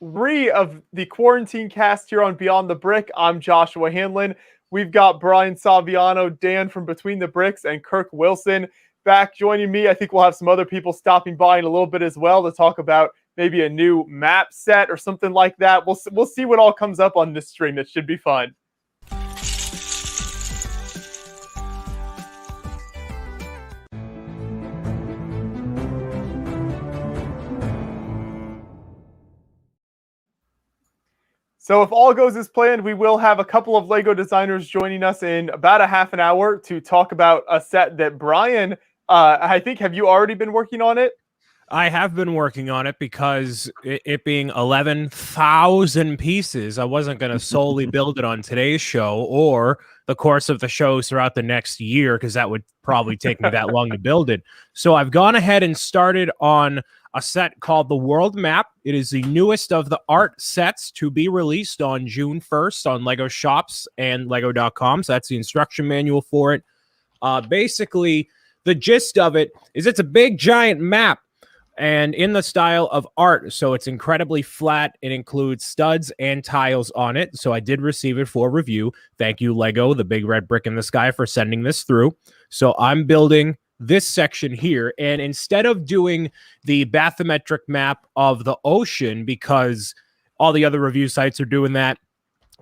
3 of the quarantine cast here on Beyond the Brick. I'm Joshua Hanlon. We've got Brian Saviano, Dan from Between the Bricks, and Kirk Wilson back joining me. I think we'll have some other people stopping by in a little bit as well to talk about maybe a new map set or something like that. We'll see what all comes up on this stream. It should be fun. So if all goes as planned, we will have a couple of LEGO designers joining us in about a half an hour to talk about a set that Brian, I think, have you already been working on it? I have been working on it because it being 11,000 pieces, I wasn't going to solely build it on today's show or the course of the shows throughout the next year, because that would probably take me that long to build it. So I've gone ahead and started on a set called the World Map. It is the newest of the art sets to be released on June 1st on LEGO Shops and Lego.com. So that's the instruction manual for it. Basically, the gist of it is it's a big, giant map and in the style of art. So it's incredibly flat. It includes studs and tiles on it. So I did receive it for review. Thank you, Lego, the big red brick in the sky, for sending this through. So I'm building this section here, and instead of doing the bathymetric map of the ocean, because all the other review sites are doing that,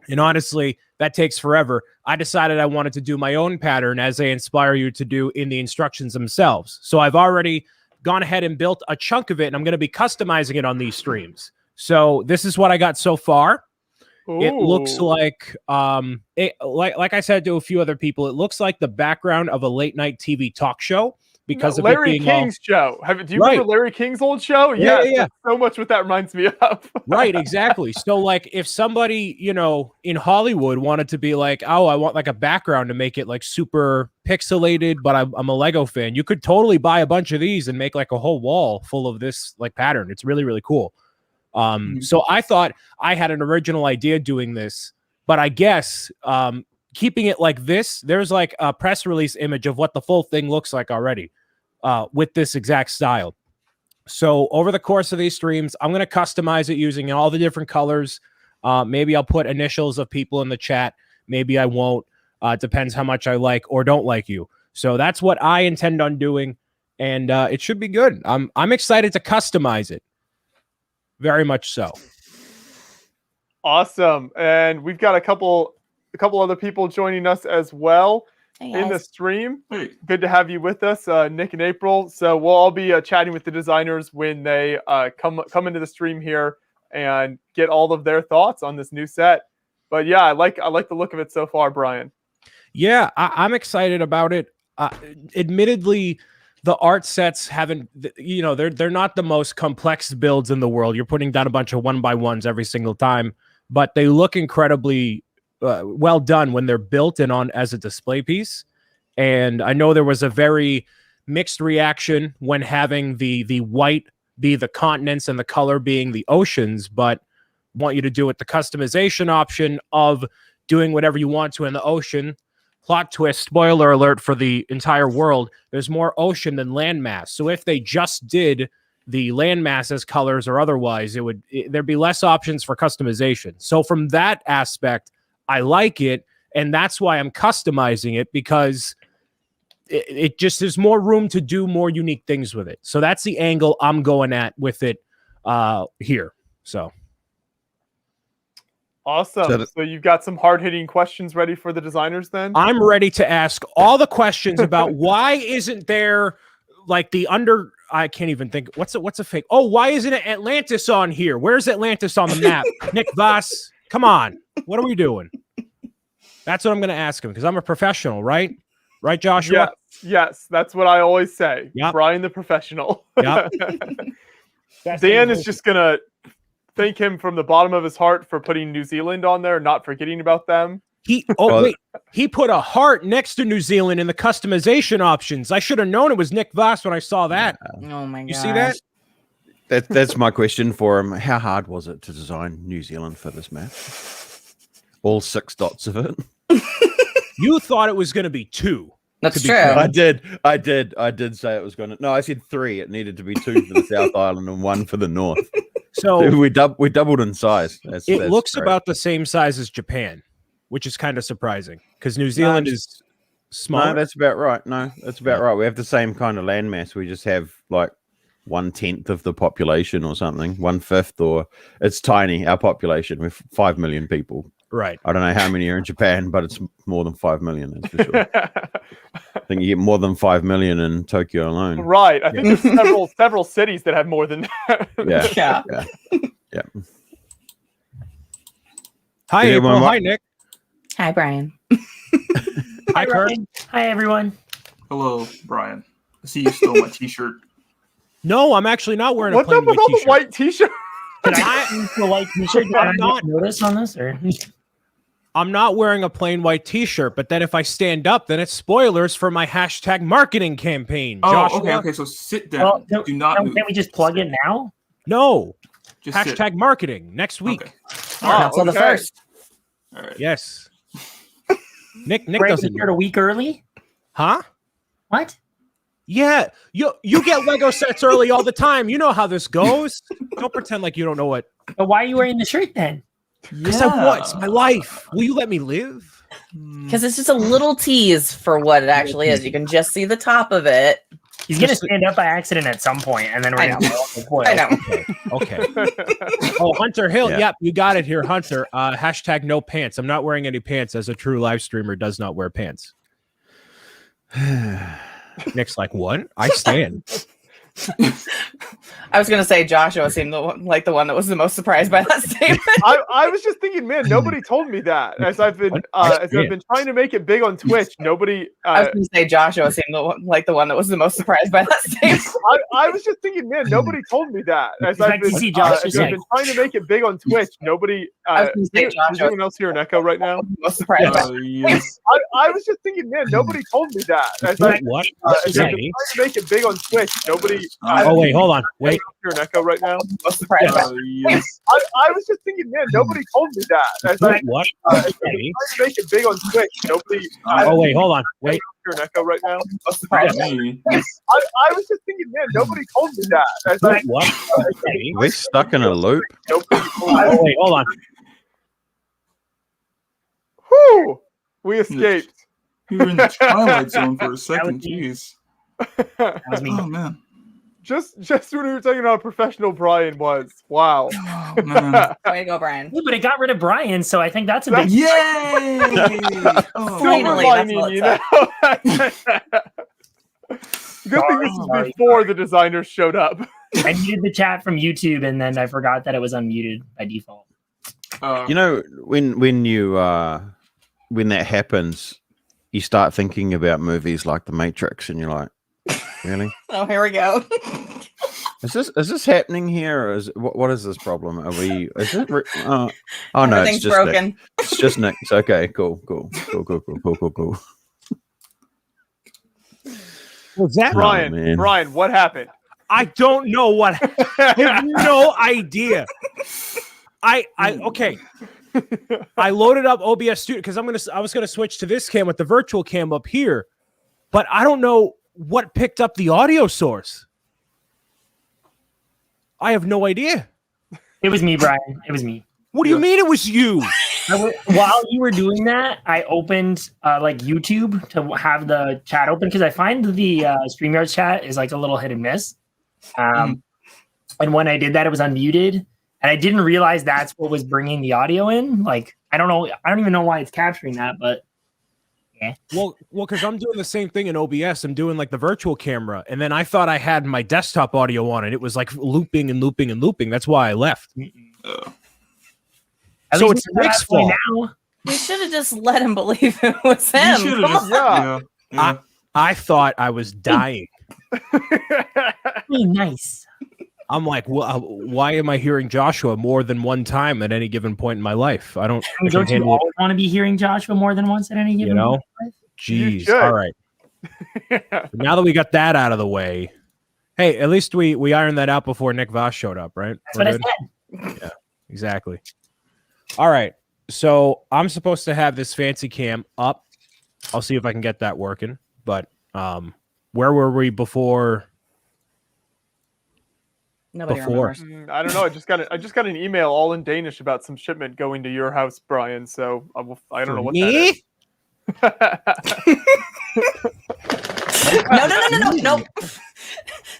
and honestly, that takes forever, I decided I wanted to do my own pattern as they inspire you to do in the instructions themselves. So I've already gone ahead and built a chunk of it, and I'm going to be customizing it on these streams. So this is what I got so far. Ooh. It looks like, like I said to a few other people, it looks like the background of a late night TV talk show because of Larry it being King's show. Do you remember Larry King's old show? Yeah. So much what that reminds me of. Right, exactly. So like if somebody, in Hollywood wanted to be like, oh, I want like a background to make it like super pixelated, but I'm a Lego fan, you could totally buy a bunch of these and make like a whole wall full of this like pattern. It's really, really cool. So I thought I had an original idea doing this, but I guess keeping it like this, there's like a press release image of what the full thing looks like already with this exact style. So over the course of these streams, I'm going to customize it using all the different colors. Maybe I'll put initials of people in the chat. Maybe I won't. Depends how much I like or don't like you. So that's what I intend on doing, and it should be good. I'm excited to customize it. Very much so. Awesome. And we've got a couple other people joining us as well in the stream. Hey. Good to have you with us, Nick and April. So we'll all be chatting with the designers when they come into the stream here and get all of their thoughts on this new set. But yeah, I like the look of it so far, Brian. Yeah, I'm excited about it. Admittedly, the art sets haven't, they're not the most complex builds in the world. You're putting down a bunch of 1x1s every single time, but they look incredibly well done when they're built and on as a display piece. And I know there was a very mixed reaction when having the white be the continents and the color being the oceans, but want you to do it the customization option of doing whatever you want to in the ocean. Plot twist, spoiler alert for the entire world, there's more ocean than landmass. So if they just did the landmass as colors or otherwise, there'd be less options for customization. So from that aspect, I like it, and that's why I'm customizing it, because it just, there's more room to do more unique things with it. So that's the angle I'm going at with it here. So. Awesome. So you've got some hard-hitting questions ready for the designers then? I'm ready to ask all the questions about why isn't there like I can't even think. What's a fake? Oh, why isn't it Atlantis on here? Where's Atlantis on the map? Nick Voss, come on. What are we doing? That's what I'm going to ask him, because I'm a professional, right? Right, Joshua? Yes. That's what I always say. Yep. Brian the professional. Yep. Dan is just going to thank him from the bottom of his heart for putting New Zealand on there, not forgetting about them. He put a heart next to New Zealand in the customization options. I should have known it was Nick Voss when I saw that. Oh my god. You see that? That's my question for him. How hard was it to design New Zealand for this map? All 6 dots of it. You thought it was going to be 2. That's true. I did say it was going to. No, I said 3. It needed to be 2 for the South Island and 1 for the North. So we doubled in size. That's looks great. about the same size as Japan, which is kind of surprising because New Zealand is smaller. No, that's about right. No, that's about right. We have the same kind of landmass. We just have like 1/10 of the population or something, 1/5, or it's tiny. Our population, we're 5 million people. Right. I don't know how many are in Japan, but it's more than 5 million. That's for sure. I think you get more than 5 million in Tokyo alone. Right. I think there's several cities that have more than that. Yeah. Hi, April. Hi, Nick. Hi, Brian. Hi, Kurt. Hi, everyone. Hello, Brian. I see you stole my T-shirt. No, I'm actually not wearing a What's plain up with all the white T-shirt? Did I use the white T-shirt? Did I not notice on this? Or I'm not wearing a plain white T-shirt, but then if I stand up, then it's spoilers for my hashtag marketing campaign. Oh, Joshua? okay. So sit down. Do not move. Can't we just plug it now? No. Just hashtag marketing next week. Okay. That's on the first. All right. Yes. Nick Brandon doesn't. here a week early. Huh? What? Yeah, you get Lego sets early all the time. You know how this goes. Don't pretend like you don't know what. But why are you wearing the shirt then? Because I want. It's my life. Will you let me live? Because it's just a little tease for what it actually is. You can just see the top of it. He's gonna stand up by accident at some point, and then we're gonna I know. Okay. Oh, Hunter Hill. Yep, you got it here, Hunter. Hashtag no pants. I'm not wearing any pants, as a true live streamer does not wear pants. Nick's like, what? I stand. I was going to say Joshua seemed like the one that was the most surprised by that statement. I was just thinking, man, nobody told me that. As I've been trying to make it big on Twitch, nobody. I was going to say Joshua seemed like the one that was the most surprised by that statement. I was just thinking, man, nobody told me that. As I've been trying to make it big on Twitch, nobody. I was going to say Is anyone else hear an echo right now? Most surprised. Yes. I was just thinking, man, nobody told me that. As I've been trying to make it big on Twitch, nobody. Oh wait, hold on. Wait. Hear an echo right now? Most surprised. Yes. I was just thinking, man, nobody told me that. As I've What? trying to make it big on Twitch, nobody. Oh wait, hold on. Wait. Hear an echo right now? Most surprised. Me. I was just thinking, man, nobody told me that. As I've What? We're stuck in a loop. Oh wait, hold on. Whew! We escaped. You were in the Twilight Zone for a second. Jeez. That was me. Oh man. Just when we were talking about how professional Brian was. Wow. Oh man. Way to go, Brian. Yeah, but it got rid of Brian, so I think that's a big. Yay! Silver Oh, Finally, that's lining, what you it's know. Good thing this is before the designers showed up. I muted the chat from YouTube, and then I forgot that it was unmuted by default. You know, when that happens, you start thinking about movies like The Matrix, and you're like, really? Oh, here we go. Is this happening here, or is what is this problem? Are we? Is it? Oh no, it's Everything's just broken. Nick. It's just Nick. It's okay. Cool. Was that Brian, man. Brian, what happened? I don't know what. I have no idea. Okay. I loaded up OBS Studio because I was gonna switch to this cam with the virtual cam up here, but I don't know what picked up the audio source. I have no idea. It was me, Brian. It was me. What do you mean it was you? While you were doing that, I opened like YouTube to have the chat open because I find the StreamYard chat is like a little hit and miss. And when I did that, it was unmuted, and I didn't realize that's what was bringing the audio in. Like, I don't even know why it's capturing that, but yeah. Well, because I'm doing the same thing in OBS. I'm doing like the virtual camera, and then I thought I had my desktop audio on, and it was like looping and looping and looping. That's why I left. So it's Nick's fault. Now. We should have just let him believe it was him. Come on. Yeah. I thought I was dying. Really nice. I'm like, why am I hearing Joshua more than one time at any given point in my life? I don't. I mean, don't you always want to be hearing Joshua more than once at any given point? Jeez. All right. Now that we got that out of the way, hey, at least we ironed that out before Nick Voss showed up, right? That's what I said. Yeah, exactly. All right. So I'm supposed to have this fancy cam up. I'll see if I can get that working. But where were we before? Nobody before. remembers. I don't know. I just got an email all in Danish about some shipment going to your house, Brian. So I don't know what that is. No. Nope.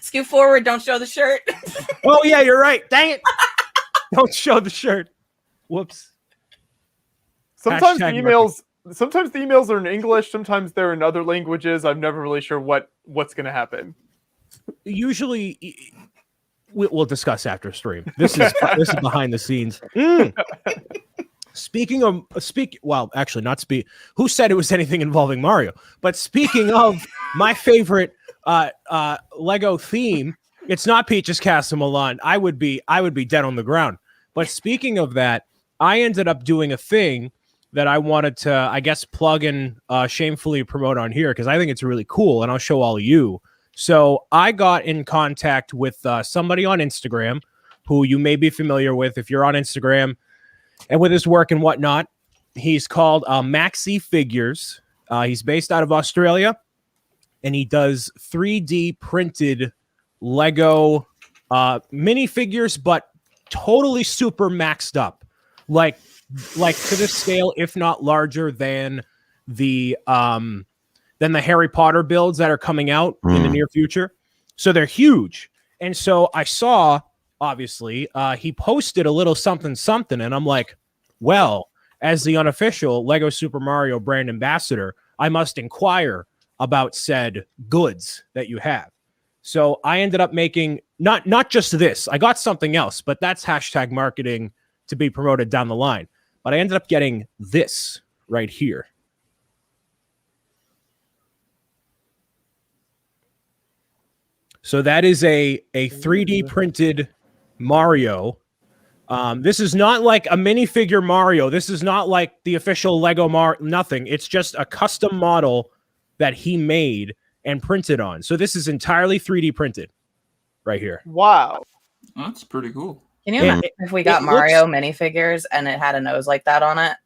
Scoot forward. Don't show the shirt. Oh yeah, you're right. Dang it! Don't show the shirt. Whoops. Sometimes the Hashtag emails are in English. Sometimes they're in other languages. I'm never really sure what's going to happen. Usually, we'll discuss after stream. This is behind the scenes. Speaking of well, actually, not speak. Who said it was anything involving Mario? But speaking of my favorite Lego theme, it's not Peach's Castle Milan. I would be dead on the ground. But speaking of that, I ended up doing a thing that I wanted to, I guess, plug and shamefully promote on here because I think it's really cool, and I'll show all of you. So I got in contact with somebody on Instagram who you may be familiar with if you're on Instagram and with his work and whatnot. He's called Maxi Figures. He's based out of Australia, and he does 3D printed Lego minifigures, but totally super maxed up, like to the scale, if not larger than the Harry Potter builds that are coming out in the near future. So they're huge. And so I saw, obviously, he posted a little something, and I'm like, well, as the unofficial Lego Super Mario brand ambassador, I must inquire about said goods that you have. So I ended up making not just this. I got something else, but that's hashtag marketing to be promoted down the line. But I ended up getting this right here. So that is a 3D printed Mario. This is not like a minifigure Mario. This is not like the official Lego nothing. It's just a custom model that he made and printed on. So this is entirely 3D printed right here. Wow. That's pretty cool. Can you imagine if we got Mario minifigures and it had a nose like that on it?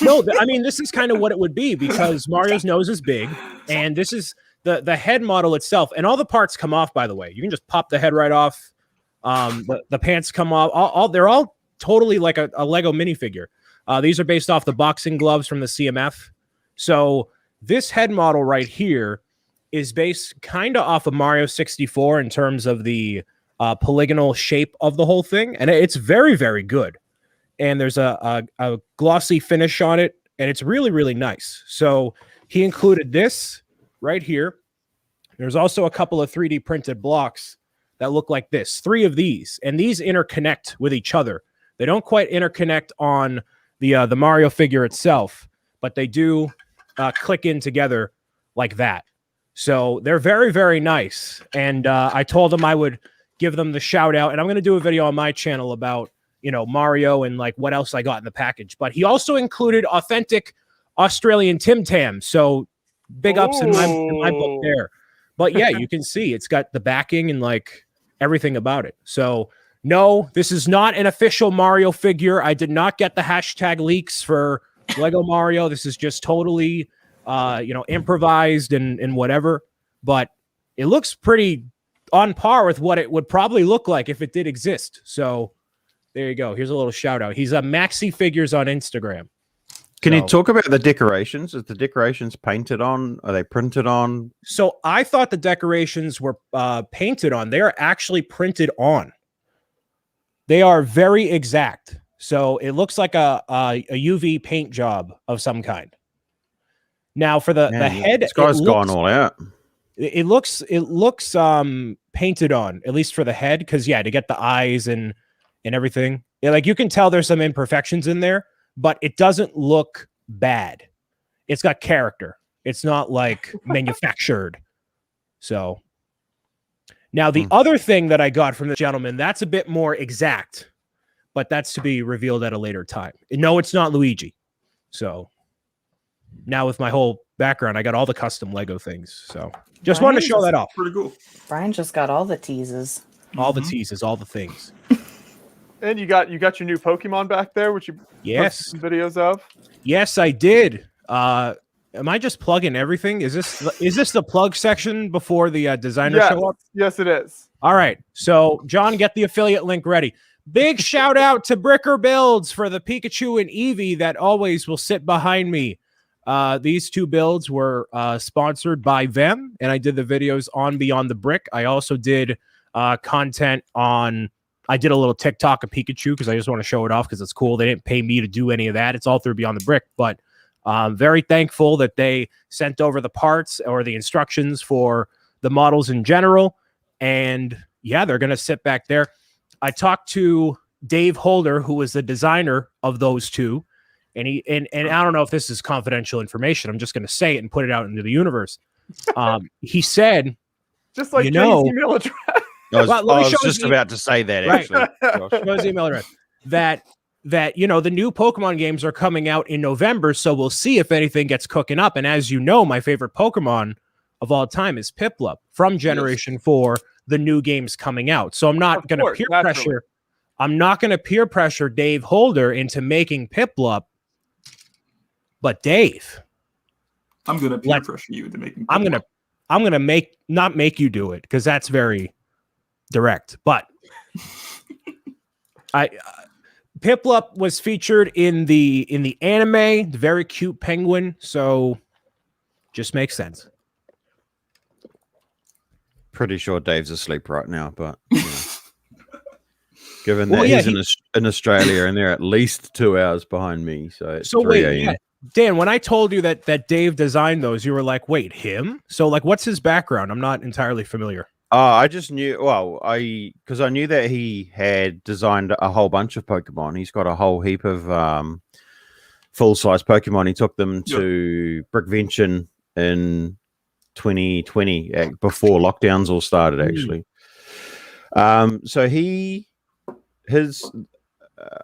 No, I mean, this is kind of what it would be because Mario's nose is big, and this is the head model itself, and all the parts come off, by the way. You can just pop the head right off. The pants come off. They're all totally like a Lego minifigure. These are based off the boxing gloves from the CMF. So this head model right here is based kind of off of Mario 64 in terms of the polygonal shape of the whole thing, and it's very, very good. And there's a glossy finish on it, and it's really, really nice. So he included this right here. There's also a couple of 3D printed blocks that look like this, 3 of these, and these interconnect with each other. They don't quite interconnect on the Mario figure itself, but they do click in together like that. So they're very, very nice. And I told him I would give them the shout out, and I'm going to do a video on my channel about, you know, Mario and like what else I got in the package. But he also included authentic Australian Tim Tam. So big ups in my book there. But yeah, you can see it's got the backing and like everything about it. So no, this is not an official Mario figure. I did not get the hashtag leaks for Lego Mario. This is just totally, improvised and whatever. But it looks pretty on par with what it would probably look like if it did exist. So there you go. Here's a little shout out. He's a Maxi Figures on Instagram. Can you talk about the decorations? Is the decorations painted on? Are they printed on? So I thought the decorations were painted on. They are actually printed on. They are very exact. So it looks like a UV paint job of some kind. Now for the head, this guy's gone all out. It looks painted on, at least for the head, because to get the eyes and everything. Like you can tell there's some imperfections in there, but it doesn't look bad. It's got character. It's not like manufactured. So now the other thing that I got from the gentleman, that's a bit more exact, but that's to be revealed at a later time. No, it's not Luigi. So now with my whole background, I got all the custom Lego things. So just wanted to show that off. Pretty cool. Brian just got all the teases. All the teases, all the things. And you got your new Pokemon back there, which you yes posted some videos of. Yes, I did. am I just plugging everything? Is this the plug section before the designer Yes. show up? Yes, it is. All right. So, John, get the affiliate link ready. Big shout out to Bricker Builds for the Pikachu and Eevee that always will sit behind me. These two builds were sponsored by them, and I did the videos on Beyond the Brick. I also did content on. I did a little TikTok of Pikachu because I just want to show it off because it's cool. They didn't pay me to do any of that. It's all through Beyond the Brick, but very thankful that they sent over the parts or the instructions for the models in general. And yeah, they're going to sit back there. I talked to Dave Holder, who was the designer of those two. And I don't know if this is confidential information. I'm just going to say it and put it out into the universe. He said, just like Jay's email address. I was just about to say that, actually. Show his email address. That the new Pokemon games are coming out in November, so we'll see if anything gets cooking up. And as you know, my favorite Pokemon of all time is Piplup from Generation 4, the new games coming out. So I'm not going to peer pressure. I'm not going to peer pressure Dave Holder into making Piplup. But Dave, I'm going to peer pressure you into making Piplup. I'm going to not make you do it because that's very direct. But Piplup was featured in the anime, the very cute penguin, so just makes sense. Pretty sure Dave's asleep right now, but given that he's in Australia and they're at least 2 hours behind me, so it's 3 a.m. Yeah. Dan, when I told you that Dave designed those, you were like, wait, him? So like, what's his background? I'm not entirely familiar. I just knew, because I knew that he had designed a whole bunch of Pokemon. He's got a whole heap of full-size Pokemon. He took them to Brickvention in 2020, before lockdowns all started, actually. So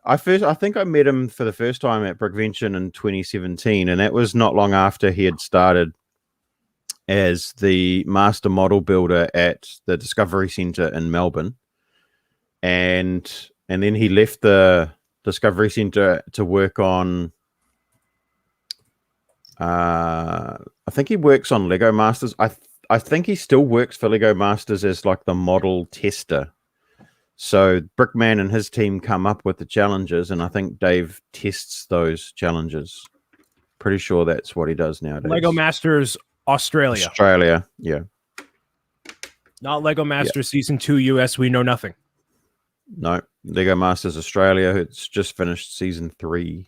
I think I met him for the first time at Brickvention in 2017, and that was not long after he had started as the master model builder at the Discovery Centre in Melbourne. And then he left the Discovery Centre to work on I think he works on Lego Masters. I think he still works for Lego Masters as like the model tester. So Brickman and his team come up with the challenges, and I think Dave tests those challenges. Pretty sure that's what he does nowadays. Lego Masters Australia, yeah. Not Lego Masters Season 2 US, we know nothing. No, Lego Masters Australia, it's just finished Season 3.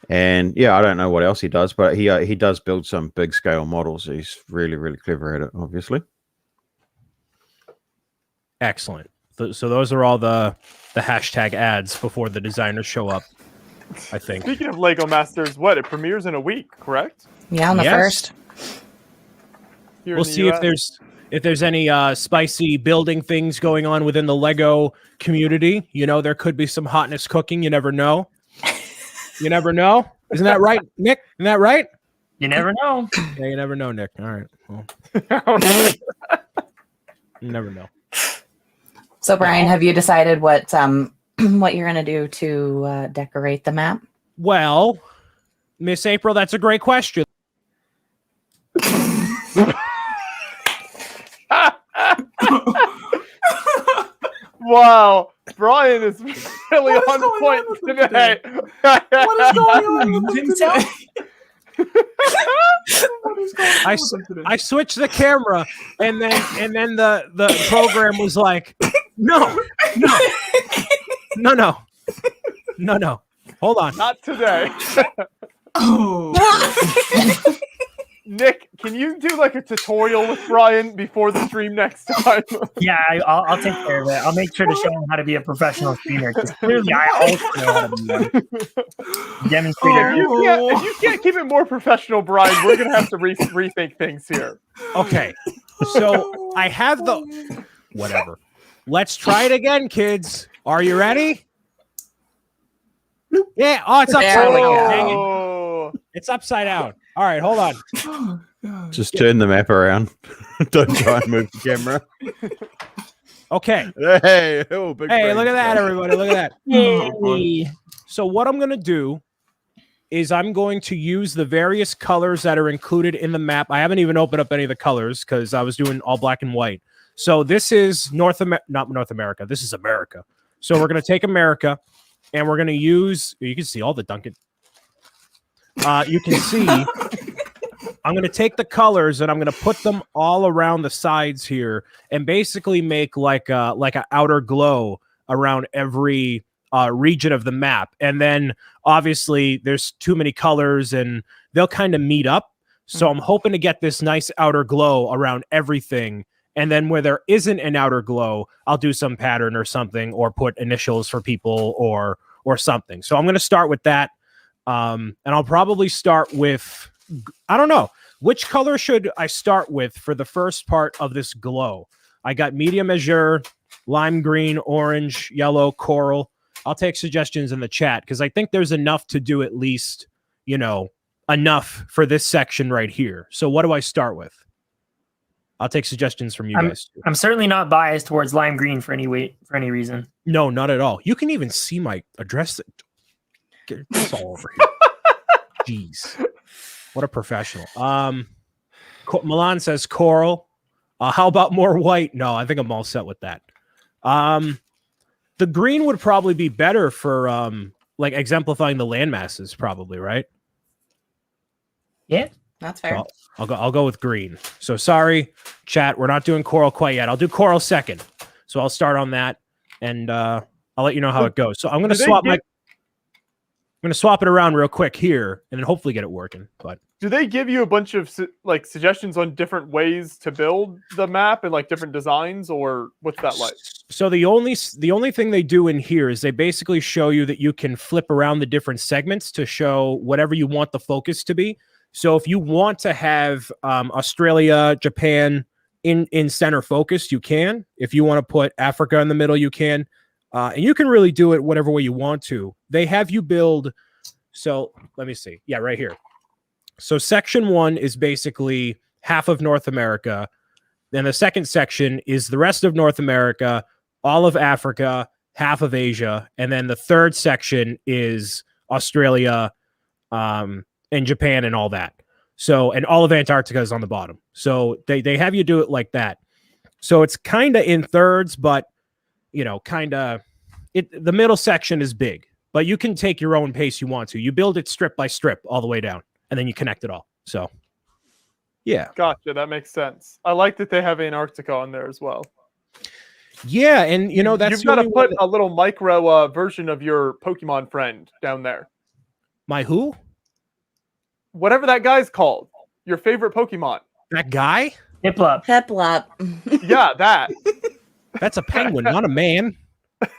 And yeah, I don't know what else he does, but he does build some big scale models. He's really, really clever at it, obviously. Excellent. So those are all the hashtag ads before the designers show up, I think. Speaking of Lego Masters, it premieres in a week, correct? Yeah, on the 1st. We'll see if there's any spicy building things going on within the Lego community. You know, there could be some hotness cooking. You never know. You never know. Isn't that right, Nick? Isn't that right? You never know. Yeah, you never know, Nick. All right. Well, you never know. So, Brian, have you decided what you're going to do to decorate the map? Well, Miss April, that's a great question. Wow, Brian is really on point today. What is going on with him today? I switched the camera, and then the program was like, no. Hold on. Not today. Oh. Nick, can you do like a tutorial with Brian before the stream next time? Yeah, I'll take care of it. I'll make sure to show him how to be a professional streamer, because clearly I also know how to be one. Demonstrated. If you can't keep it more professional, Brian, we're going to have to rethink things here. Okay, so I have whatever. Let's try it again, kids. Are you ready? Yeah. Oh, it's upside down. Dang it. It's upside down. All right, hold on. Just turn the map around. Don't try and move the camera. Okay. Hey, look at that, everybody. Look at that. So what I'm going to do is I'm going to use the various colors that are included in the map. I haven't even opened up any of the colors because I was doing all black and white. So this is not North America. This is America. So we're going to take America, and we're going to use, you can see all the Duncan. You can see, I'm going to take the colors and I'm going to put them all around the sides here and basically make like an outer glow around every region of the map. And then obviously there's too many colors and they'll kind of meet up. So I'm hoping to get this nice outer glow around everything. And then where there isn't an outer glow, I'll do some pattern or something, or put initials for people or something. So I'm going to start with that. And I'll probably start with, I don't know, which color should I start with for the first part of this glow? I got medium azure, lime green, orange, yellow, coral. I'll take suggestions in the chat because I think there's enough to do at least, enough for this section right here. So what do I start with? I'll take suggestions from you guys. I'm certainly not biased towards lime green for any reason. No, not at all. You can even see my address. Get this all over here. Jeez. What a professional. Milan says coral. How about more white? No, I think I'm all set with that. The green would probably be better for like exemplifying the land masses, probably, right? Yeah, That's fair. So I'll go with green. So sorry, chat, we're not doing coral quite yet. I'll do coral second. So I'll start on that, and I'll let you know how it goes. So I'm going to swap I'm going to swap it around real quick here, and then hopefully get it working. But do they give you a bunch of like suggestions on different ways to build the map and like different designs, or what's that like? So the only thing they do in here is they basically show you that you can flip around the different segments to show whatever you want the focus to be. So if you want to have Australia, Japan in center focus, you can. If you want to put Africa in the middle, you can. And you can really do it whatever way you want to. They have you build. So let me see. Yeah, right here. So section 1 is basically half of North America. Then the second section is the rest of North America, all of Africa, half of Asia. And then the third section is Australia, and Japan and all that. So, and all of Antarctica is on the bottom. So they have you do it like that. So it's kind of in thirds, but the middle section is big, but you can take your own pace you want to. You build it strip by strip all the way down, and then you connect it all. So, yeah. Gotcha. That makes sense. I like that they have Antarctica on there as well. Yeah, and that's you've got to put a little micro version of your Pokemon friend down there. My who? Whatever that guy's called. Your favorite Pokemon. That guy? Piplup. Yeah, that. That's a penguin, not a man.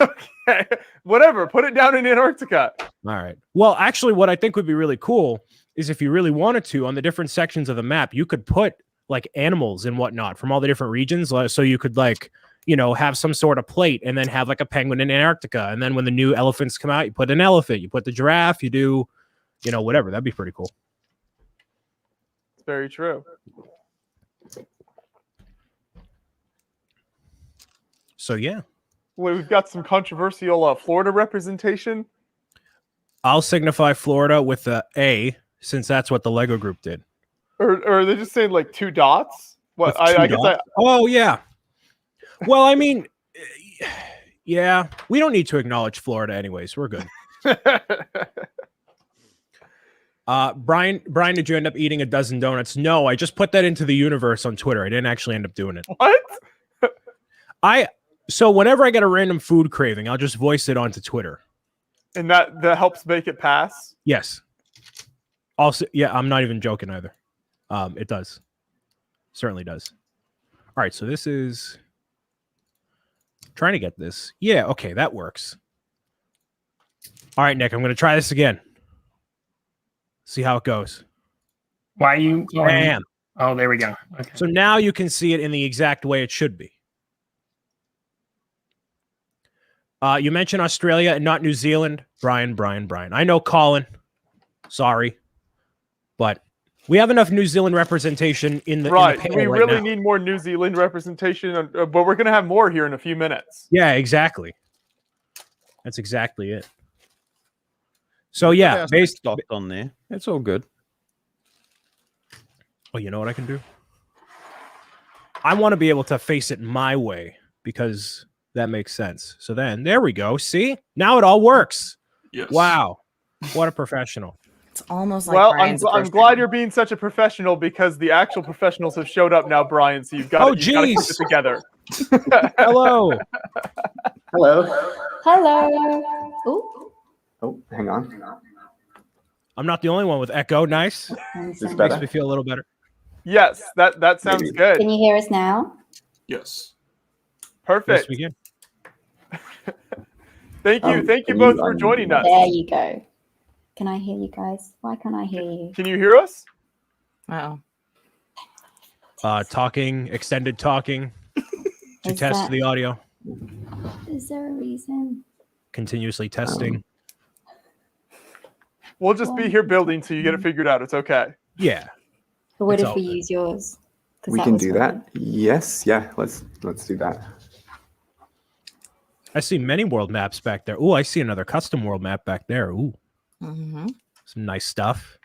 Okay. Whatever. Put it down in Antarctica. All right. Well, actually, what I think would be really cool is if you really wanted to, on the different sections of the map, you could put like animals and whatnot from all the different regions. So you could have some sort of plate and then have like a penguin in Antarctica. And then when the new elephants come out, you put an elephant, you put the giraffe, you do, whatever. That'd be pretty cool. Very true. So, yeah. Well, we've got some controversial Florida representation. I'll signify Florida with a A, since that's what the Lego group did. Or are they just saying like 2 dots? What? I guess oh, yeah. Well, I mean, yeah, we don't need to acknowledge Florida anyways. We're good. Brian, did you end up eating a dozen donuts? No, I just put that into the universe on Twitter. I didn't actually end up doing it. What? So whenever I get a random food craving, I'll just voice it onto Twitter. And that helps make it pass? Yes. Also, yeah, I'm not even joking either. It does. Certainly does. All right, so this is trying to get this. Yeah, okay, that works. All right, Nick, I'm going to try this again. See how it goes. Why are you? Bam. Oh, there we go. Okay. So now you can see it in the exact way it should be. You mentioned Australia and not New Zealand. Brian. I know, Colin. Sorry. But we have enough New Zealand representation in the right. In the panel we right really now. need more New Zealand representation, but we're going to have more here in a few minutes. Yeah, exactly. That's exactly it. So We've got yeah, our based dots on there. It's all good. Oh, you know what I can do? I want to be able to face it my way because that makes sense. So then there we go. See? Now it all works. Yes. Wow. What a professional. It's almost like Well, Brian's I'm glad you're being such a professional because the actual professionals have showed up now, Brian. So you've got to keep geez. it together. Hello. Hello. Hello. Ooh. Oh, hang on. I'm not the only one with echo. Nice. Is this Makes better? me feel a little better. Yes, that sounds Maybe. good. Can you hear us now? Yes. Perfect. Yes, we can. Thank you Can you both for joining us. There you go. Can I hear you guys? Why can't I hear you? Can you hear us? Oh. Talking, extended talking to Is test that- the audio. Is there a reason? Continuously testing. We'll just be here building till you get it figured out. It's okay. Yeah. But what It's if all we good. use yours? 'Cause We can was do fine. that. Yes. Yeah. Let's do that. I see many world maps back there. Oh, I see another custom world map back there. Ooh, Mm-hmm. some nice stuff.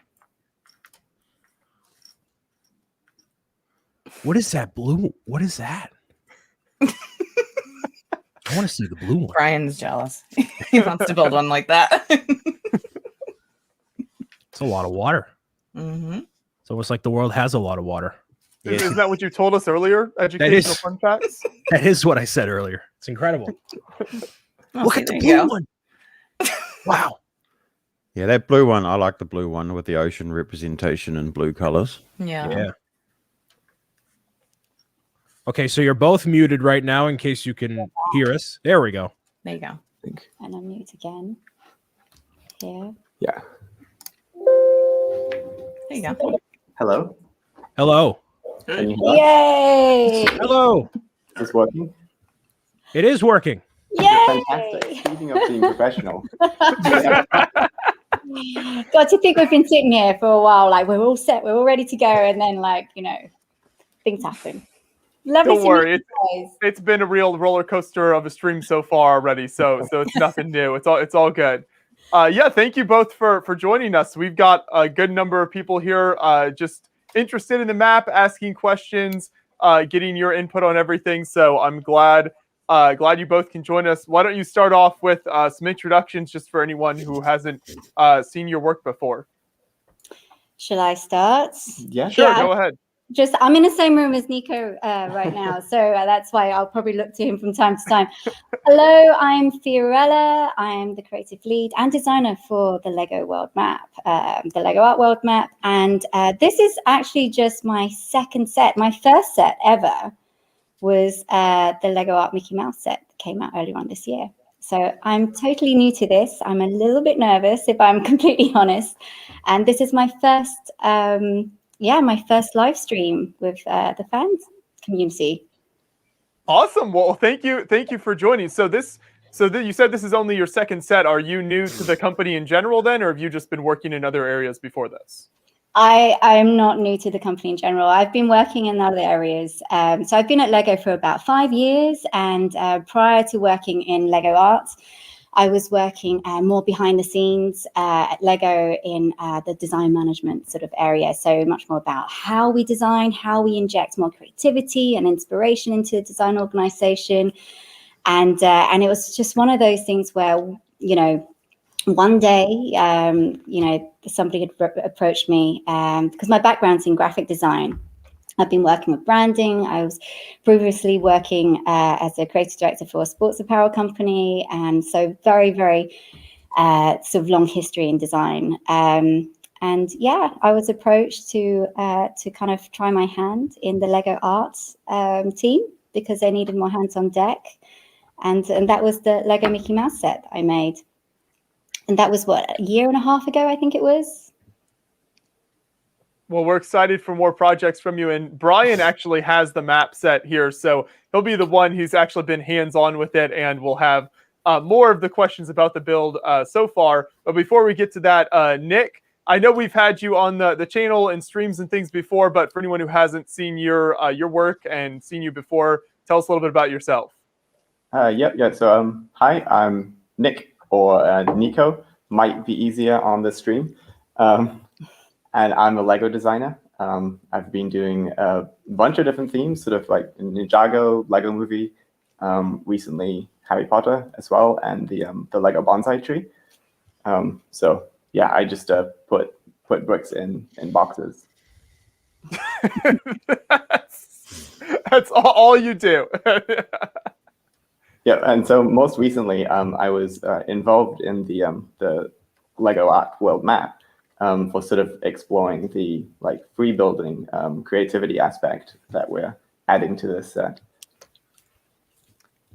What is that blue? What is that? I want to see the blue one. Brian's jealous. He wants to build one like that. It's a lot of water. Mm-hmm. It's almost like the world has a lot of water. Isn't that what you told us earlier? Educational fun facts? That is what I said earlier. It's incredible. Oh, Look see, at the there you blue go. one. Wow. Yeah, that blue one. I like the blue one with the ocean representation in blue colors. Yeah. Yeah. Okay, so you're both muted right now in case you can hear us. There we go. There you go. I think. And I'm mute again. Here. Yeah. There you go. Hello. Hello. Can you hear us? Yay! Hello. Is this working? It is working. Yay! Fantastic. Speaking of being professional. God, to think we've been sitting here for a while, like we're all set, we're all ready to go, and then things happen. Lovely Don't to worry. meet you guys. It's been a real roller coaster of a stream so far already. So it's nothing new. It's all good. Yeah, thank you both for joining us. We've got a good number of people here just interested in the map, asking questions, getting your input on everything. So I'm glad you both can join us. Why don't you start off with some introductions just for anyone who hasn't seen your work before? Shall I start? Yeah. Sure, Yeah. go ahead. I'm in the same room as Nico right now, so that's why I'll probably look to him from time to time. Hello, I'm Fiorella. I'm the creative lead and designer for the Lego World Map, the Lego Art World Map, and this is actually just my second set. My first set ever was the Lego Art Mickey Mouse set that came out earlier on this year. So I'm totally new to this. I'm a little bit nervous, if I'm completely honest, and this is my first. My first live stream with the fans community. Awesome. Well, thank you for joining. So you said this is only your second set. Are you new to the company in general then, or have you just been working in other areas before this? I'm not new to the company in general. I've been working in other areas. So I've been at Lego for about 5 years, and prior to working in Lego Art, I was working more behind the scenes at Lego in the design management sort of area. So much more about how we design, how we inject more creativity and inspiration into the design organization. And it was just one of those things where, one day, somebody had approached me because my background's in graphic design. I've been working with branding. I was previously working as a creative director for a sports apparel company, and so very, very sort of long history in design. And yeah, I was approached to kind of try my hand in the Lego Art team because they needed more hands on deck, and that was the Lego Mickey Mouse set I made, and that was a year and a half ago, I think it was. Well, we're excited for more projects from you. And Brian actually has the map set here, so he'll be the one who's actually been hands-on with it, and we'll have more of the questions about the build so far. But before we get to that, Nick, I know we've had you on the channel and streams and things before, but for anyone who hasn't seen your work and seen you before, tell us a little bit about yourself. Yeah. So hi, I'm Nick or Nico. might be easier on the stream. And I'm a Lego designer. I've been doing a bunch of different themes, sort of like Ninjago, Lego Movie, recently Harry Potter as well, and the Lego bonsai tree. So yeah, I just put bricks in boxes. That's all you do. Yeah, and so most recently, I was involved in the Lego Art World Map for sort of exploring the like free building creativity aspect that we're adding to this set.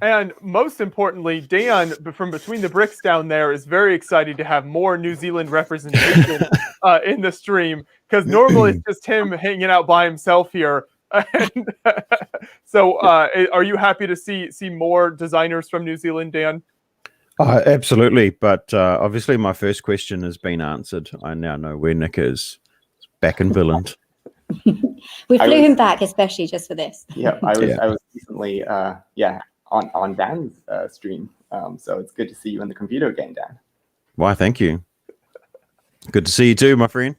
And most importantly, Dan from Between the Bricks down there is very excited to have more New Zealand representation in the stream, because normally it's just him hanging out by himself here. And, so are you happy to see more designers from New Zealand, Dan? Absolutely, but obviously my first question has been answered. I now know where Nick is, back in Villand. We flew him back especially just for this. Yeah, I was recently on Dan's stream, so it's good to see you on the computer again, Dan. Why, thank you. Good to see you too, my friend.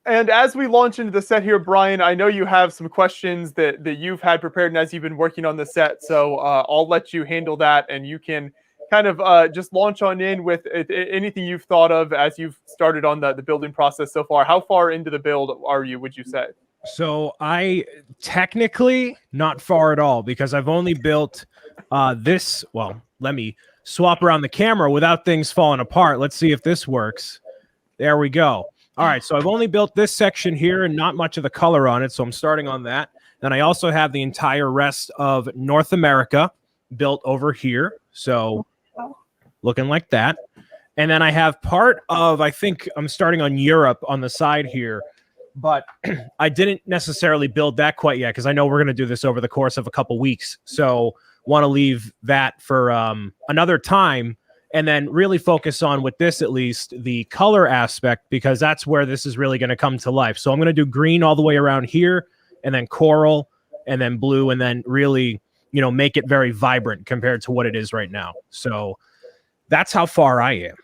And as we launch into the set here, Brian, I know you have some questions that you've had prepared and as you've been working on the set, so I'll let you handle that, and you can kind of just launch on in with anything you've thought of as you've started on the building process so far. How far into the build are you, would you say? So I technically not far at all, because I've only built this. Well, let me swap around the camera without things falling apart. Let's see if this works. There we go. All right, so I've only built this section here and not much of the color on it, so I'm starting on that. Then I also have the entire rest of North America built over here, so looking like that. And then I have part of, I think I'm starting on Europe on the side here, but I didn't necessarily build that quite yet because I know we're going to do this over the course of a couple weeks, so want to leave that for another time. And then really focus on, with this at least, the color aspect, because that's where this is really going to come to life. So I'm going to do green all the way around here, and then coral, and then blue, and then really, make it very vibrant compared to what it is right now. So that's how far I am.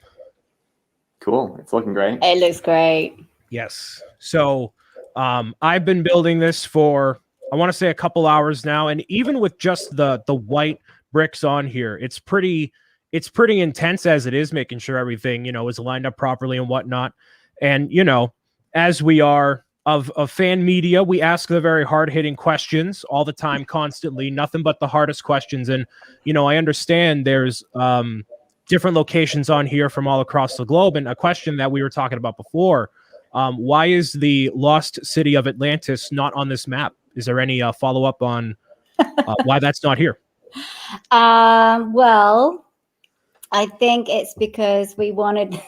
Cool. It's looking great. It looks great. Yes. So I've been building this for, I want to say, a couple hours now. And even with just the white bricks on here, it's pretty intense as it is, making sure everything, is lined up properly and whatnot. And, as we are of fan media, we ask the very hard-hitting questions all the time, constantly, nothing but the hardest questions. And, I understand there's different locations on here from all across the globe. And a question that we were talking about before, why is the lost city of Atlantis not on this map? Is there any follow-up on why that's not here? Well, I think it's because we wanted,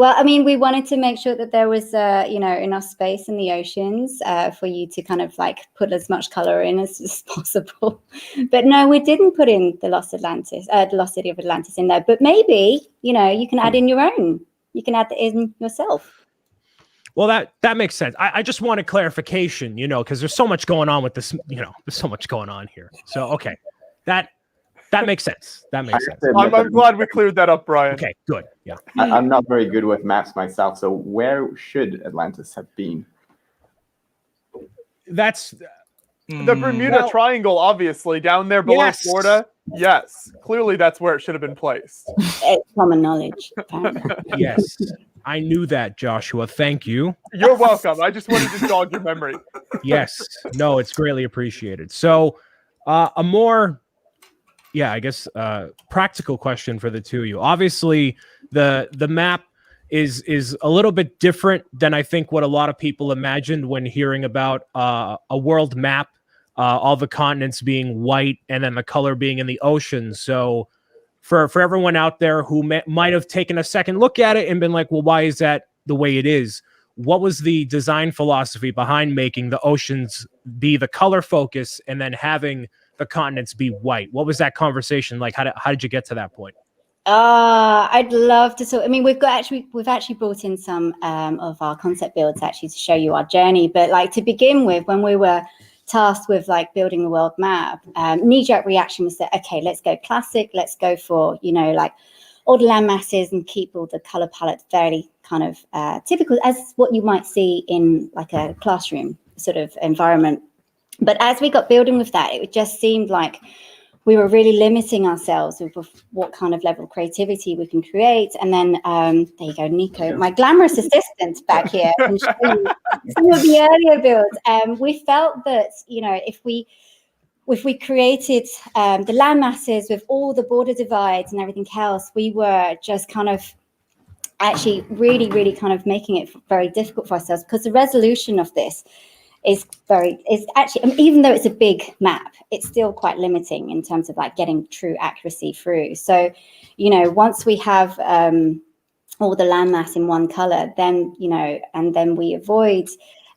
we wanted to make sure that there was, enough space in the oceans for you to kind of like put as much color in as possible. But no, we didn't put in the Lost City of Atlantis in there. But maybe, you can add in your own. You can add it in yourself. Well, that makes sense. I just wanted clarification, because there's so much going on with this, there's so much going on here. So, okay, that makes sense. That makes sense. I'm glad we cleared that up, Brian. Okay, good. Yeah. I'm not very good with maps myself, so where should Atlantis have been? That's the Bermuda Triangle, obviously, down there below Florida. Yes, clearly that's where it should have been placed. It's common knowledge, apparently. Yes, I knew that, Joshua. Thank you. You're welcome. I just wanted to jog your memory. Yes. No, it's greatly appreciated. So, a more, practical question for the two of you. Obviously, the map is a little bit different than I think what a lot of people imagined when hearing about a world map, all the continents being white and then the color being in the ocean. So for everyone out there who might have taken a second look at it and been like, well, why is that the way it is? What was the design philosophy behind making the oceans be the color focus and then having the continents be white? What was that conversation like? How did you get to that point? I'd love to. So, I mean, we've actually brought in some of our concept builds actually to show you our journey. But like to begin with, when we were tasked with like building the world map, knee-jerk reaction was that, okay, let's go classic. Let's go for, like all the land masses and keep all the color palette fairly kind of typical as what you might see in like a classroom sort of environment. But as we got building with that, it just seemed like we were really limiting ourselves with what kind of level of creativity we can create. And then there you go, Nico, my glamorous assistant back here, can show you some of the earlier builds. We felt that, you know, if we created the land masses with all the border divides and everything else, we were just kind of actually really kind of making it very difficult for ourselves, because the resolution of this is actually, I mean, even though it's a big map, it's still quite limiting in terms of like getting true accuracy through. So, you know, once we have all the landmass in one color, then, you know, and then we avoid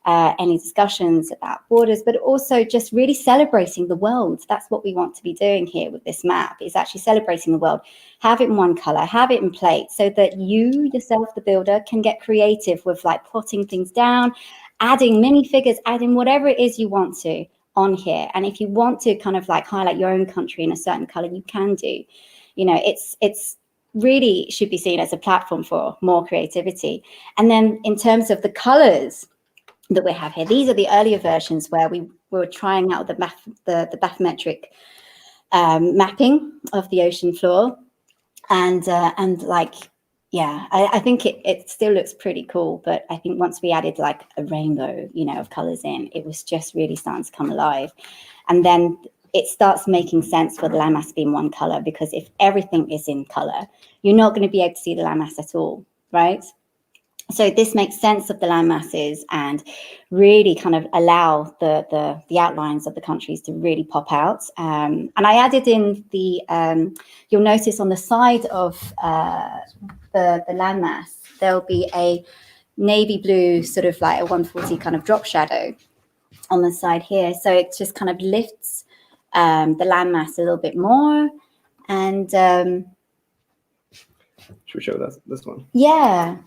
any discussions about borders, but also just really celebrating the world. That's what we want to be doing here with this map, is actually celebrating the world. Have it in one color, have it in plate, so that you yourself, the builder, can get creative with like plotting things down, adding minifigures, adding whatever it is you want to on here. And if you want to kind of like highlight your own country in a certain color, you can do. You know, it's really should be seen as a platform for more creativity. And then in terms of the colors that we have here, these are the earlier versions where we were trying out the bathymetric mapping of the ocean floor. And like, yeah, I think it still looks pretty cool, but I think once we added like a rainbow, you know, of colors in, it was just really starting to come alive. And then it starts making sense for the landmass to be in one color, because if everything is in color, you're not going to be able to see the landmass at all, right? So this makes sense of the land masses and really kind of allow the outlines of the countries to really pop out. And I added in the, you'll notice on the side of the landmass, there'll be a navy blue sort of like a 140 kind of drop shadow on the side here. So it just kind of lifts the landmass a little bit more. And should we show this one? Yeah.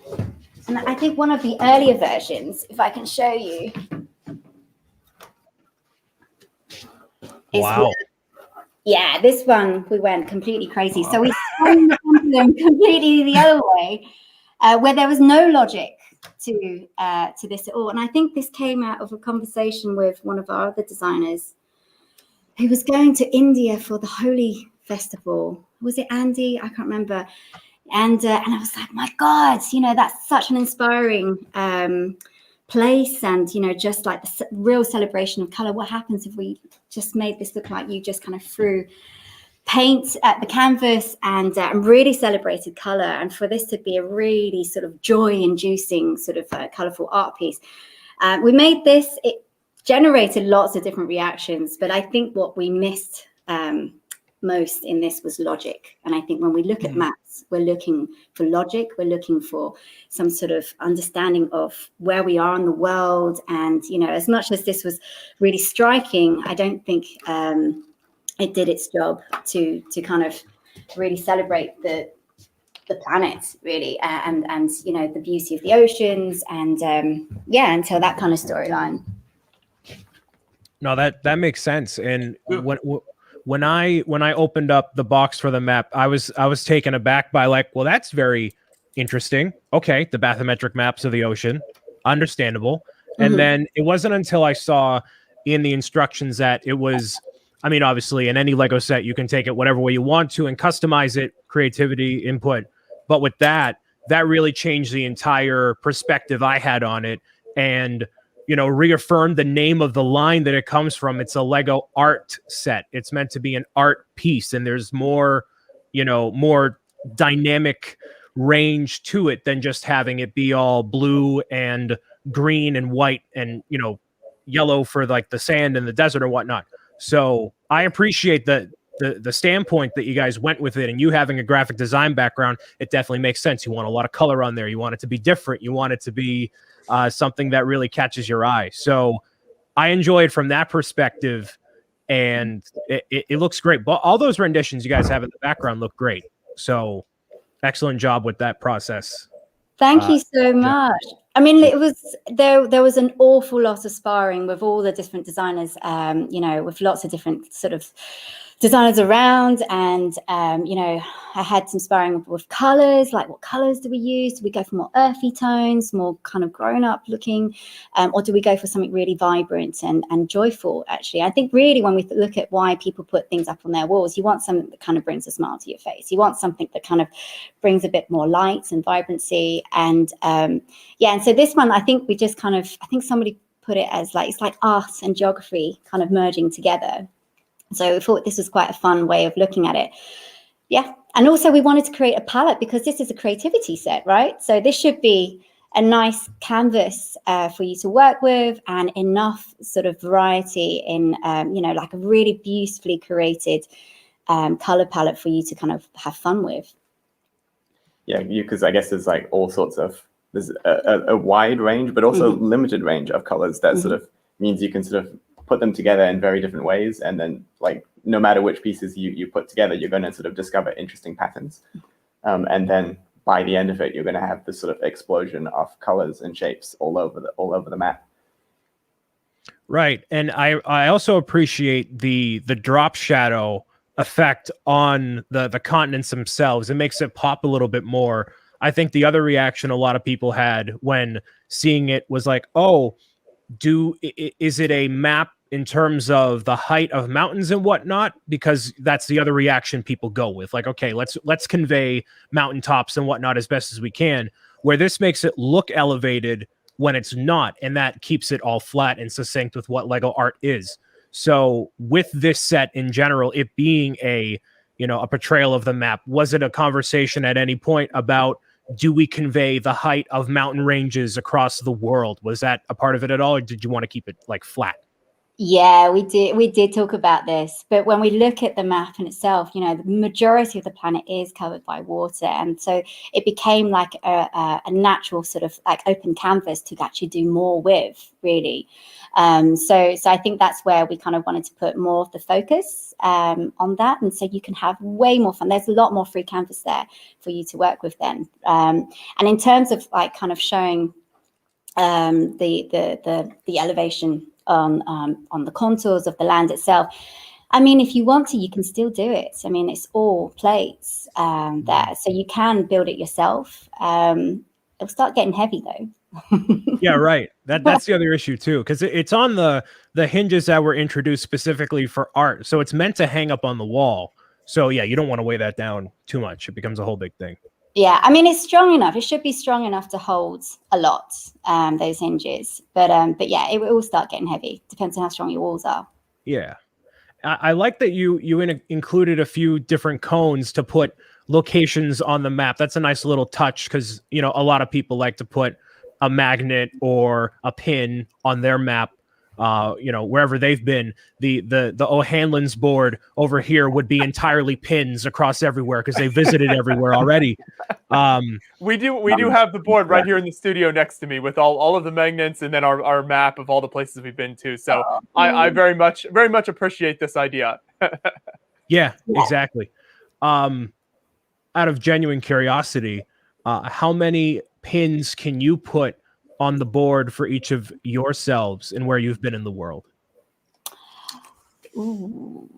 And I think one of the earlier versions, if I can show you. Wow. Yeah, this one, we went completely crazy. So we swung them completely the other way, where there was no logic to this at all. And I think this came out of a conversation with one of our other designers who was going to India for the Holi festival. Was it Andy? I can't remember. And I was like, my God, you know, that's such an inspiring place. And, you know, just like the real celebration of color. What happens if we just made this look like you just kind of threw paint at the canvas and really celebrated color? And for this to be a really sort of joy-inducing sort of colorful art piece. We made this, it generated lots of different reactions, but I think what we missed most in this was logic. And I think when we look at maps, we're looking for logic, we're looking for some sort of understanding of where we are in the world. And, you know, as much as this was really striking, I don't think it did its job to kind of really celebrate the planet, really, and you know, the beauty of the oceans, and yeah, until that kind of storyline. No, that makes sense. And when I opened up the box for the map, I was taken aback by like, well, that's very interesting. Okay, the bathymetric maps of the ocean, understandable. And then it wasn't until I saw in the instructions that it was, I mean, obviously in any Lego set, you can take it whatever way you want to and customize it, creativity, input. But with that really changed the entire perspective I had on it. And you know, reaffirmed the name of the line that it comes from. It's a Lego art set. It's meant to be an art piece, and there's more, you know, more dynamic range to it than just having it be all blue and green and white and, you know, yellow for like the sand and the desert or whatnot. So I appreciate the standpoint that you guys went with it, and you having a graphic design background, it definitely makes sense. You want a lot of color on there. You want it to be different. You want it to be something that really catches your eye. So I enjoy it from that perspective, and it looks great. But all those renditions you guys have in the background look great. So excellent job with that process. Thank you so much. I mean, it was there was an awful lot of sparring with all the different designers, you know, with lots of different sort of designers around, and I had some sparring with colors, like what colors do we use? Do we go for more earthy tones, more kind of grown-up looking, or do we go for something really vibrant and joyful? Actually, I think really when we look at why people put things up on their walls, you want something that kind of brings a smile to your face. You want something that kind of brings a bit more light and vibrancy, and and so this one, I think we just kind of, I think somebody put it as like, it's like art and geography kind of merging together. So we thought this was quite a fun way of looking at it. Yeah. And also we wanted to create a palette because this is a creativity set, right? So this should be a nice canvas for you to work with, and enough sort of variety in, like a really beautifully created color palette for you to kind of have fun with. Yeah, because I guess there's like all sorts of, there's a wide range, but also limited range of colors that sort of means you can sort of put them together in very different ways, and then like no matter which pieces you put together, you're going to sort of discover interesting patterns, and then by the end of it, you're going to have this sort of explosion of colors and shapes all over the map. Right, and I also appreciate the drop shadow effect on the continents themselves. It makes it pop a little bit more. I think the other reaction a lot of people had when seeing it was like, oh, is it a map in terms of the height of mountains and whatnot? Because that's the other reaction people go with. Like, okay, let's convey mountaintops and whatnot as best as we can, where this makes it look elevated when it's not, and that keeps it all flat and succinct with what Lego art is. So with this set in general, it being a portrayal of the map, was it a conversation at any point about, do we convey the height of mountain ranges across the world? Was that a part of it at all, or did you want to keep it like flat? Yeah, we did talk about this, but when we look at the map in itself, the majority of the planet is covered by water, and so it became like a natural sort of like open canvas to actually do more with, really. So I think that's where we kind of wanted to put more of the focus on that, and so you can have way more fun. There's a lot more free canvas there for you to work with then. And in terms of like kind of showing the elevation on the contours of the land itself, I mean, if you want to, you can still do it. I mean, it's all plates there, so you can build it yourself. It'll start getting heavy though. Yeah, right. That's the other issue too, because it's on the hinges that were introduced specifically for art, so it's meant to hang up on the wall. So yeah, you don't want to weigh that down too much. It becomes a whole big thing. Yeah, I mean, it's strong enough. It should be strong enough to hold a lot, those hinges. But yeah, it will start getting heavy. Depends on how strong your walls are. Yeah, I like that you included a few different cones to put locations on the map. That's a nice little touch, because a lot of people like to put a magnet or a pin on their map. Wherever they've been, the O'Hanlon's board over here would be entirely pins across everywhere because they visited everywhere already. We do have the board right here in the studio next to me with all of the magnets, and then our map of all the places we've been to. So I very much appreciate this idea. Yeah, exactly. Out of genuine curiosity, how many pins can you put on the board for each of yourselves and where you've been in the world? Ooh.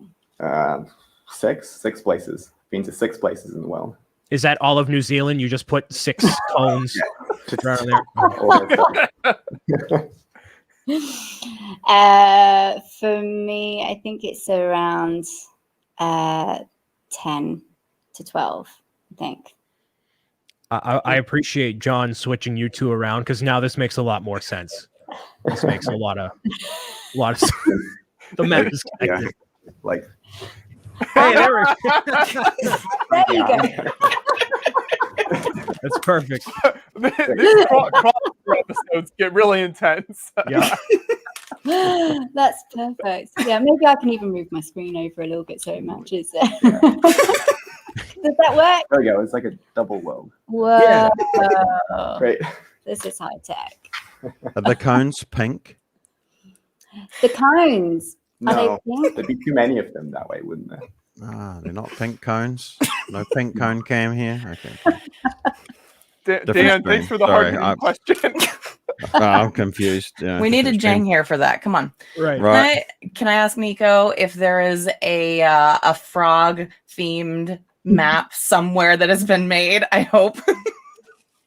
6 places. Been to 6 places in the world. Is that all of New Zealand? You just put 6 cones around there? For me, I think it's around 10 to 12, I think. I appreciate John switching you two around, because now this makes a lot more sense. This makes a lot of sense. The map is connected. Yeah. Like, hey, there you go. That's perfect. These crossover episodes get really intense. Yeah. That's perfect. Yeah, maybe I can even move my screen over a little bit so it matches. Does that work? There we go. It's like a double world. Whoa. Yeah. Great. This is high tech. Are the cones pink? The cones. No, are they pink? there'd be too many of them that way, wouldn't there? Ah, they're not pink cones. No pink cone cam here. Okay. Dan, thanks for the hard question. I'm confused. Yeah, We need a Jang here for that. Come on. Right. Right. Can I ask Nico if there is a frog themed map somewhere that has been made? I hope.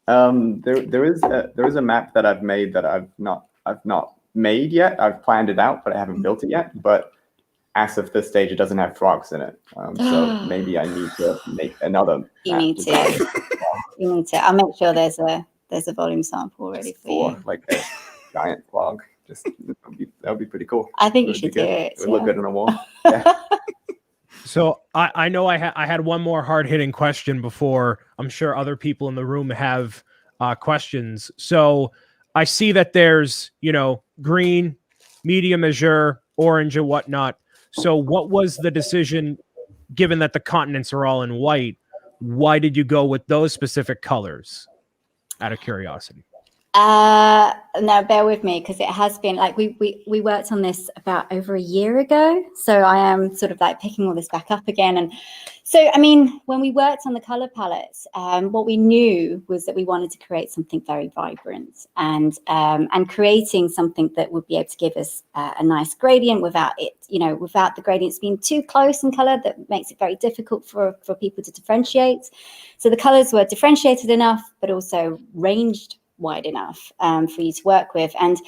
There is a map that I've made that I've not made yet. I've planned it out, but I haven't built it yet. But as of this stage, it doesn't have frogs in it. So maybe I need to make another. You need to. You need to. I'll make sure there's a volume sample ready for you. Like a giant frog. Just that would be pretty cool. I think you should do it. It would look good on a wall. Yeah. So I know I had one more hard hitting question before. I'm sure other people in the room have questions. So I see that there's, green, medium azure, orange, and whatnot. So what was the decision, given that the continents are all in white? Why did you go with those specific colors? Out of curiosity. No, bear with me, because it has been like we worked on this about over a year ago. So I am sort of like picking all this back up again. And so, I mean, when we worked on the color palettes, what we knew was that we wanted to create something very vibrant and creating something that would be able to give us a nice gradient without it, without the gradients being too close in color that makes it very difficult for people to differentiate. So the colors were differentiated enough, but also ranged wide enough for you to work with. And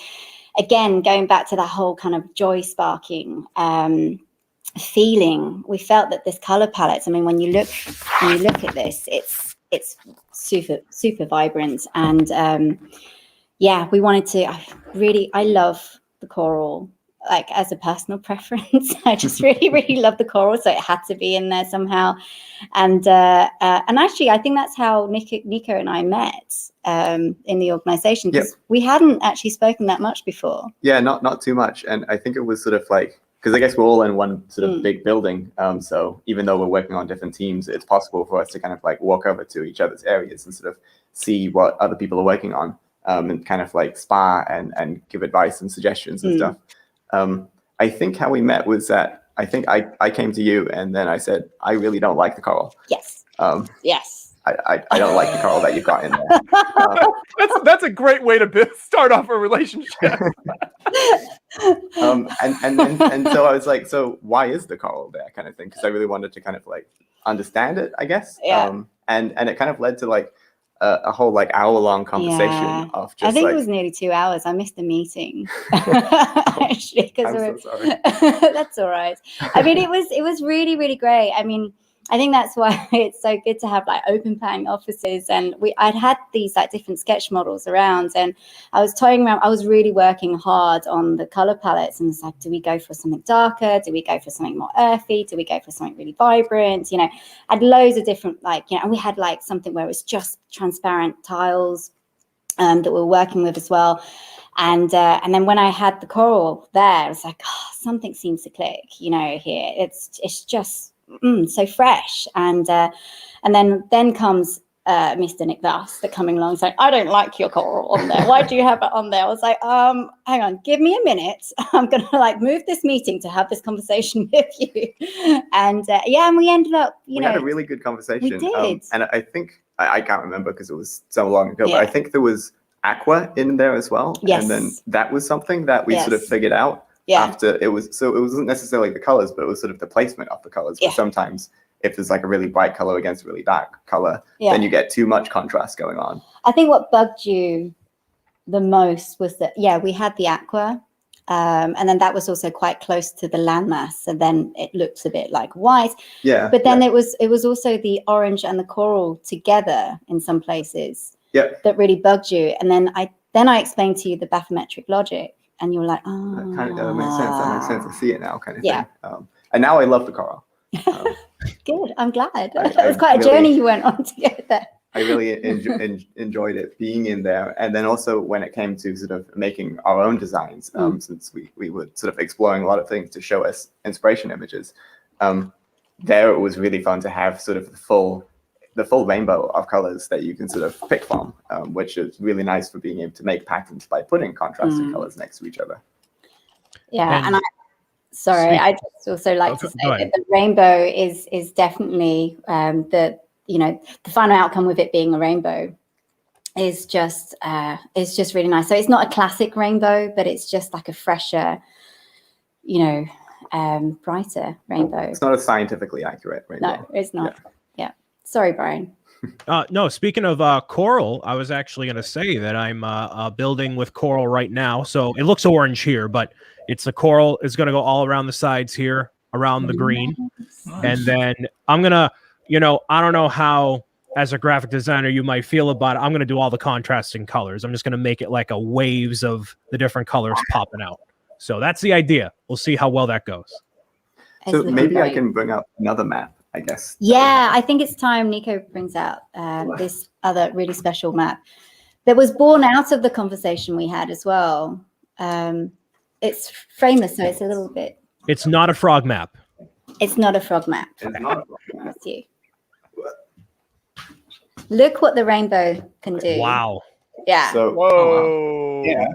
again, going back to that whole kind of joy sparking feeling, we felt that this color palette, I mean, when you look at this, it's super vibrant. And we wanted to, I love the coral. Like, as a personal preference, I just really love the coral, so it had to be in there somehow. And actually, I think that's how Nico and I met in the organization, because we hadn't actually spoken that much before. Yeah, not too much. And I think it was sort of like, because I guess we're all in one sort of big building. So even though we're working on different teams, it's possible for us to kind of like walk over to each other's areas and sort of see what other people are working on, and kind of like spar and give advice and suggestions and stuff. I think how we met was that I think I came to you and then I said, I really don't like the coral. Yes. Yes. I don't like the coral that you've got in there. That's a great way to start off a relationship. And so I was like, so why is the coral there, kind of thing? Because I really wanted to kind of like understand it, I guess. Yeah. And it kind of led to like a whole like hour-long conversation of just, I think like, it was nearly 2 hours. I missed the meeting. Actually, because I'm so sorry. That's all right. I mean, it was really great. I mean, I think that's why it's so good to have like open plan offices. And I'd had these like different sketch models around, and I was toying around. I was really working hard on the color palettes, and it's like, do we go for something darker? Do we go for something more earthy? Do we go for something really vibrant? I had loads of different and we had like something where it was just transparent tiles that we were working with as well. And then when I had the coral there, I was like, something seems to click, here. It's just so fresh. And then comes Mr. Nick Vass coming along saying, I don't like your coral on there. Why do you have it on there? I was like, hang on, give me a minute. I'm going to like move this meeting to have this conversation with you. And and we ended up, we had a really good conversation. We did. And I think, I can't remember because it was so long ago, but I think there was aqua in there as well. Yes. And then that was something that we sort of figured out after it was, so it wasn't necessarily the colors, but it was sort of the placement of the colors. But sometimes if there's like a really bright color against a really dark color, then you get too much contrast going on. I think what bugged you the most was that, we had the aqua, and then that was also quite close to the landmass, and then it looks a bit like white. Yeah. But then it was also the orange and the coral together in some places that really bugged you. And then I explained to you the bathymetric logic, and you were like, oh. That kind of that makes sense. That makes sense. I see it now, kind of thing. And now I love the coral. Good. I'm glad. It was quite a journey you went on to get there. I really enjoyed it being in there. And then also when it came to sort of making our own designs, since we were sort of exploring a lot of things to show us inspiration images, there it was really fun to have sort of the full rainbow of colors that you can sort of pick from, which is really nice for being able to make patterns by putting contrasting colors next to each other. Yeah, and I just also like to say that the rainbow is definitely the final outcome with it being a rainbow is just really nice. So it's not a classic rainbow, but it's just like a fresher, brighter rainbow. It's not a scientifically accurate rainbow. No, it's not. Yeah. Sorry, Brian. No, speaking of coral, I was actually going to say that I'm building with coral right now. So it looks orange here, but it's a coral. It's going to go all around the sides here, around the green. And then I'm going to, I don't know how, as a graphic designer, you might feel about it. I'm going to do all the contrasting colors. I'm just going to make it like a waves of the different colors popping out. So that's the idea. We'll see how well that goes. So maybe I can bring up another map, I guess. Yeah, I think it's time Nico brings out this other really special map that was born out of the conversation we had as well. It's frameless, so it's a little bit. It's not a frog map. It's not a frog map. It's not a frog map. That's you. Look what the rainbow can do. Wow. Yeah. So, Whoa. yeah.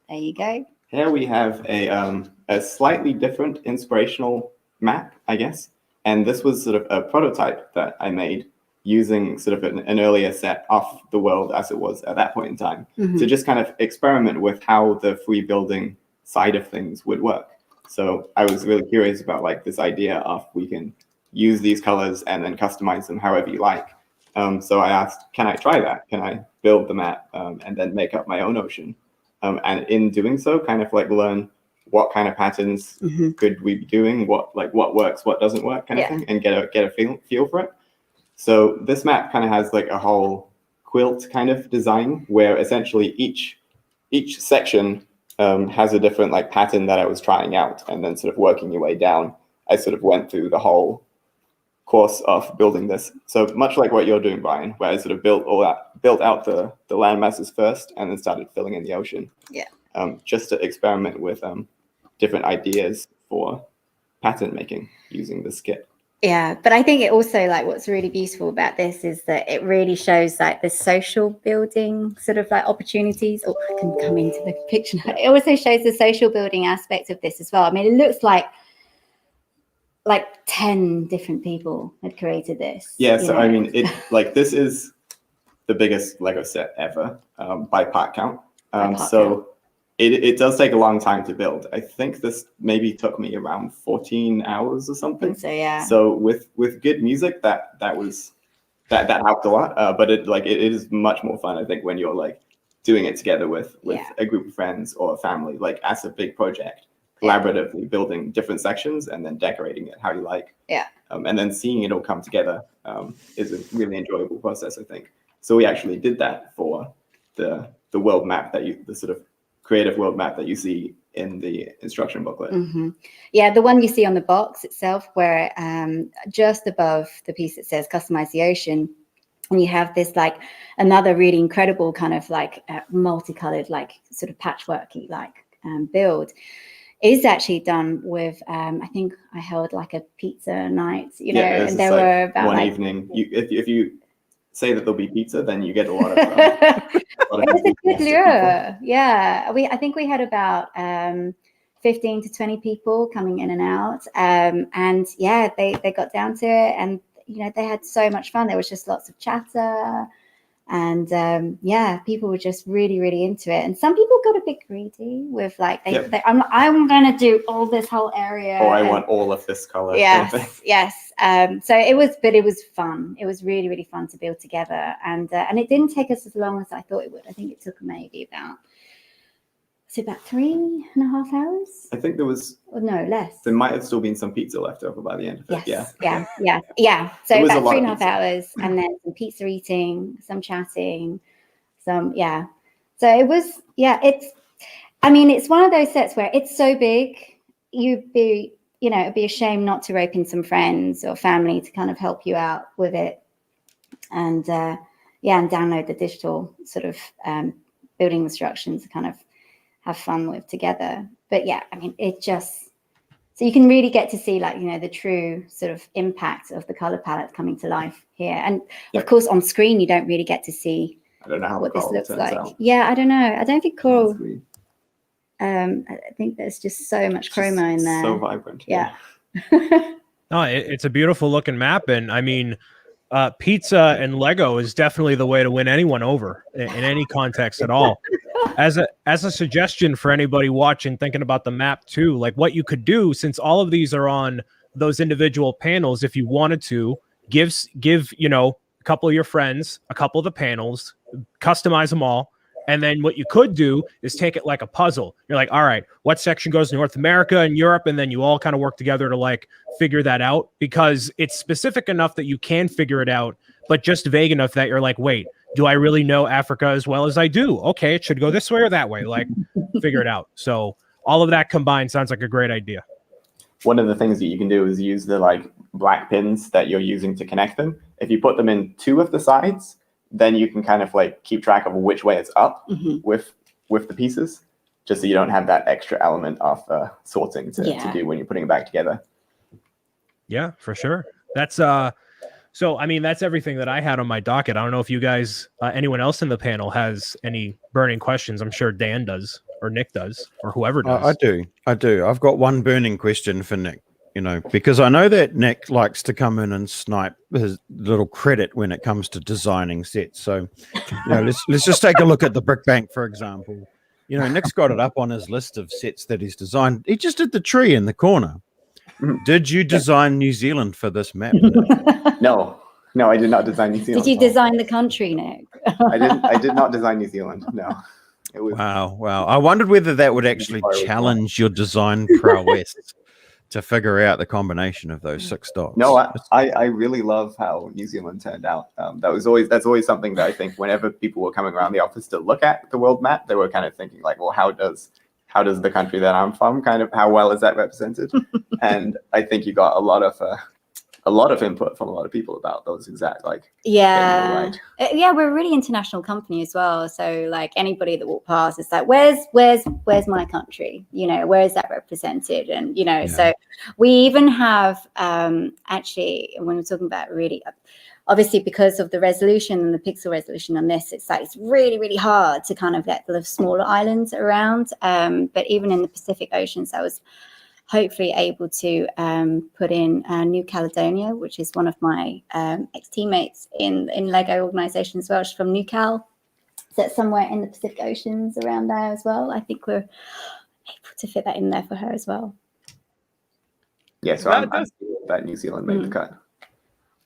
There you go. Here we have a slightly different inspirational map, I guess. And this was sort of a prototype that I made using sort of an earlier set of the world as it was at that point in time. Mm-hmm. To just kind of experiment with how the free building side of things would work. So I was really curious about like this idea of we can use these colors and then customize them however you like. So I asked, can I try that? Can I build the map and then make up my own ocean? And in doing so, kind of like learn what kind of patterns could we be doing, what works, what doesn't work, kind of thing, and get a feel for it. So this map kind of has like a whole quilt kind of design where essentially each section has a different like pattern that I was trying out, and then sort of working your way down, I sort of went through the whole course of building this. So much like what you're doing, Brian, where I sort of built out the land masses first and then started filling in the ocean. Yeah. Just to experiment with different ideas for pattern making using this kit. Yeah, but I think it also like what's really beautiful about this is that it really shows like the social building sort of like opportunities. Oh, I can come into the picture now. It also shows the social building aspect of this as well. I mean, it looks like 10 different people had created this. Yeah, so I mean, this is the biggest Lego set ever by part count. So it does take a long time to build. I think this maybe took me around 14 hours or something. So yeah. So with good music, that helped a lot. But it is much more fun, I think, when you're like doing it together with a group of friends or a family, like as a big project. Collaboratively building different sections and then decorating it how you like. Yeah. And then seeing it all come together is a really enjoyable process, I think. So we actually did that for the world map the sort of creative world map that you see in the instruction booklet. Mm-hmm. Yeah, the one you see on the box itself, where just above the piece that says "Customize the Ocean," and you have this like another really incredible kind of like multicolored, like sort of patchworky like build. Is actually done with I think I held like a pizza night, and there were about one evening. If you say that there'll be pizza, then you get a lot of. It was a good lure. Yeah, I think we had about 15 to 20 people coming in and out, and yeah, they got down to it, and they had so much fun. There was just lots of chatter. And people were just really, really into it. And some people got a bit greedy with like, I'm going to do all this whole area. Or I want all of this color. Yes, yes. So it was fun. It was really, really fun to build together. And it didn't take us as long as I thought it would. I think it took maybe about 3.5 hours. I think there was. No, less. There might have still been some pizza left over by the end of it. Yeah. So about 3.5 hours, and then some pizza eating, some chatting, So it was. It's one of those sets where it's so big, it'd be a shame not to rope in some friends or family to kind of help you out with it, and download the digital sort of building instructions to kind of have fun with together. But it just, so you can really get to see the true sort of impact of the color palette coming to life here. And of course on screen you don't really get to see what this looks like. Yeah, I don't know. I don't think coral. I think there's just so much chroma in there. So vibrant. Yeah. No, it's a beautiful looking map, and I mean, pizza and Lego is definitely the way to win anyone over in any context at all. As a suggestion for anybody watching, thinking about the map too, like what you could do, since all of these are on those individual panels, if you wanted to give a couple of your friends a couple of the panels, customize them all. And then what you could do is take it like a puzzle. You're like, all right, what section goes to North America and Europe? And then you all kind of work together to like figure that out, because it's specific enough that you can figure it out, but just vague enough that you're like, wait, do I really know Africa as well as I do? Okay, it should go this way or that way. Like, figure it out. So all of that combined sounds like a great idea. One of the things that you can do is use the like black pins that you're using to connect them. If you put them in two of the sides, then you can kind of like keep track of which way it's up with the pieces, just so you don't have that extra element of sorting to do when you're putting it back together. Yeah, for sure. That's so I mean, that's everything that I had on my docket. I don't know if you guys, anyone else in the panel has any burning questions. I'm sure Dan does, or Nick does, or whoever does. I do. I've got one burning question for Nick. Because I know that Nick likes to come in and snipe his little credit when it comes to designing sets. So, let's just take a look at the Brick Bank, for example. Nick's got it up on his list of sets that he's designed. He just did the tree in the corner. Did you design New Zealand for this map? No, I did not design New Zealand. Did you design the country, Nick? I did not design New Zealand. No. It was Wow. I wondered whether that would actually challenge your design prowess to figure out the combination of those 6 dots. No, I really love how New Zealand turned out. That's always something that I think whenever people were coming around the office to look at the world map, they were kind of thinking like, well, how does the country that I'm from how well is that represented? And I think you got a lot of input from a lot of people about those exact we're a really international company as well, so like anybody that walked past, it's like, where's my country, where is that represented? And so we even have actually, when we're talking about really, obviously because of the resolution and the pixel resolution on this, it's really, really hard to kind of get the smaller islands around, but even in the Pacific Oceans, I was hopefully able to put in New Caledonia, which is one of my ex-teammates in Lego organization as well. She's from New Cal. So that's somewhere in the Pacific Oceans around there as well. I think we're able to fit that in there for her as well. Yeah, so that New Zealand made the cut.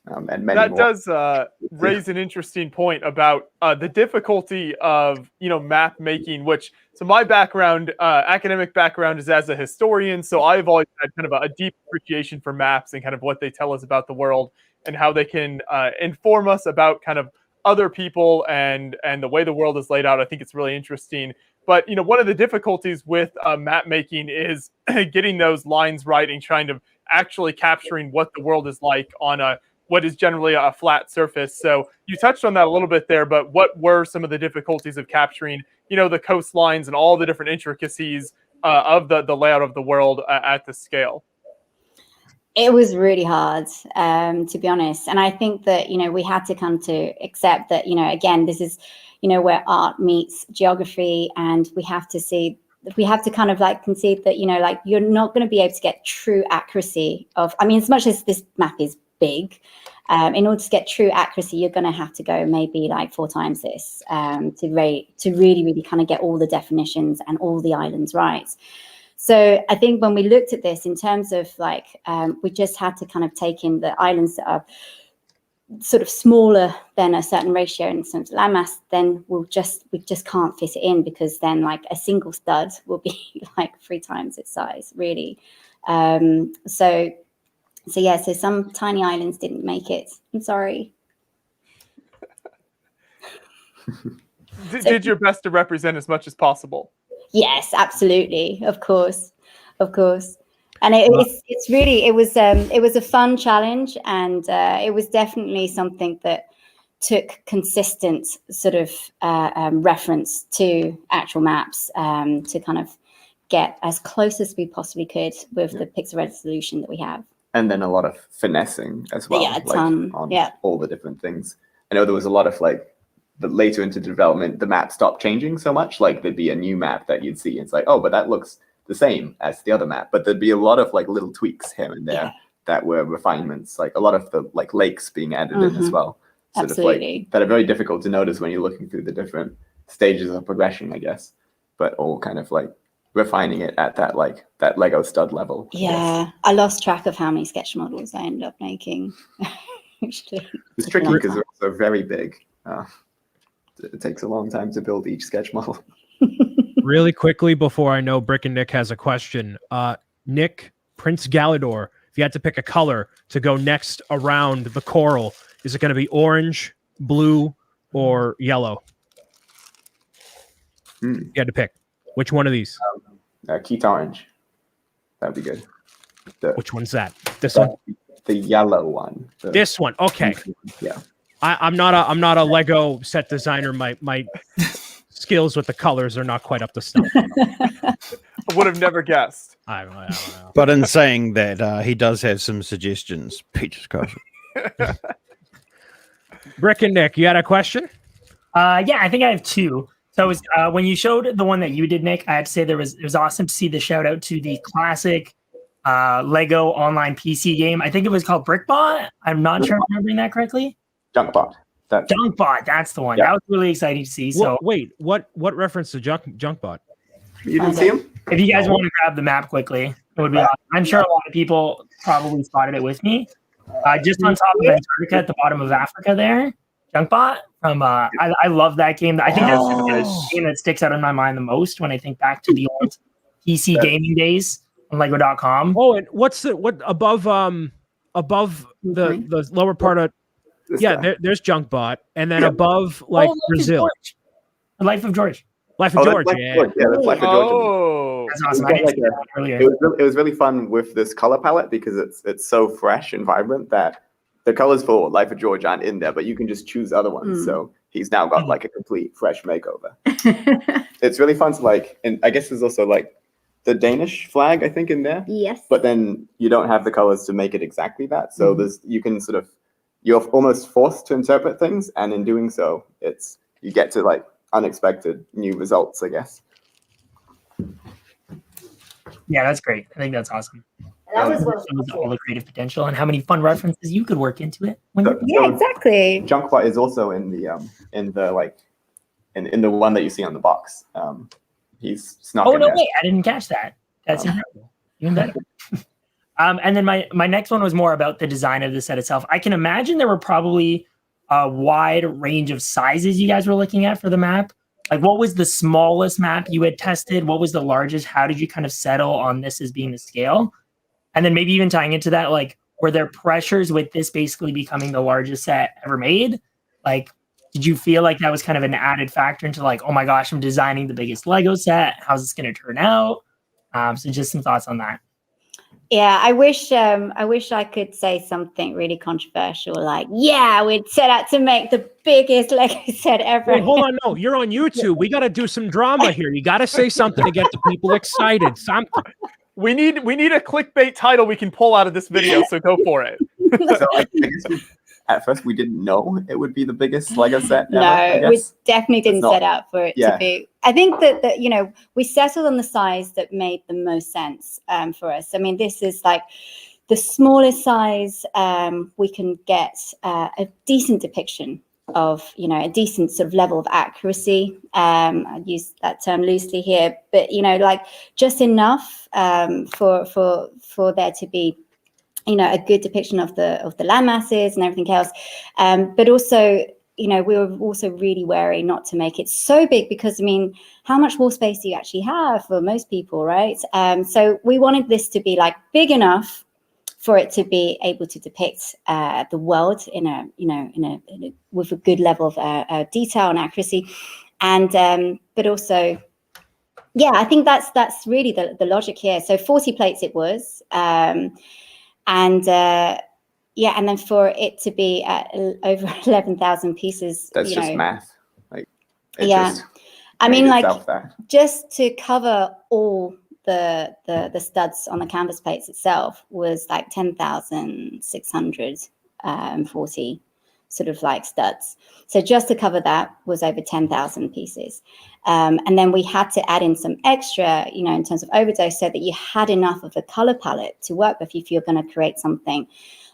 And many that more. Does raise an interesting point about the difficulty of map making, which, so my background, academic background, is as a historian, so I've always had kind of a deep appreciation for maps and kind of what they tell us about the world and how they can inform us about kind of other people and the way the world is laid out. I think it's really interesting. But one of the difficulties with map making is getting those lines right and trying to actually capturing what the world is like on what is generally a flat surface. So you touched on that a little bit there, but what were some of the difficulties of capturing, the coastlines and all the different intricacies of the layout of the world at the scale? It was really hard, to be honest. And I think that, we had to come to accept that, again, this is, where art meets geography, and we have to kind of like concede that, you're not going to be able to get true accuracy of, as much as this map is big, in order to get true accuracy, you're going to have to go maybe like 4 times this to really, really kind of get all the definitions and all the islands right. So I think when we looked at this in terms of like, we just had to kind of take in the islands that are sort of smaller than a certain ratio in terms of landmass, then we just can't fit it in, because then like a single stud will be like 3 times its size, really. So some tiny islands didn't make it. I'm sorry. Did your best to represent as much as possible? Yes, absolutely. Of course. And it was a fun challenge, and it was definitely something that took consistent sort of reference to actual maps to kind of get as close as we possibly could with the pixel resolution that we have. And then a lot of finessing as well. Yeah, a ton. On all the different things. I know there was a lot of like, but later into development, the map stopped changing so much. Like there'd be a new map that you'd see. It's like, oh, but that looks the same as the other map. But there'd be a lot of like little tweaks here and there that were refinements, like a lot of the like lakes being added in as well. Sort of Absolutely. like that are very difficult to notice when you're looking through the different stages of progression, I guess. But all kind of like refining it at that like that Lego stud level. Yeah, I lost track of how many sketch models I ended up making. Actually, It's tricky because they're also very big. It takes a long time to build each sketch model. Really quickly before I know Brick and Nick has a question. Nick, Prince Galador, if you had to pick a color to go next around the coral, is it going to be orange, blue, or yellow? You had to pick. Which one of these? Keat orange. That'd be good. Which one's that? This one? The yellow one. This one. Okay. Yeah. I'm not a Lego set designer. My skills with the colors are not quite up to snuff. I would have never guessed. I don't know. But in saying that, he does have some suggestions. Peaches Castle. Brick and Nick, you had a question? Yeah, I think I have two. So it was, when you showed the one that you did, Nick, I had to say it was awesome to see the shout out to the classic Lego online PC game. I think it was called Brickbot. I'm not sure I'm remembering that correctly. Junkbot. Junkbot, that's the one. Yeah. That was really exciting to see. So wait, what reference to Junkbot? You didn't see him? If you guys want to grab the map quickly, it would be awesome. I'm sure a lot of people probably spotted it with me. Just on top of Antarctica at the bottom of Africa there. Junkbot from I love that game. I think that's the game that sticks out in my mind the most when I think back to the old PC gaming days on Lego.com. Oh, and what above the lower part of there's Junkbot, and then above like Brazil. Life of George. Life of George. Yeah, that's Life of George. Oh, that's awesome. I didn't see that earlier. It was really fun with this color palette because it's so fresh and vibrant that the colors for Life of George aren't in there, but you can just choose other ones. So he's now got like a complete fresh makeover. It's really fun to like, and I guess there's also like the Danish flag, I think, in there. Yes. But then you don't have the colors to make it exactly that. So you're almost forced to interpret things, and in doing so, you get to like unexpected new results, I guess. Yeah, that's great. I think that's awesome. That was shows all the creative potential and how many fun references you could work into it. Exactly. Junkbot is also in the one that you see on the box. He's snuck in there. Wait, I didn't catch that. That's incredible. Even better. And then my next one was more about the design of the set itself. I can imagine there were probably a wide range of sizes you guys were looking at for the map. Like, what was the smallest map you had tested? What was the largest? How did you kind of settle on this as being the scale? And then maybe even tying into that, like, were there pressures with this basically becoming the largest set ever made? Like, did you feel like that was kind of an added factor into like, oh my gosh, I'm designing the biggest Lego set. How's this going to turn out? So just some thoughts on that. Yeah, I wish I could say something really controversial, like, yeah, we'd set out to make the biggest Lego set ever. Wait, hold on, no, you're on YouTube. We got to do some drama here. You got to say something to get the people excited. Something. We need a clickbait title we can pull out of this video, so go for it. So I guess at first we didn't know it would be the biggest Lego set ever. No, we definitely didn't set out for it to be. I think that we settled on the size that made the most sense for us. I mean, this is like the smallest size we can get a decent depiction of, a decent sort of level of accuracy. I use that term loosely here, but like just enough for there to be a good depiction of the land masses and everything else, but also we were also really wary not to make it so big because, I mean, how much wall space do you actually have for most people, right? So we wanted this to be like big enough for it to be able to depict the world with a good level of detail and accuracy, and but also, yeah, I think that's really the logic here. So 40 plates it was, and then for it to be at over 11,000 pieces, that's just math. Like, I mean, like, just to cover all the studs on the canvas plates itself was like 10,640. sort of like studs. So just to cover that was over 10,000 pieces. And then we had to add in some extra, you know, in terms of overdose, so that you had enough of a color palette to work with if you're going to create something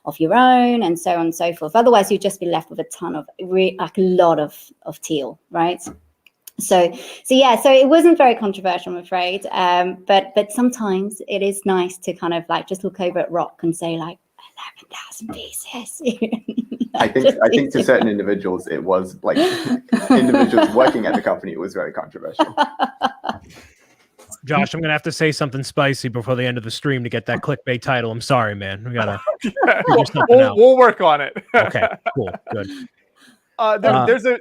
of your own, and so on and so forth. Otherwise, you'd just be left with a ton of, like a lot of teal, right? So it wasn't very controversial, I'm afraid. But sometimes it is nice to kind of like just look over at rock and say like 11,000 pieces. I think to certain individuals, it was like individuals working at the company, it was very controversial. Josh, I'm gonna have to say something spicy before the end of the stream to get that clickbait title. I'm sorry, man. We gotta figure something out. We'll work on it. Okay, cool, good. There's a.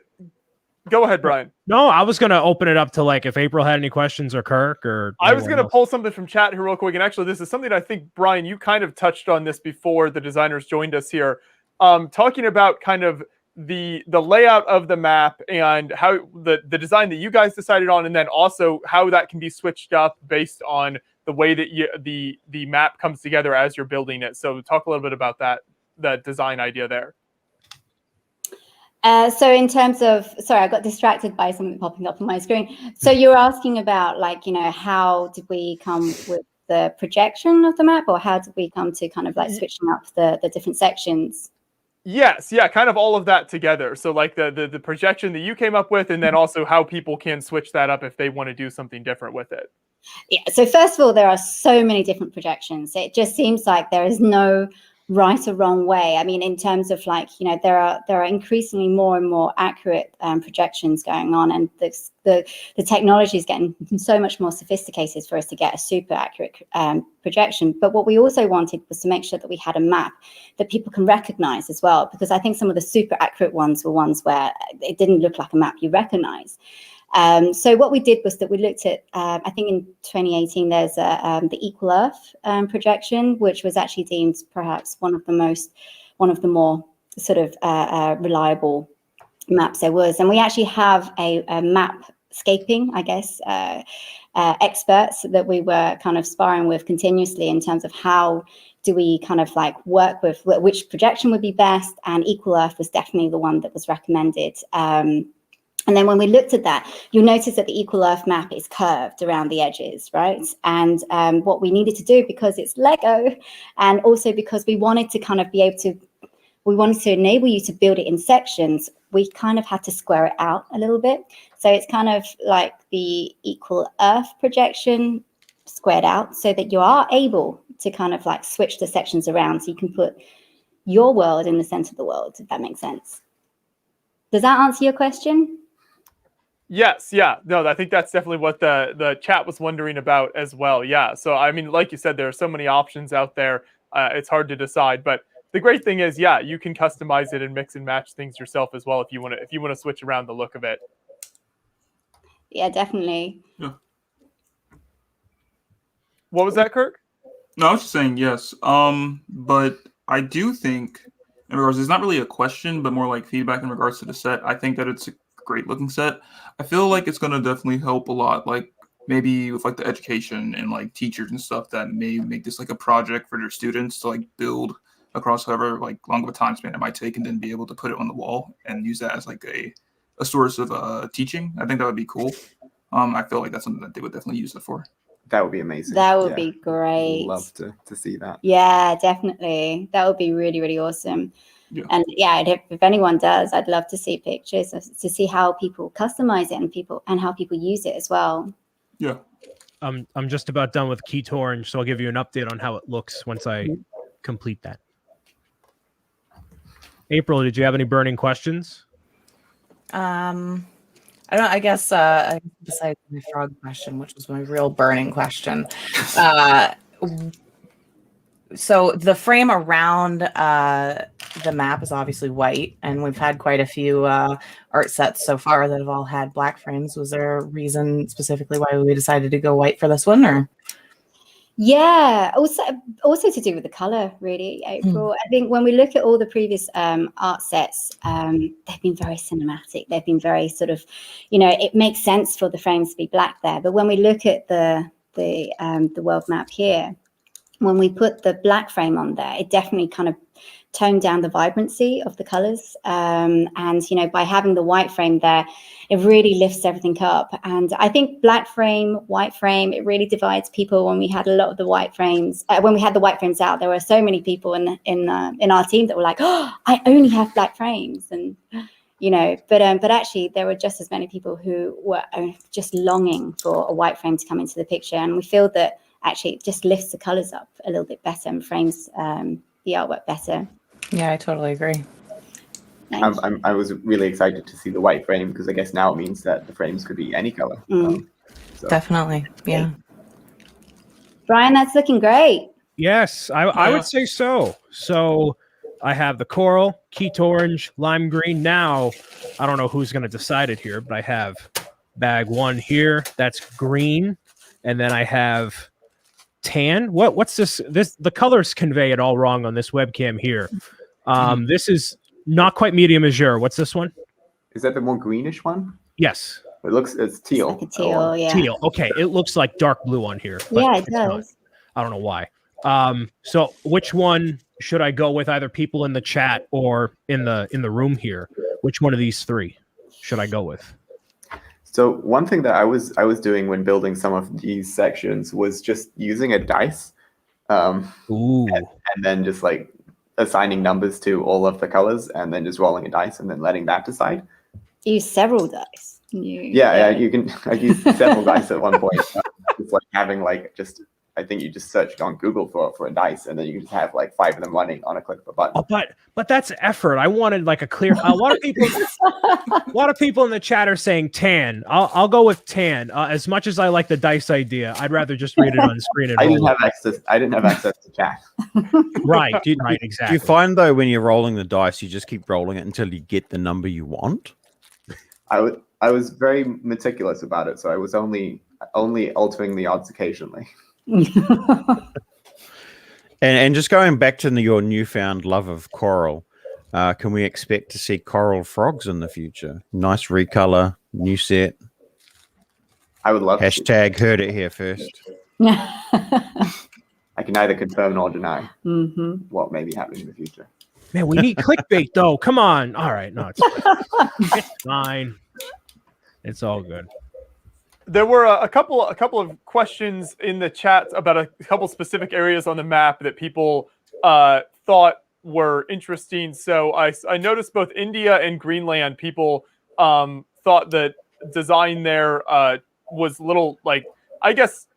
Go ahead, Brian. No, I was gonna open it up to like if April had any questions or Kirk or. I was gonna pull something from chat here real quick, and actually, this is something I think Brian, you kind of touched on this before the designers joined us here, talking about kind of the layout of the map and how the design that you guys decided on, and then also how that can be switched up based on the way that the map comes together as you're building it. So talk a little bit about that design idea there. So in terms of, sorry, I got distracted by something popping up on my screen. So you're asking about like, you know, how did we come with the projection of the map, or how did we come to kind of like switching up the different sections? Yes, yeah, kind of all of that together. So like the projection that you came up with, and then also how people can switch that up if they want to do something different with it. Yeah, so first of all, there are so many different projections. It just seems like there is no right or wrong way. I mean, in terms of like, you know, there are increasingly more and more accurate projections going on, and the technology is getting so much more sophisticated for us to get a super accurate projection. But what we also wanted was to make sure that we had a map that people can recognize as well, because I think some of the super accurate ones were ones where it didn't look like a map you recognize. So what we did was that we looked at, I think in 2018, there's the Equal Earth projection, which was actually deemed perhaps one of the more sort of reliable maps there was. And we actually have a mapscaping, I guess, experts that we were kind of sparring with continuously in terms of how do we kind of like work with which projection would be best. And Equal Earth was definitely the one that was recommended. And then when we looked at that, you'll notice that the Equal Earth map is curved around the edges, right? And what we needed to do, because it's Lego, and also because we wanted to kind of be able to, we wanted to enable you to build it in sections, we kind of had to square it out a little bit. So it's kind of like the Equal Earth projection squared out, so that you are able to kind of like switch the sections around, so you can put your world in the center of the world, if that makes sense. Does that answer your question? Yes, yeah. No, I think that's definitely what the chat was wondering about as well. Yeah. So, I mean, like you said, there are so many options out there. It's hard to decide. But the great thing is, yeah, you can customize it and mix and match things yourself as well if you want to switch around the look of it. Yeah, definitely. Yeah. What was that, Kirk? No, I was just saying yes. But I do think, in regards, it's not really a question, but more like feedback in regards to the set. I think that it's a great looking set. I feel like it's gonna definitely help a lot, like maybe with like the education and like teachers and stuff that may make this like a project for their students to like build across however like long of a time span it might take, and then be able to put it on the wall and use that as like a source of teaching. I think that would be cool. I feel like that's something that they would definitely use it for. That would be amazing. That would be great. Love to see that. Yeah, definitely. That would be really, really awesome. Yeah. And yeah, if anyone does, I'd love to see pictures to see how people customize it and how people use it as well. Yeah. I'm just about done with Keytorn, so I'll give you an update on how it looks once I complete that. April, did you have any burning questions? I don't know. I guess besides my frog question, which was my real burning question. So the frame around the map is obviously white, and we've had quite a few art sets so far that have all had black frames. Was there a reason specifically why we decided to go white for this one, or? Yeah, also to do with the color, really, April. I think when we look at all the previous art sets, they've been very cinematic. They've been very sort of, you know, it makes sense for the frames to be black there. But when we look at the world map here, when we put the black frame on there, it definitely kind of tone down the vibrancy of the colors. And, you know, by having the white frame there, it really lifts everything up. And I think black frame, white frame, it really divides people. When we had a lot of the white frames, when we had the white frames out, there were so many people in our team that were like, oh, I only have black frames. And, you know, but actually there were just as many people who were just longing for a white frame to come into the picture. And we feel that actually it just lifts the colors up a little bit better and frames the artwork better. Yeah, I totally agree. I was really excited to see the white frame, because I guess now it means that the frames could be any color. So. Definitely, yeah. Brian, that's looking great. Yes, I would say so. So I have the coral, Keat orange, lime green. Now, I don't know who's going to decide it here, but I have bag 1 here. That's green. And then I have tan. What's this? The colors convey it all wrong on this webcam here. This is not quite medium azure. What's this one? Is that the more greenish one? Yes. It's teal. It's like a teal, yeah. Teal. Okay, it looks like dark blue on here. Yeah, it does. I don't know why. So which one should I go with? Either people in the chat or in the room here. Which one of these 3 should I go with? So one thing that I was doing when building some of these sections was just using a dice, Ooh. and then just like assigning numbers to all of the colors, and then just rolling a dice and then letting that decide. Use several dice. Yeah, you can. I used several dice at one point. It's like having like just. I think you just searched on Google for a dice, and then you can just have like 5 of them running on a click of a button. Oh, but that's effort. I wanted like a clear. A lot of people in the chat are saying tan. I'll go with tan. As much as I like the dice idea, I'd rather just read it on screen. And I didn't have access to chat. Right, right, exactly. Do you find though when you're rolling the dice, you just keep rolling it until you get the number you want? I was very meticulous about it, so I was only altering the odds occasionally. And just going back to your newfound love of coral, can we expect to see coral frogs in the future? Nice recolor, new set. I would love Hashtag heard it here first. I can neither confirm nor deny what may be happening in the future. Man, we need clickbait though. Come on. All right, no, it's fine. It's fine. It's all good. There were a couple of questions in the chat about a couple specific areas on the map that people thought were interesting. So I noticed both India and Greenland, people thought that design there was a little, like, I guess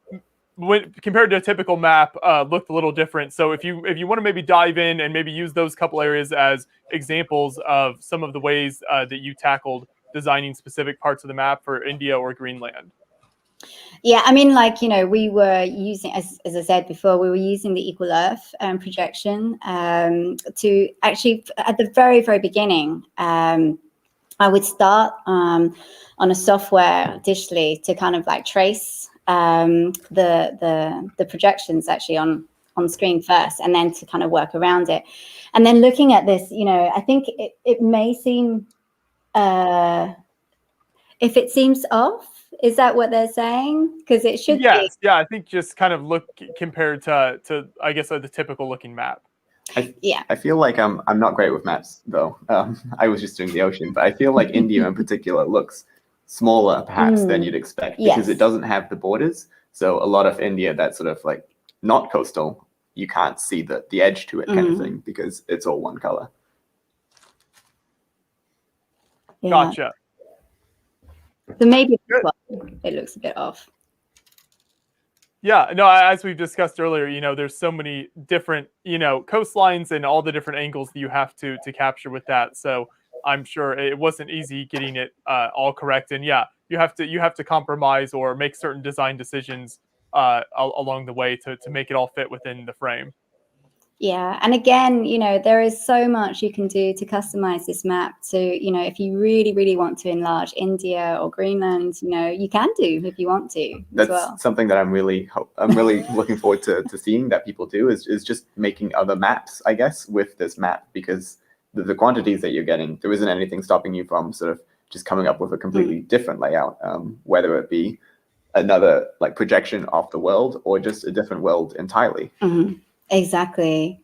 when compared to a typical map, looked a little different. So if you want to maybe dive in and maybe use those couple areas as examples of some of the ways that you tackled designing specific parts of the map for India or Greenland. Yeah, I mean, like, you know, we were using, as I said before, we were using the Equal Earth projection to actually, at the very, very beginning, I would start on a software digitally to kind of like trace the projections actually on screen first, and then to kind of work around it. And then looking at this, you know, I think it may seem, if it seems off, is that what they're saying? Because it should be. Yeah, I think just kind of look compared to I guess the typical looking map. I feel like I'm not great with maps though. I was just doing the ocean, but I feel like India in particular looks smaller perhaps than you'd expect, because it doesn't have the borders. So a lot of India that's sort of like not coastal, you can't see the edge to it kind of thing, because it's all one color. Yeah. Gotcha. So maybe it looks a bit off. Yeah, no, as we've discussed earlier, you know, there's so many different, you know, coastlines and all the different angles that you have to capture with that. So I'm sure it wasn't easy getting it all correct. And yeah, you have to compromise or make certain design decisions along the way to make it all fit within the frame. Yeah, and again, you know, there is so much you can do to customize this map to, you know, if you really, really want to enlarge India or Greenland, you know, you can do if you want to. That's something that I'm really looking forward to seeing that people do is just making other maps, I guess, with this map, because the quantities that you're getting, there isn't anything stopping you from sort of just coming up with a completely different layout, whether it be another like projection of the world or just a different world entirely. Exactly.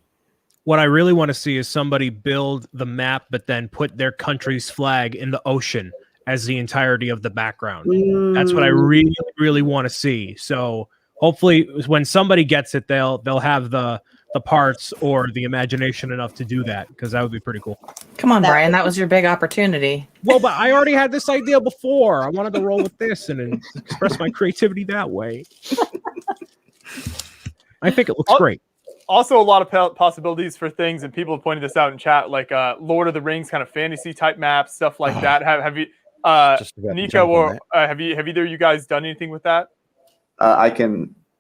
What I really want to see is somebody build the map, but then put their country's flag in the ocean as the entirety of the background. That's what I really, really want to see. So hopefully when somebody gets it, they'll have the parts or the imagination enough to do that, because that would be pretty cool. Come on, Brian. That was your big opportunity. Well, but I already had this idea before. I wanted to roll with this and express my creativity that way. I think it looks great. Also, a lot of possibilities for things, and people have pointed this out in chat, like Lord of the Rings kind of fantasy type maps, stuff like that. Have you, Nico, or have either of you guys done anything with that? I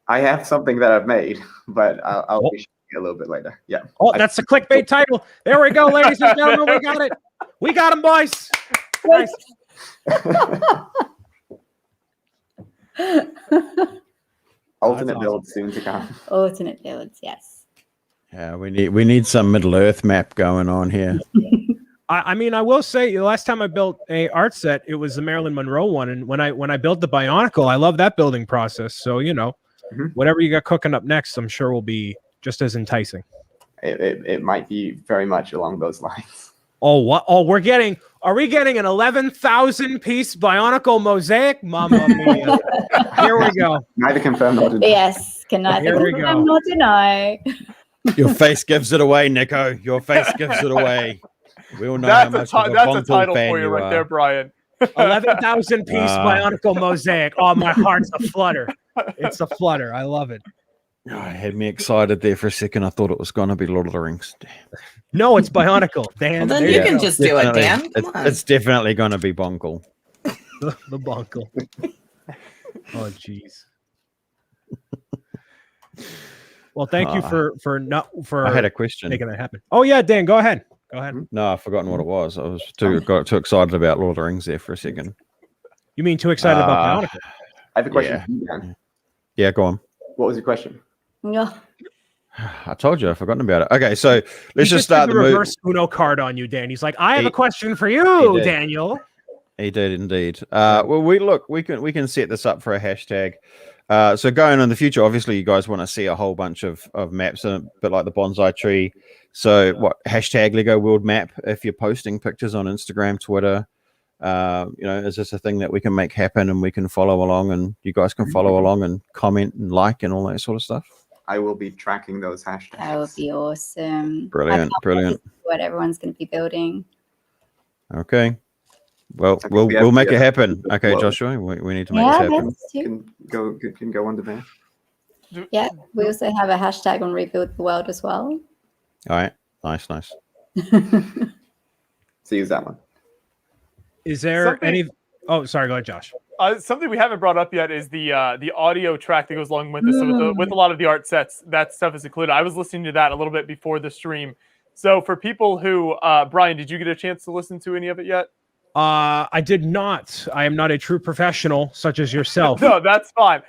have something that I've made, but I'll be showing you a little bit later. Yeah. Oh, that's the clickbait title. There we go, ladies and gentlemen. We got it. We got them, boys. Nice. Alternate builds soon to come. Alternate builds, yes. Yeah, we need some Middle Earth map going on here. I mean, I will say, the last time I built a art set, it was the Marilyn Monroe one, and when I built the Bionicle, I love that building process. So whatever you got cooking up next, I'm sure will be just as enticing. It might be very much along those lines. Oh, what? Oh, are we getting an 11,000 piece Bionicle mosaic? Mamma mia. Here we go. Neither confirm nor deny. Yes, can neither confirm nor deny. Your face gives it away, Nico. Your face gives it away. We all know that's how much that's a title for you right there, Brian. 11,000 piece Bionicle mosaic. Oh, my heart's a flutter. It's a flutter. I love it. Oh, it had me excited there for a second. I thought it was going to be Lord of the Rings. Damn. No, it's Bionicle. Dan, well, then you can just do it, Dan. It's definitely going to be Bonkle. the Bonkle. Oh, jeez. Well, thank you for. I had a question. Making that happen. Oh yeah, Dan, go ahead. Go ahead. No, I've forgotten what it was. I was got too excited about Lord of the Rings there for a second. You mean too excited about Bionicle? I have a question. Yeah. Yeah, go on. What was your question? No. I told you I've forgotten about it. Okay, so let's just start the reverse Uno card on you, Dan. He's like, I have a question for you, Daniel. He did indeed. Well, we can set this up for a hashtag. So going in the future, obviously you guys want to see a whole bunch of maps, a bit like the bonsai tree. So what hashtag Lego World Map? If you're posting pictures on Instagram, Twitter, is this a thing that we can make happen and we can follow along, and you guys can follow along and comment and like and all that sort of stuff? I will be tracking those hashtags. That would be awesome. Brilliant. What everyone's going to be building. Okay. Well, we'll make it happen. Okay, Joshua, we need to make this happen. Can go under there. Yeah, we also have a hashtag on Rebuild the World as well. All right, nice. So use that one. Is there any? Oh, sorry. Go ahead, Josh. Something we haven't brought up yet is the audio track that goes along with this. So with a lot of the art sets, that stuff is included. I was listening to that a little bit before the stream. So for people who, Brian, did you get a chance to listen to any of it yet? I did not. I am not a true professional such as yourself. No, that's fine.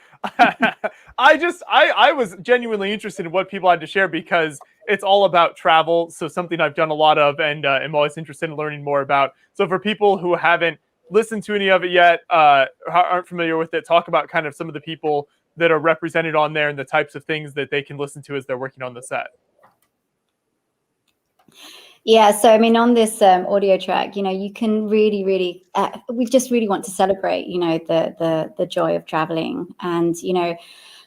I was genuinely interested in what people had to share because it's all about travel. So something I've done a lot of and am always interested in learning more about. So for people who haven't listened to any of it yet, aren't familiar with it, talk about kind of some of the people that are represented on there and the types of things that they can listen to as they're working on the set. Yeah, so I mean, on this audio track, you can really, we just really want to celebrate, the joy of traveling. And,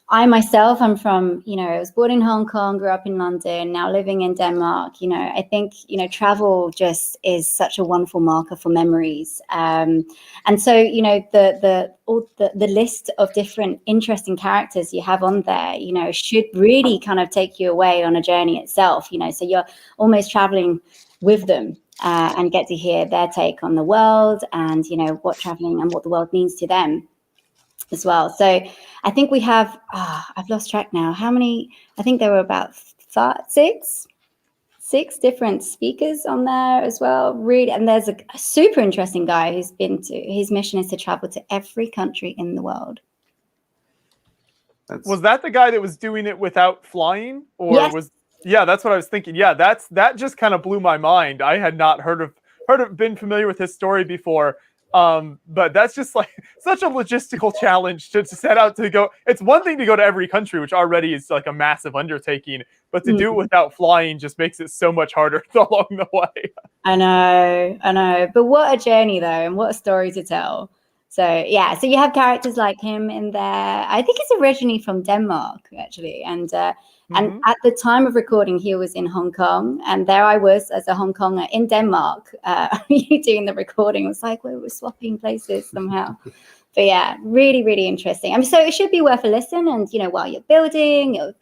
I myself, I'm from, I was born in Hong Kong, grew up in London, now living in Denmark. I think, travel just is such a wonderful marker for memories. And so, the list of different interesting characters you have on there, should really kind of take you away on a journey itself, so you're almost traveling with them and get to hear their take on the world and, what traveling and what the world means to them as well. So I think we have, I've lost track now. How many? I think there were about six different speakers on there as well. Really, and there's a super interesting guy who's his mission is to travel to every country in the world. Was that the guy that was doing it without flying? Or yes. Yeah, that's what I was thinking. Yeah, that just kind of blew my mind. I had not been familiar with his story before. But that's just like such a logistical challenge to set out to go. It's one thing to go to every country, which already is like a massive undertaking, but to do it without flying just makes it so much harder along the way. I know. But what a journey, though, and what a story to tell. So, yeah, so you have characters like him in there. I think he's originally from Denmark, actually. And at the time of recording, he was in Hong Kong. And there I was as a Hong Konger in Denmark doing the recording. It was like we were swapping places somehow. But yeah, really, really interesting. I mean, so it should be worth a listen. And, you know, while you're building, you'll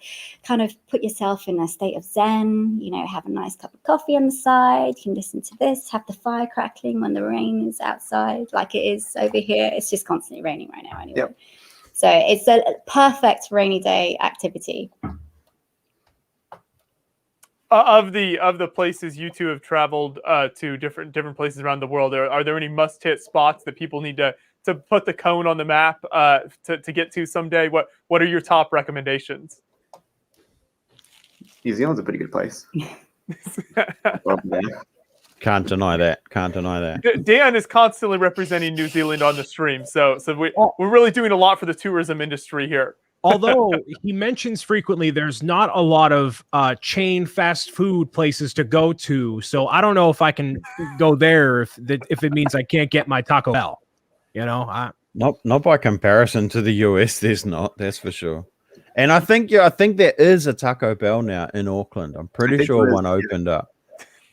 kind of put yourself in a state of zen, you know, have a nice cup of coffee on the side. You can listen to this, have the fire crackling when the rain is outside, like it is over here. It's just constantly raining right now anyway. Yep. So it's a perfect rainy day activity. Of the places you two have traveled to different places around the world, are there any must-hit spots that people need to put the cone on the map to get to someday? What are your top recommendations? New Zealand's a pretty good place. Can't deny that. Dan is constantly representing New Zealand on the stream, so we're really doing a lot for the tourism industry here. Although he mentions frequently there's not a lot of chain fast food places to go to, so I don't know if I can go there if it means I can't get my Taco Bell. You know, not by comparison to the US. There's not. That's for sure. And I think there is a Taco Bell now in Auckland. I'm pretty sure one opened up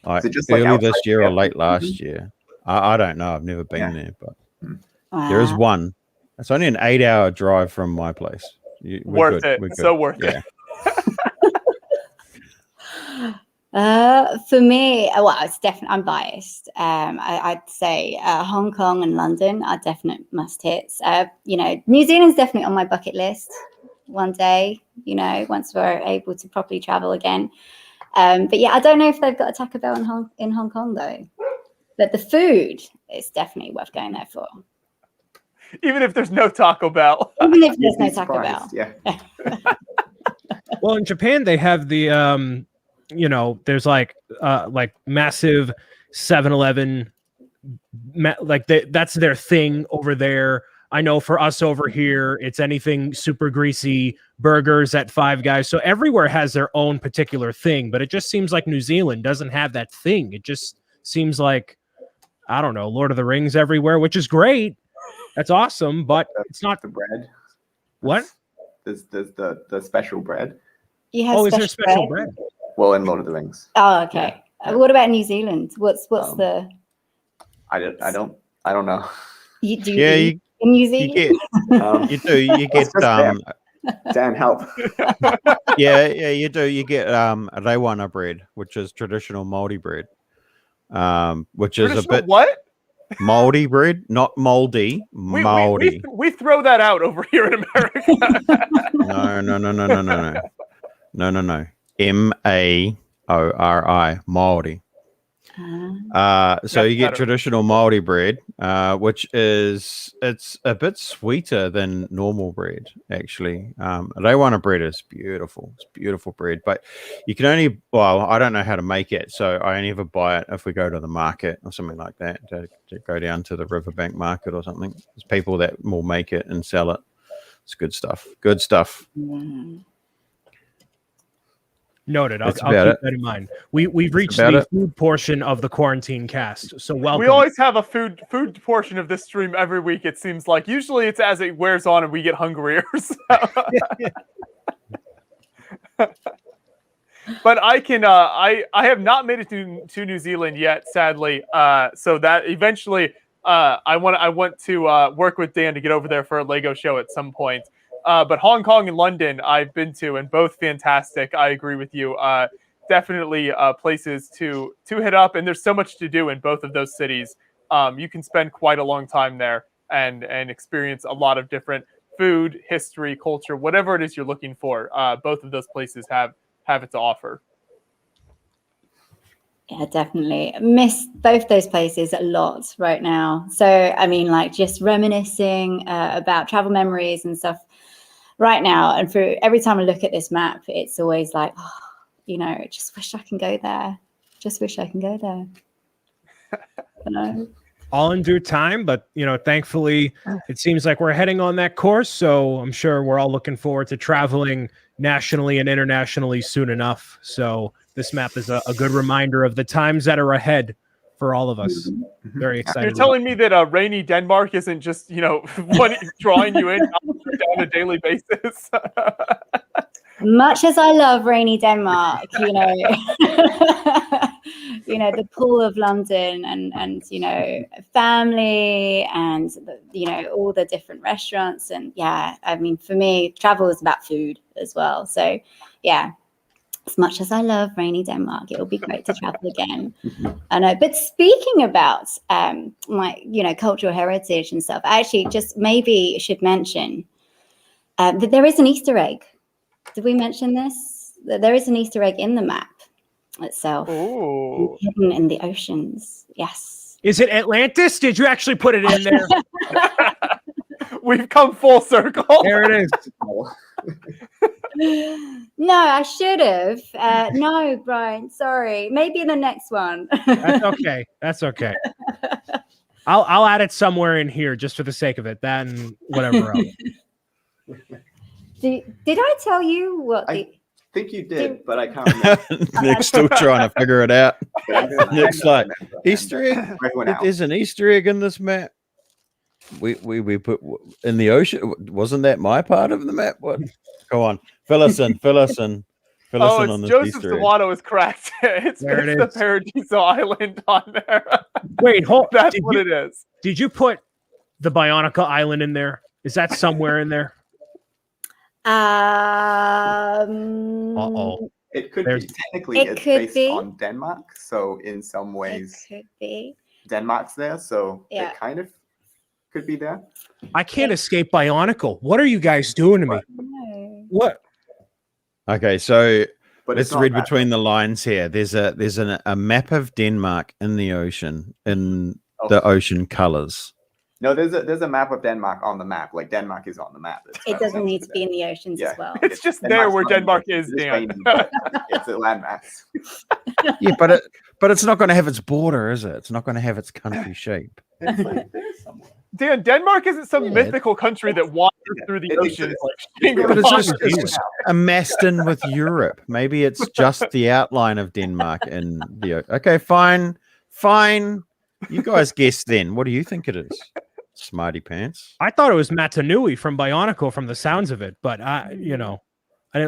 early this year or late last year. I don't know. I've never been there, but there is one. It's only an 8-hour drive from my place. Worth it. So worth it. For me, well, it's definitely, I'm biased. I'd say Hong Kong and London are definite must hits. You know, New Zealand's definitely on my bucket list one day, you know, once we're able to properly travel again. But yeah, I don't know if they've got a Taco Bell in Hong Kong though. But the food is definitely worth going there for. Even if there's no Taco Bell. Even if there's no Taco Bell. Yeah. Well, in Japan, they have the, you know, there's like massive 7-Eleven, that's their thing over there. I know for us over here, it's anything super greasy, burgers at Five Guys. So everywhere has their own particular thing, but it just seems like New Zealand doesn't have that thing. It just seems like, I don't know, Lord of the Rings everywhere, which is great. That's awesome, but it's not the bread. What? There's the special bread. Is there special bread? Well, in Lord of the Rings. Oh, okay. Yeah. What about New Zealand? What's the? I don't know. In New Zealand? You get Dan, help. yeah, you do. You get rewana bread, which is traditional Māori bread. Which is a bit what? Moldy bread, not moldy. Moldy. We throw that out over here in America. No. Maori, Māori. So you get traditional Māori bread, which it's a bit sweeter than normal bread, actually. Rewana bread is beautiful. It's beautiful bread, but you can only, I don't know how to make it, so I only ever buy it if we go to the market or something like that, to go down to the riverbank market or something. There's people that will make it and sell it. It's good stuff. Good stuff. Mm. Noted. I'll keep that in mind. We've reached the food portion of the quarantine cast. So welcome. We always have a food portion of this stream every week. It seems like usually it's as it wears on and we get hungrier. So. But I can. I have not made it to New Zealand yet, sadly. So that eventually, I want to work with Dan to get over there for a Lego show at some point. But Hong Kong and London I've been to, and both fantastic. I agree with you. Definitely places to hit up, and there's so much to do in both of those cities. You can spend quite a long time there and experience a lot of different food, history, culture, whatever it is you're looking for. Both of those places have it to offer. Yeah, definitely. Miss both those places a lot right now. So, I mean, like just reminiscing about travel memories and stuff right now. And for every time I look at this map, it's always like, oh, you know, just wish I can go there. Just wish I can go there. You know? all in due time. But thankfully, it seems like we're heading on that course. So I'm sure we're all looking forward to traveling nationally and internationally soon enough. So this map is a good reminder of the times that are ahead for all of us. Very excited. You're telling me that rainy Denmark isn't just drawing you in on a daily basis. Much as I love rainy Denmark, the pool of London and family and all the different restaurants, and I mean, for me, travel is about food as well. So as much as I love rainy Denmark, it'll be great to travel again. I know. But speaking about my cultural heritage and stuff, I actually just maybe should mention that there is an Easter egg. Did we mention this? There is an Easter egg in the map itself. Ooh. Hidden in the oceans. Yes. Is it Atlantis? Did you actually put it in there? We've come full circle. There it is. No, I should have. No, Brian, sorry. Maybe in the next one. That's okay. That's okay. I'll add it somewhere in here just for the sake of it. That and whatever else. Did I tell you what? I think you did, but I can't remember. Nick's still trying to figure it out. Nick's like, Easter egg? There's an Easter egg in this map. We put in the ocean. Wasn't that my part of the map? What? Go on, fill us in on this Joseph Easter egg. Zawano is correct. It's the Paradiso Island on there. Wait, hold. That's what it is. Did you put the Bionica Island in there? Is that somewhere in there? It could be. Technically, it's based on Denmark, so in some ways, it could be. Denmark's there, so it kind of could be there. I can't escape Bionicle. What are you guys doing to me? What? Okay, so let's read between the lines here. There's a map of Denmark in the ocean in the ocean colors. No, there's a map of Denmark on the map. Like Denmark is on the map. It doesn't need to be in the oceans as well. It's just there where Denmark is, Dan. It's a landmass. Yeah, but it's not going to have its border, is it? It's not going to have its country shape. It's like there somewhere. Dan, Denmark isn't some mythical country that wanders through the ocean. But it's just amassed in with Europe. Maybe it's just the outline of Denmark and the. Okay, fine. You guys guess then. What do you think it is? Smarty pants. I thought it was Matanui from Bionicle from the sounds of it, but I didn't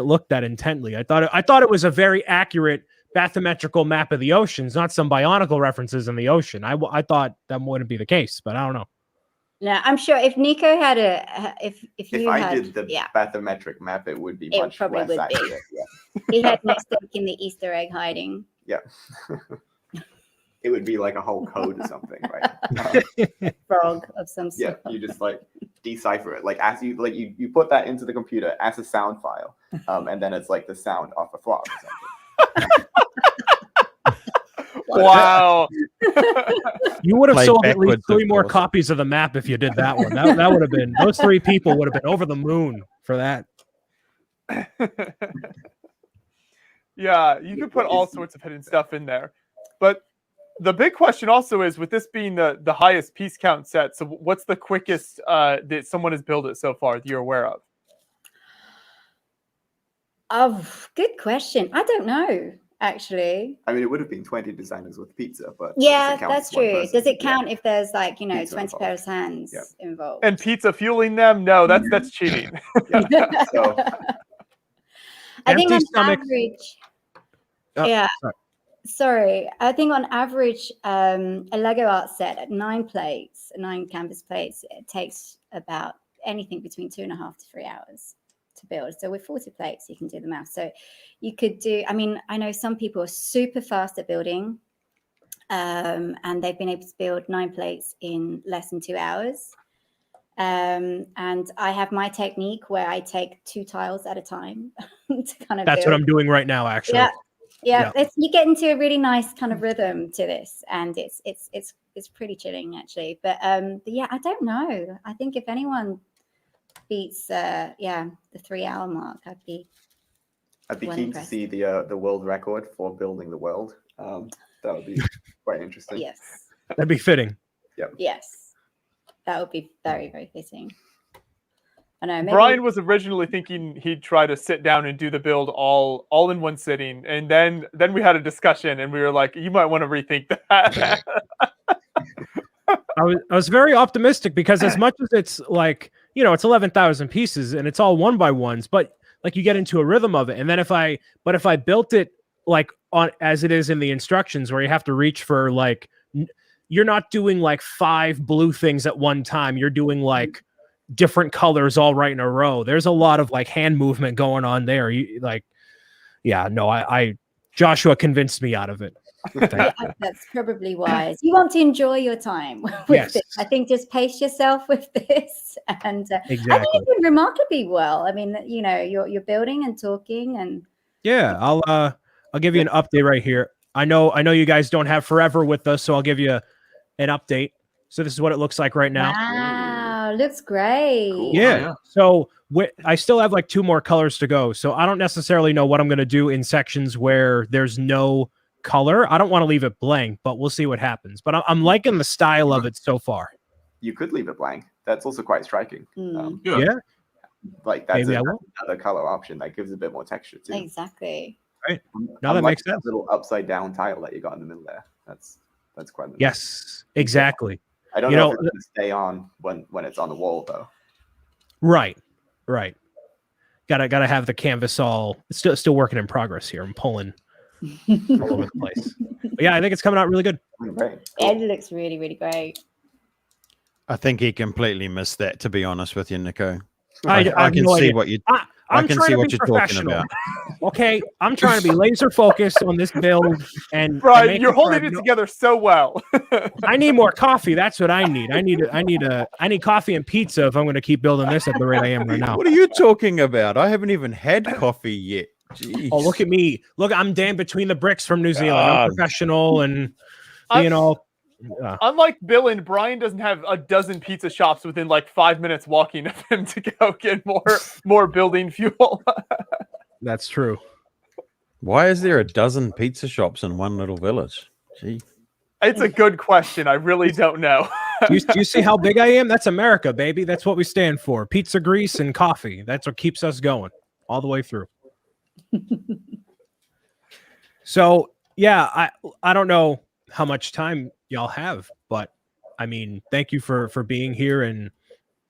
look that intently. I thought it was a very accurate bathymetrical map of the oceans, not some Bionicle references in the ocean. I thought that wouldn't be the case, but I don't know. No, I'm sure if Nico had if I did the bathymetric map, it would be much less accurate. Yeah. He had no stake in the Easter egg hiding. Yeah. It would be like a whole code or something, right? Frog of some sort. Yeah, you just like decipher it. Like as you put that into the computer as a sound file, and then it's like the sound of a frog or something. Wow. You would have sold at least 3 more copies of the map if you did that one. That would have been, those 3 people would have been over the moon for that. Yeah, you could put all sorts of hidden stuff in there. But the big question also is, with this being the highest piece count set, so what's the quickest that someone has built it so far that you're aware of? Oh, good question. I don't know, actually. I mean, it would have been 20 designers with pizza, but yeah, that's true. Does it count if there's like 20 pairs of hands involved? And pizza fueling them? No, that's cheating. So, I think on average, Sorry, I think on average, a Lego art set at 9 canvas plates, it takes about anything between 2.5 to 3 hours to build. So with 40 plates, you can do the math. So you could do, I mean, I know some people are super fast at building, and they've been able to build 9 plates in less than 2 hours. And I have my technique where I take 2 tiles at a time to kind of That's what I'm doing right now, actually. Yeah, you get into a really nice kind of rhythm to this, and it's pretty chilling actually. But yeah, I don't know. I think if anyone beats the 3-hour mark, I'd be keen impressed to see the world record for building the world. That would be quite interesting. Yes, that'd be fitting. Yes, that would be very, very fitting. I know. Maybe... Brian was originally thinking he'd try to sit down and do the build all in one sitting, and then we had a discussion, and we were like, you might want to rethink that. I was very optimistic because as much as it's like, it's 11,000 pieces and it's all one by ones, but like you get into a rhythm of it. And then if I built it like on as it is in the instructions where you have to reach for like, you're not doing like 5 blue things at one time. You're doing like different colors all right in a row. There's a lot of like hand movement going on there. I Joshua convinced me out of it. Yeah, that's probably wise. You want to enjoy your time with Yes. this. I think just pace yourself with this, and Exactly. I think you're doing remarkably well. I mean, you're building and talking, and yeah, I'll give you an update right here. I know you guys don't have forever with us, so I'll give you an update. So this is what it looks like right now. wow, looks great. Cool. Yeah. Oh, yeah. So I still have like 2 more colors to go. So I don't necessarily know what I'm going to do in sections where there's no color. I don't want to leave it blank, but we'll see what happens. But I'm liking the style of it so far. You could leave it blank. That's also quite striking. Yeah. Like that's Maybe I will. another color option that gives a bit more texture too. Exactly. Now that makes That sense. little upside down tile that you got in the middle there. That's quite nice. Yes, exactly. I don't know if it's going to stay on when it's on the wall though. Right. Gotta have the canvas all. It's still working in progress here. I'm pulling all over the place. But yeah, I think it's coming out really good. Right. It looks really, really great. I think he completely missed that, to be honest with you, Nico. I I have can no see idea. what you. I'm can trying see to what be you're talking professional. about. Okay, I'm trying to be laser focused on this build and Brian, making you're sure holding I it know- together so well. I need more coffee. That's what I need. I need coffee and pizza if I'm going to keep building this at the rate I am right now. What are you talking about? I haven't even had coffee yet. Jeez. Oh, look at me. Look, I'm Dan between the bricks from New Zealand. I'm God. professional and, Unlike Billin, Brian doesn't have a dozen pizza shops within like 5 minutes walking of him to go get more building fuel. that's true. Why is there a dozen pizza shops in one little village? Gee. It's a good question. I really don't know. Do you see how big I am? That's America, baby. That's what we stand for. Pizza grease and coffee. That's what keeps us going all the way through. So, yeah, I don't know how much time y'all have, but I mean, thank you for being here and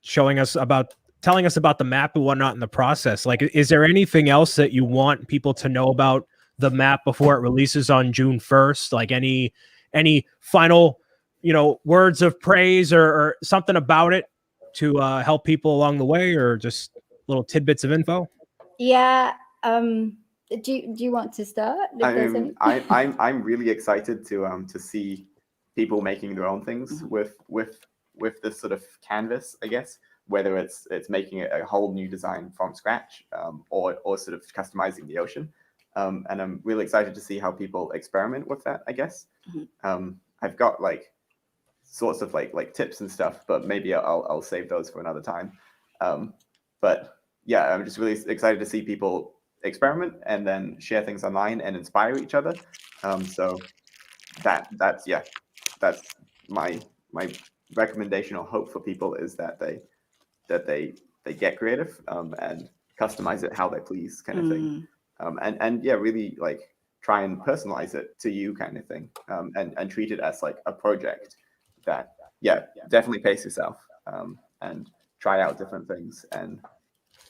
telling us about the map and whatnot in the process. Like, is there anything else that you want people to know about the map before it releases on June 1st? Like any final, words of praise or something about it to help people along the way, or just little tidbits of info? Yeah. Do you want to start? I'm really excited to see people making their own things with this sort of canvas, I guess, whether it's making a whole new design from scratch, or sort of customizing the ocean. And I'm really excited to see how people experiment with that, I guess. I've got like sorts of like tips and stuff, but maybe I'll save those for another time. But yeah, I'm just really excited to see people experiment and then share things online and inspire each other. So that's my recommendation or hope for people is that they get creative and customize it how they please, kind of thing. And yeah, really like try and personalize it to you, kind of thing. And treat it as like a project that definitely pace yourself and try out different things, and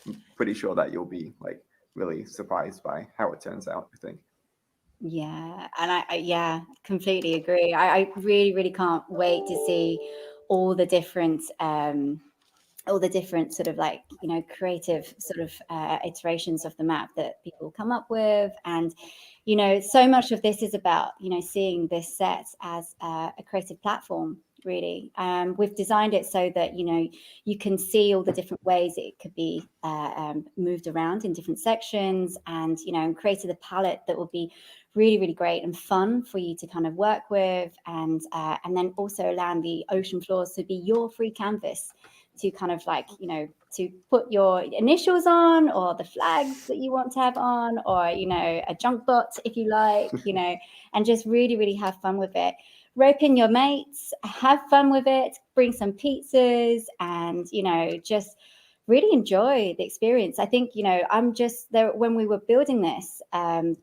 I'm pretty sure that you'll be like really surprised by how it turns out, I think. Yeah, and I completely agree. I really, really can't wait to see all the different sort of like, creative sort of iterations of the map that people come up with. And, so much of this is about, seeing this set as a creative platform, really. We've designed it so that, you can see all the different ways it could be moved around in different sections, and, created a palette that will be really, really great and fun for you to kind of work with, and then also allowing the ocean floors to be your free canvas to kind of like, to put your initials on, or the flags that you want to have on, or, a junk bot if you like, and just really, really have fun with it. rope in your mates, have fun with it, bring some pizzas, and just really enjoy the experience. I think I'm just there when we were building this, and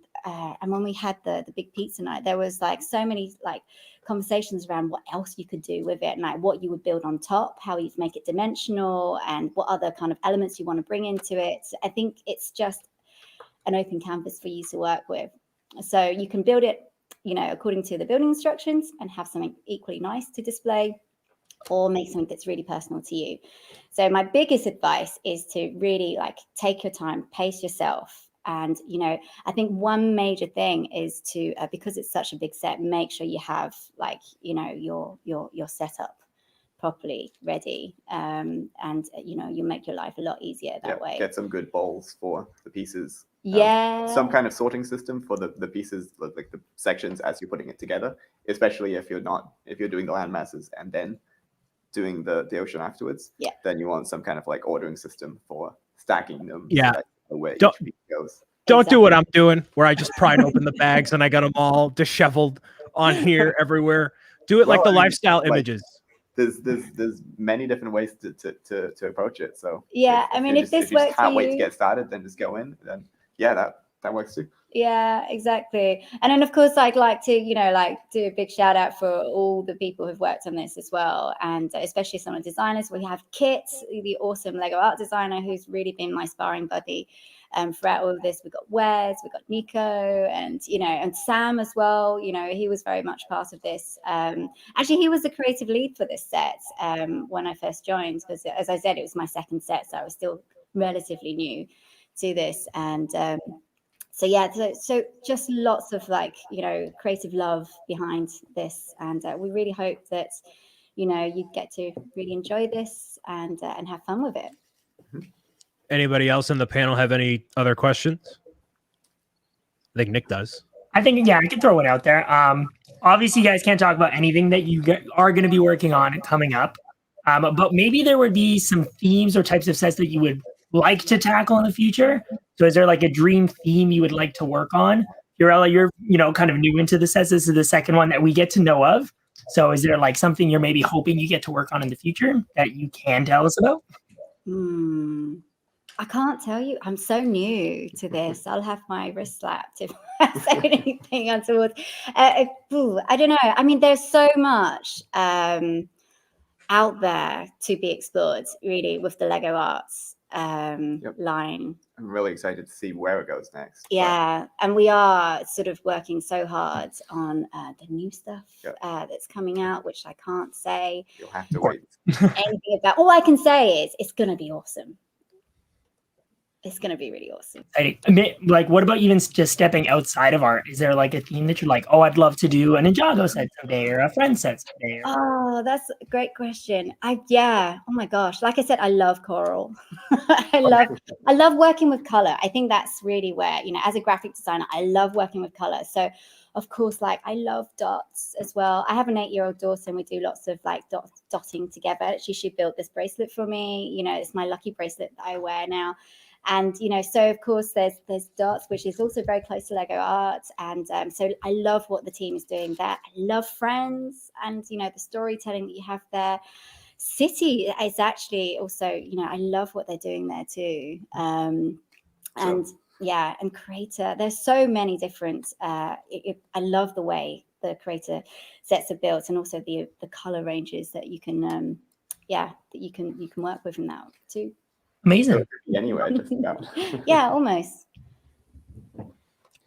when we had the big pizza night, there was like so many like conversations around what else you could do with it, and like what you would build on top, how you'd make it dimensional, and what other kind of elements you want to bring into it. I think it's just an open canvas for you to work with, so you can build it according to the building instructions and have something equally nice to display, or make something that's really personal to you. So my biggest advice is to really like take your time, pace yourself. And, I think one major thing is to, because it's such a big set, make sure you have like, your setup properly ready. And, you make your life a lot easier that way. Get some good bowls for the pieces. Yeah. Some kind of sorting system for the pieces, like the sections as you're putting it together, especially if you're doing the land masses and then doing the ocean afterwards. Yeah. Then you want some kind of like ordering system for stacking them. Yeah. So that where Don't- each piece goes. Don't do what I'm doing, where I just pried open the bags and I got them all disheveled on here everywhere. Do it like the lifestyle images. There's many different ways to approach it. So yeah, if this works can't for wait you, to get started, then just go in. Then that works too. Yeah, exactly. And then of course I'd like to do a big shout out for all the people who've worked on this as well, and especially some of the designers. We have Kit, the awesome Lego art designer, who's really been my sparring buddy throughout all of this. We've got Wes, we've got Nico, and and Sam as well. He was very much part of this. Actually, he was the creative lead for this set when I first joined, because as I said, it was my second set, so I was still relatively new to this. And so just lots of creative love behind this, and we really hope that you get to really enjoy this and have fun with it. Anybody else in the panel have any other questions? I think Nick does. I think, I can throw it out there. Obviously, you guys can't talk about anything that you are going to be working on coming up, but maybe there would be some themes or types of sets that you would like to tackle in the future. So is there like a dream theme you would like to work on? You're kind of new into the sets. This is the second one that we get to know of. So is there like something you're maybe hoping you get to work on in the future that you can tell us about? I can't tell you. I'm so new to this. I'll have my wrist slapped if I say anything untoward. I don't know. There's so much out there to be explored, really, with the Lego Arts line. I'm really excited to see where it goes next. Yeah, and we are sort of working so hard on the new stuff that's coming out, which I can't say. You'll have to wait. Anything about. All I can say is it's going to be awesome. It's going to be really awesome. Like, what about even just stepping outside of art? Is there like a theme that you're like, oh, I'd love to do an Ninjago set someday, or a friend set someday? Oh, that's a great question. Oh my gosh. Like I said, I love coral. I love working with color. I think that's really where, as a graphic designer, I love working with color. So of course, like I love dots as well. I have an 8-year-old daughter, and we do lots of like dotting together. She built this bracelet for me. It's my lucky bracelet that I wear now. And so of course there's dots, which is also very close to Lego art, and so I love what the team is doing there. I love Friends, and the storytelling that you have there. City is actually also I love what they're doing there too, and Creator. There's so many different. I love the way the Creator sets are built, and also the color ranges that you can that you can work with in that too. Amazing. Anyway, just about. Yeah, almost.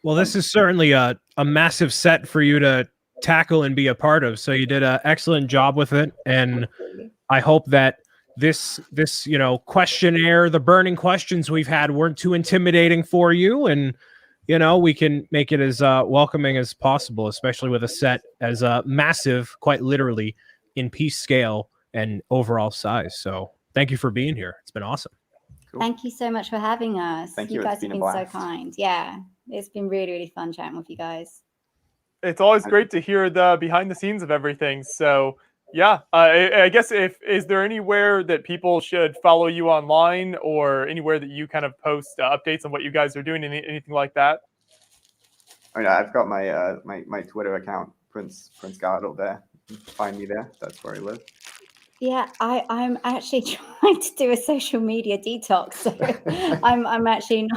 Well, this is certainly a massive set for you to tackle and be a part of. So you did an excellent job with it, and I hope that this questionnaire, the burning questions we've had, weren't too intimidating for you, and we can make it as welcoming as possible, especially with a set as massive, quite literally, in piece scale and overall size. So thank you for being here. It's been awesome. Cool. Thank you so much for having us. Thank you you. guys It's been have a been so blast. kind. Yeah, it's been really, really fun chatting with you guys. It's always great to hear the behind the scenes of everything. So yeah, I guess is there anywhere that people should follow you online, or anywhere that you kind of post updates on what you guys are doing, anything like that? I've got my my Twitter account Prince Gardo there. Find me there. That's where I live. Yeah, I'm actually trying to do a social media detox, so I'm actually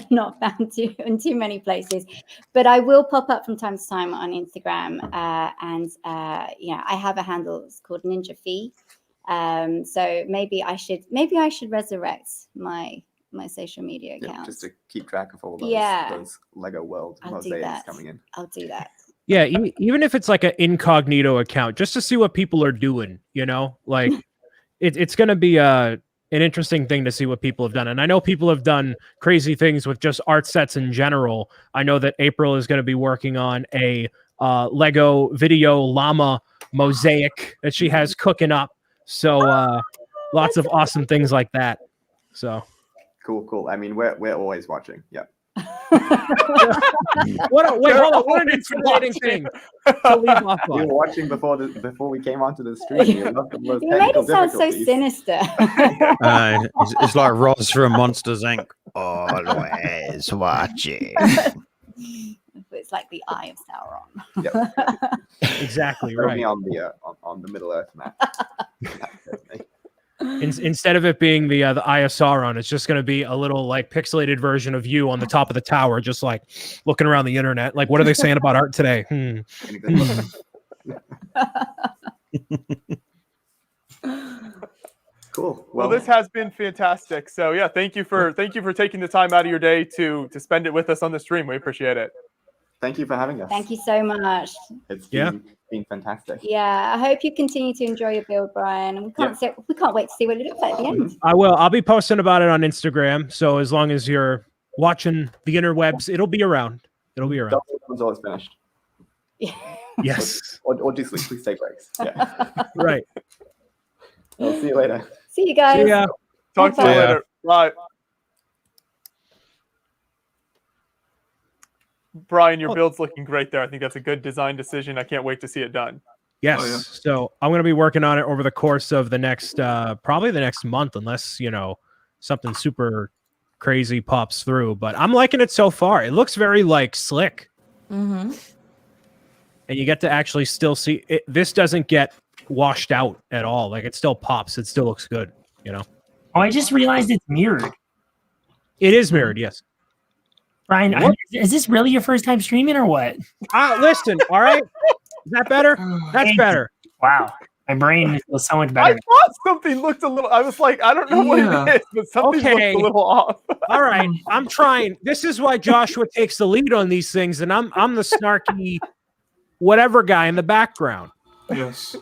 not found in too many places, but I will pop up from time to time on Instagram, and I have a handle. It's called Ninja Fee. So maybe I should resurrect my social media account just to keep track of all those Lego World mosaics coming in. I'll do that. Yeah, even if it's like an incognito account, just to see what people are doing, like it's going to be an interesting thing to see what people have done. And I know people have done crazy things with just art sets in general. I know that April is going to be working on a Lego video llama mosaic that she has cooking up. So lots of awesome things like that. So cool. I mean, we're always watching. Yeah. Wait, hold on. What an intimidating thing to leave off on. You were watching before we came onto the stream. You made it sound so sinister. It's like Ross from Monsters Inc. Always watching. It's like the Eye of Sauron. Yep. Exactly Throw right. me on the Middle Earth map. Instead of it being the Eye of Sauron, it's just going to be a little like pixelated version of you on the top of the tower, just like looking around the internet. Like, what are they saying about art today? Cool. Well, this has been fantastic. So yeah, thank you for taking the time out of your day to spend it with us on the stream. We appreciate it. Thank you for having us. Thank you so much. It's been fantastic. Yeah, I hope you continue to enjoy your build, Brian. And we can't wait to see what it looks like at the end. I will. I'll be posting about it on Instagram. So as long as you're watching the interwebs, it'll be around. Until it's finished. Yes. Or just please take breaks. Yeah. Right. I'll see you later. See you guys. See ya. Talk to you later. Bye. Brian, your build's looking great there. I think that's a good design decision. I can't wait to see it done. Yes. Oh, yeah. So I'm going to be working on it over the course of the next, probably the next month, unless, something super crazy pops through. But I'm liking it so far. It looks very like slick. Mm-hmm. And you get to actually still see it. This doesn't get washed out at all. Like it still pops. It still looks good, Oh, I just realized it's mirrored. It is mirrored. Yes. Brian, is this really your first time streaming or what? Listen, all right. Is that better? That's better. Wow. My brain feels so much I better. thought something looked a little. I was like, I don't know what it is, but something looked a little off. All right. I'm trying. This is why Joshua takes the lead on these things, and I'm the snarky whatever guy in the background. Yes.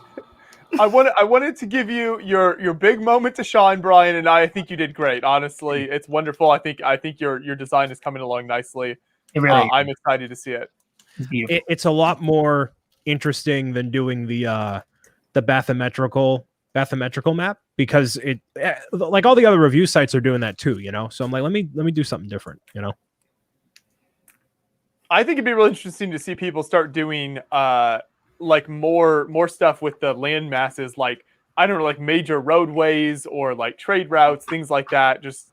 I wanted to give you your big moment to shine, Brian, and I think you did great. Honestly, it's wonderful. I think your design is coming along nicely. It really I'm excited to see it. It's a lot more interesting than doing the bathymetrical map, because it like all the other review sites are doing that too. So I'm like, let me do something different. I think it'd be really interesting to see people start doing like more stuff with the land masses, like I don't know, like major roadways or like trade routes, things like that. Just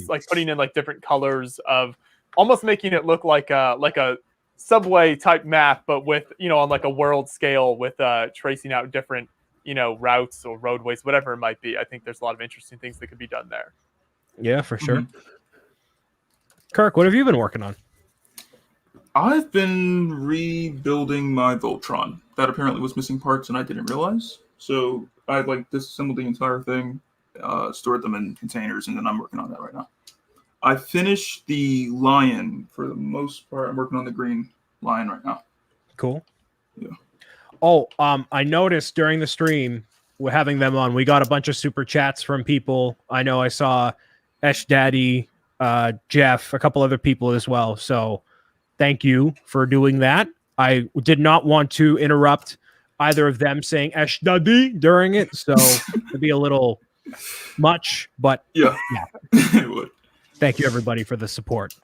like putting in like different colors of almost making it look like a subway type map, but with on like a world scale with tracing out different routes or roadways, whatever it might be. I think there's a lot of interesting things that could be done there. Yeah, for sure. Kirk, what have you been working on? I've been rebuilding my Voltron. That apparently was missing parts and I didn't realize. So I disassembled the entire thing, stored them in containers, and then I'm working on that right now. I finished the lion for the most part. I'm working on the green lion right now. Cool. Yeah. Oh, I noticed during the stream, we're having them on. We got a bunch of super chats from people. I know I saw Esh Daddy, Jeff, a couple other people as well. So thank you for doing that. I did not want to interrupt either of them saying Esh Daddy during it, so it'd be a little much, but yeah. It would. Thank you everybody for the support.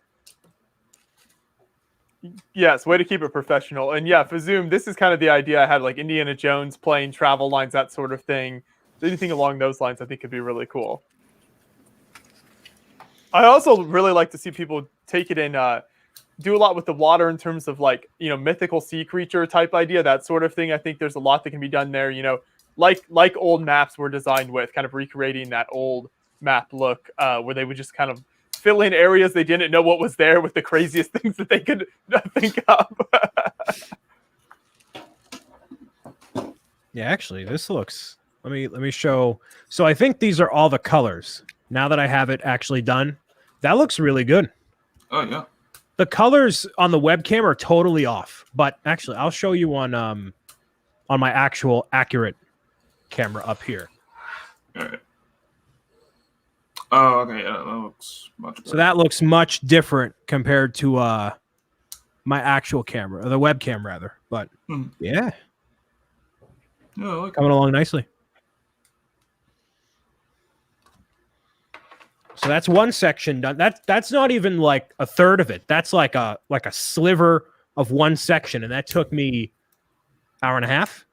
Yes, way to keep it professional. And yeah, for Zoom, this is kind of the idea I had, like Indiana Jones, plane, travel lines, that sort of thing. Anything along those lines I think could be really cool. I also really like to see people take it in do a lot with the water in terms of like, mythical sea creature type idea, that sort of thing. I think there's a lot that can be done there, like old maps were designed with, kind of recreating that old map look, where they would just kind of fill in areas they didn't know what was there with the craziest things that they could think of. Yeah, actually, this looks. Let me show. So I think these are all the colors. Now that I have it actually done, that looks really good. Oh yeah. The colors on the webcam are totally off, but actually, I'll show you on my actual accurate camera up here. All right. Oh, okay. Yeah, that looks much better. So that looks much different compared to my actual camera, or the webcam rather. But yeah, I like coming along nicely. So that's one section done. That's not even like a third of it. That's like a sliver of one section, and that took me an hour and a half.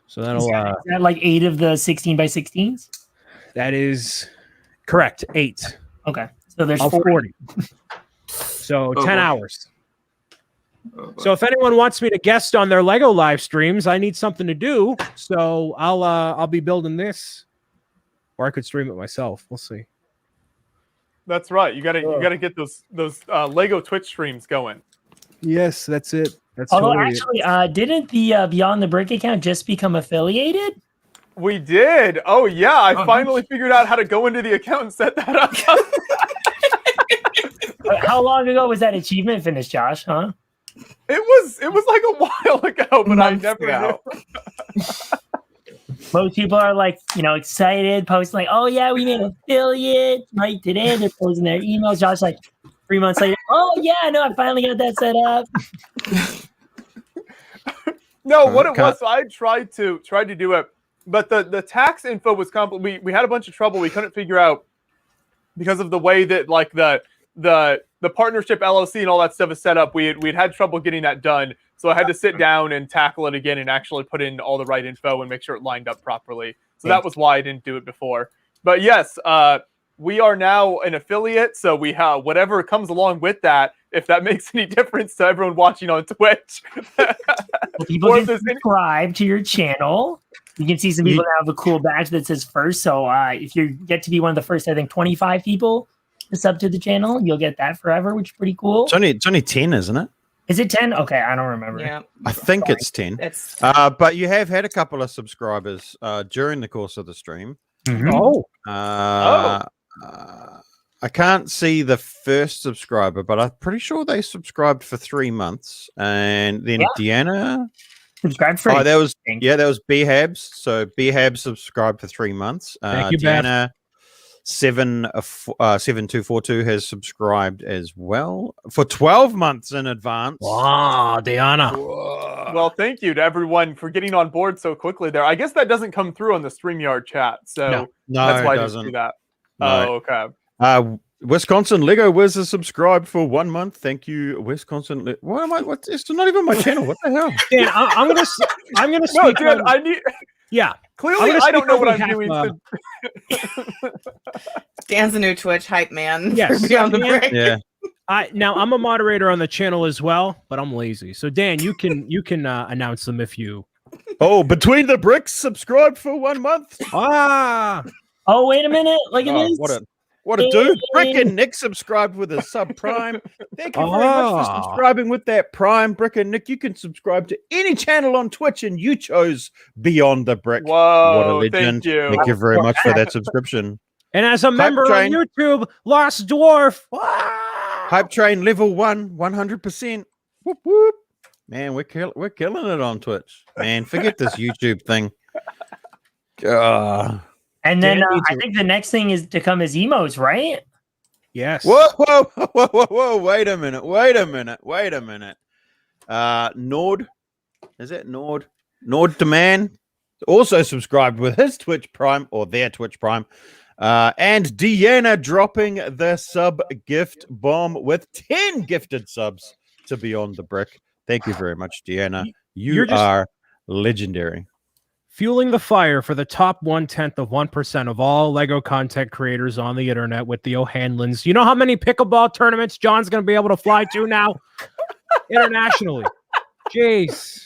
So that'll is that like 8 of the 16 by 16s? That is correct. 8. Okay, so there's 40. So 10 hours. Oh, So if anyone wants me to guest on their Lego live streams, I need something to do. So I'll be building this, or I could stream it myself. We'll see. That's right. You gotta get those Lego Twitch streams going. Yes, that's it. That's Although totally actually, didn't the Beyond the Brick account just become affiliated? We did. Oh yeah, I finally figured out how to go into the account and set that up. How long ago was that achievement finished, Josh? Huh? It was like a while ago, but I never knew. Most people are like, excited, posting like, "Oh yeah, we made an affiliate right today." They're posting their emails. Josh like 3 months later, "Oh yeah, no, I finally got that set up." No, what it was, so I tried to do it, but the tax info was complicated. We had a bunch of trouble. We couldn't figure out, because of the way that like the partnership LLC and all that stuff is set up. We'd had trouble getting that done. So I had to sit down and tackle it again and actually put in all the right info and make sure it lined up properly. So that was why I didn't do it before. But yes, we are now an affiliate. So we have whatever comes along with that, if that makes any difference to everyone watching on Twitch. Well, people can subscribe to your channel. You can see some people that have a cool badge that says first. So if you get to be one of the first, I think 25 people to sub to the channel, you'll get that forever, which is pretty cool. It's only 10, isn't it? Is it 10? Okay, I don't remember. Yeah, I think it's 10. But you have had a couple of subscribers during the course of the stream. Oh. I can't see the first subscriber, but I'm pretty sure they subscribed for 3 months. And then Deanna subscribed for that was B-Habs. So B-Habs subscribed for 3 months. Thank you, Deanna 7242 has subscribed as well for 12 months in advance. Wow, Deanna. Well, thank you to everyone for getting on board so quickly there. I guess that doesn't come through on the StreamYard chat, so that's why I didn't see that. No. Oh, okay. Wisconsin Lego Wiz has subscribed for 1 month. Thank you, Wisconsin. What am I? It's not even my channel. What the hell? Dan, I'm gonna speak. No, dude, I need. Yeah. Clearly, I don't know what I'm doing. Dan's a new Twitch hype man. Yes. Beyond the Brick. Yeah. Now I'm a moderator on the channel as well, but I'm lazy. So Dan, you can announce them if you. Oh, Between the Bricks subscribed for 1 month. Ah. Oh, wait a minute. Look at this. What a dude. Brick and Nick subscribed with a sub prime. Thank you very much for subscribing with that prime. Brick and Nick, you can subscribe to any channel on Twitch, and you chose Beyond the Brick. Whoa, what a legend. Thank you very much for that subscription. And as a member on YouTube, Lost Dwarf. Hype Train level 1, 100%. Whoop, whoop. Man, we're killing it on Twitch. Man, forget this YouTube thing. And then I think the next thing is to come is emotes, right? Yes. Whoa. Wait a minute. Nord. Is it Nord? Nord Demand also subscribed with his Twitch Prime, or their Twitch Prime. And Deanna dropping the sub gift bomb with 10 gifted subs to Beyond the Brick. Thank you very much, Deanna. You are legendary. fueling the fire for the top 0.1% of all Lego content creators on the internet with the O'Hanlons. You know how many pickleball tournaments John's going to be able to fly to now internationally? Jeez.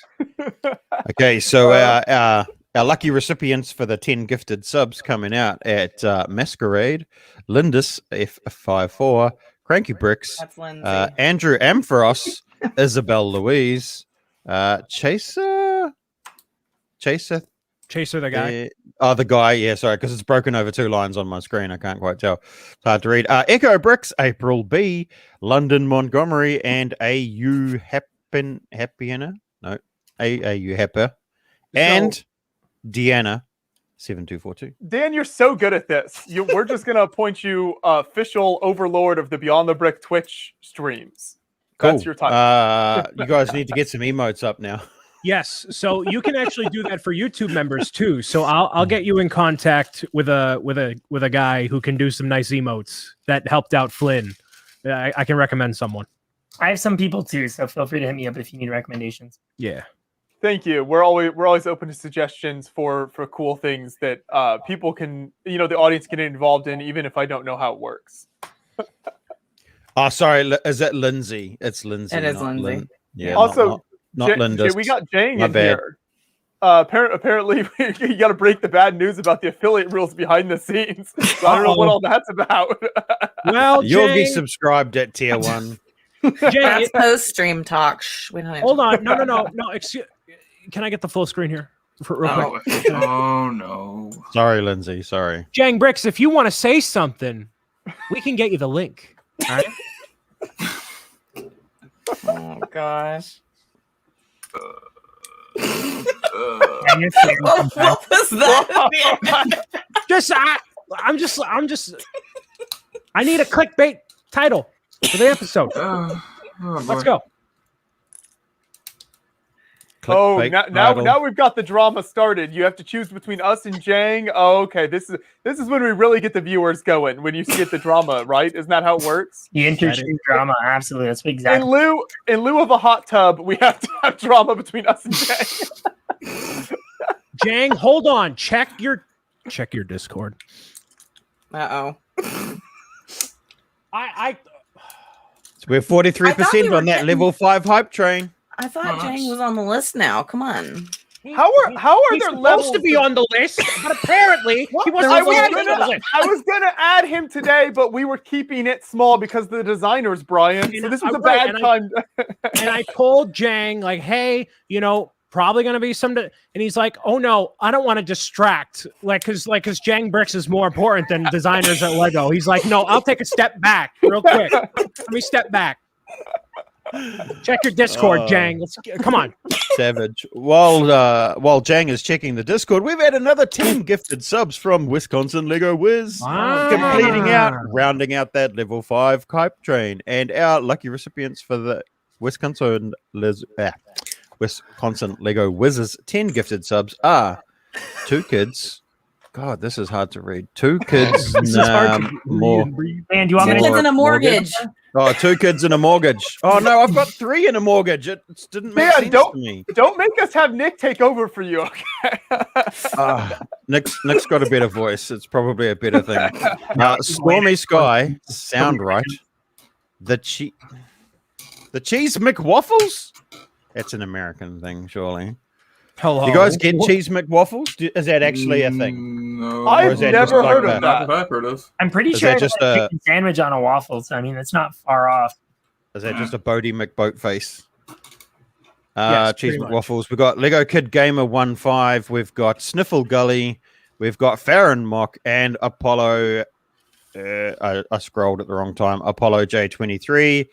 Okay, so our lucky recipients for the 10 gifted subs coming out at Masquerade, Lindis F54, Cranky Bricks, That's Lindsay. Andrew Ampharos, Isabel Louise, Chaser, Chaser the guy. the guy, yeah, sorry, because it's broken over 2 lines on my screen. I can't quite tell. It's hard to read. Echo Bricks, April B, London Montgomery, and AU Happier. No, AU Happer. And Deanna 7242. Dan, you're so good at this. We're just gonna appoint you official overlord of the Beyond the Brick Twitch streams. Cool. That's your title. You guys need to get some emotes up now. Yes, so you can actually do that for YouTube members too. So I'll get you in contact with a guy who can do some nice emotes that helped out Flynn. I can recommend someone. I have some people too, so feel free to hit me up if you need recommendations. Yeah. Thank you. We're always open to suggestions for cool things that people can, the audience can get involved in, even if I don't know how it works. Oh, sorry, is that Lindsay? It's Lindsay. It is Lindsay. Yeah. Also, not Linda. We got Jang My in bad. here. Apparently, you got to break the bad news about the affiliate rules behind the scenes. So I don't know what all that's about. Well, You'll be Jang, subscribed at tier 1. Jang, That's post-stream talk. Shh, we don't have hold to- on. No. Excuse. Can I get the full screen here real quick? Oh no. Sorry, Lindsay. Sorry. Jang Bricks, if you want to say something, we can get you the link. All right. Oh gosh. What was that? I'm just. I need a clickbait title for the episode. Let's go. Now we've got the drama started. You have to choose between us and Jang. Oh, okay. This is when we really get the viewers going. When you get the drama, right? Isn't that how it works? The interstream drama, absolutely. That's exactly. In lieu of a hot tub, we have to have drama between us and Jang. Jang, hold on. Check your Discord. Uh-oh. We're 43% on that level 5 hype train. I thought Jang was on the list now. Come on. How are He's there supposed levels to be on the list, but apparently he wasn't I supposed to be on the list. was gonna add him today, but we were keeping it small because of the designers, Brian. So this was a bad time. And I told Jang, like, hey, probably gonna be some, and he's like, oh no, I don't want to distract, because Jang Bricks is more important than designers at Lego. He's like, no, I'll take a step back real quick. Let me step back. Check your Discord, Jang. Come on. Savage. While Jang is checking the Discord, we've had another 10 gifted subs from Wisconsin Lego Wiz, rounding out that level 5 hype train. And our lucky recipients for the Wisconsin Lego Wiz's 10 gifted subs are 2 kids. God, this is hard to read. 2 kids. This is hard to more. Man, do you want me 2 to kids and a mortgage. Oh, 2 kids and a mortgage. Oh no, I've got 3 in a mortgage. It didn't make sense to me. Don't make us have Nick take over for you, okay? Nick's got a better voice. It's probably a better thing. Stormy Sky, sound right. The cheese McWaffles? That's an American thing, surely. Hello. You guys get cheese McWaffles? Is that actually a thing? No. I've never heard of Not that. that I've heard of. I'm pretty Is sure that it's just like a a- chicken sandwich on a waffle, so I mean, it's not far off. Is that just a Bodie McBoatface? Yes, Cheese pretty much. McWaffles. We've got Lego Kid Gamer 15. We've got Sniffle Gully. We've got Farron Mock and Apollo. I scrolled at the wrong time. Apollo J23.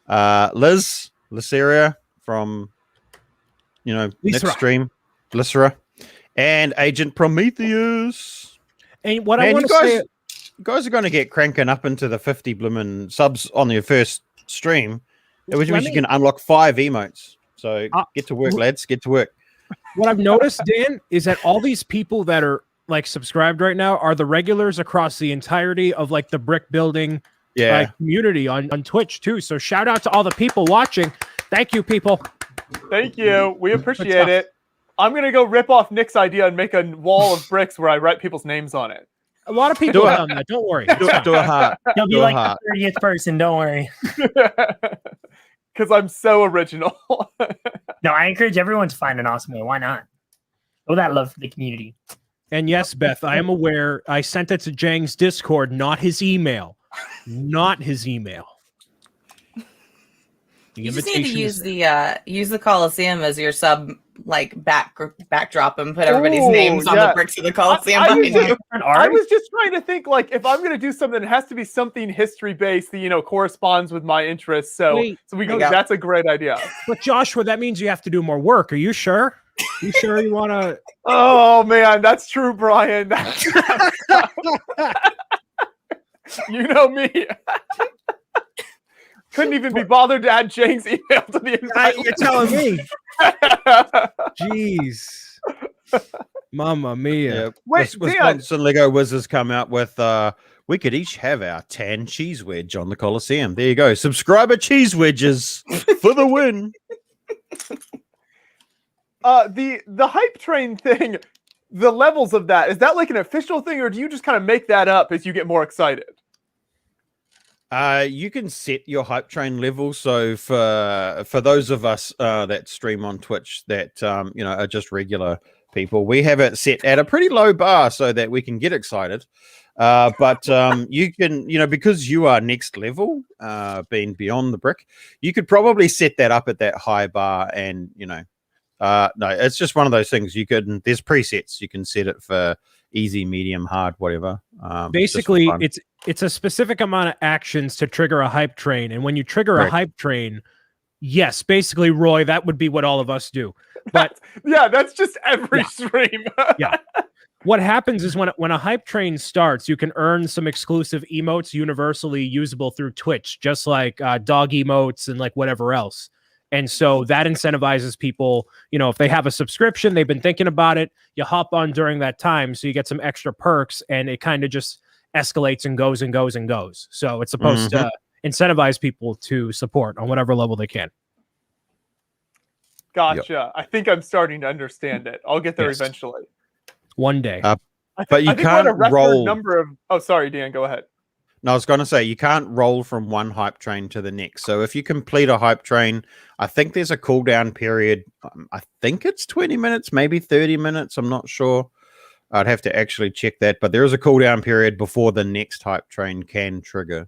Liceria from, next stream. Glycera. And Agent Prometheus. And what I Man, want you to say, guys are going to get cranking up into the 50 bloomin' subs on your first stream, which means you can unlock 5 emotes. So get to work, lads. Get to work. what I've noticed, Dan, is that all these people that are subscribed right now are the regulars across the entirety of the brick building community on Twitch too. So shout out to all the people watching. Thank you, people. Thank you. We appreciate it. I'm gonna go rip off Nick's idea and make a wall of bricks where I write people's names on it. A lot of people have done that. Don't worry. Do a heart. He'll be Do a like heart. the 30th person. Don't worry. Because I'm so original. No, I encourage everyone to find an awesome way. Why not? Oh, that love for the community. And yes, Beth, I am aware. I sent it to Jang's Discord, not his email. Not his email. The You just need to invitation use the Coliseum as your sub backdrop and put everybody's Ooh, names on yeah. the bricks of the Coliseum. I behind you. I was just trying to think, like, if I'm gonna do something, it has to be something history based that corresponds with my interests. So, Wait. so we There go. you go. That's a great idea. But Joshua, that means you have to do more work. Are you sure? You sure you want to? Oh man, that's true, Brian. You know me. Couldn't even be bothered to add Jane's email to the invite. You're telling me. Jeez. Mamma mia. Yeah. Wait, Dan. Wisconsin Lego Wizards come out with we could each have our tan cheese wedge on the Coliseum. There you go. Subscriber cheese wedges for the win. The hype train thing, the levels of that, is that like an official thing, or do you just kind of make that up as you get more excited? You can set your hype train level. So for those of us that stream on Twitch that are just regular people, we have it set at a pretty low bar so that we can get excited. But you can, because you are next level, being beyond the brick, you could probably set that up at that high bar. And no, it's just one of those things. There's presets. You can set it for easy, medium, hard, whatever. Basically, it's a specific amount of actions to trigger a hype train, and when you trigger a hype train, yes, basically, Roy, that would be what all of us do. But yeah, that's just every stream. Yeah. What happens is when a hype train starts, you can earn some exclusive emotes universally usable through Twitch, just like dog emotes and like whatever else. And so that incentivizes people, if they have a subscription, they've been thinking about it, you hop on during that time, so you get some extra perks, and it kind of just escalates and goes and goes and goes. So it's supposed to incentivize people to support on whatever level they can. Gotcha. Yep. I think I'm starting to understand it. I'll get there eventually. One day. But you can't roll. Number of. Oh, sorry, Dan. Go ahead. No, I was going to say, you can't roll from one hype train to the next. So if you complete a hype train, I think there's a cooldown period. I think it's 20 minutes, maybe 30 minutes. I'm not sure. I'd have to actually check that. But there is a cooldown period before the next hype train can trigger.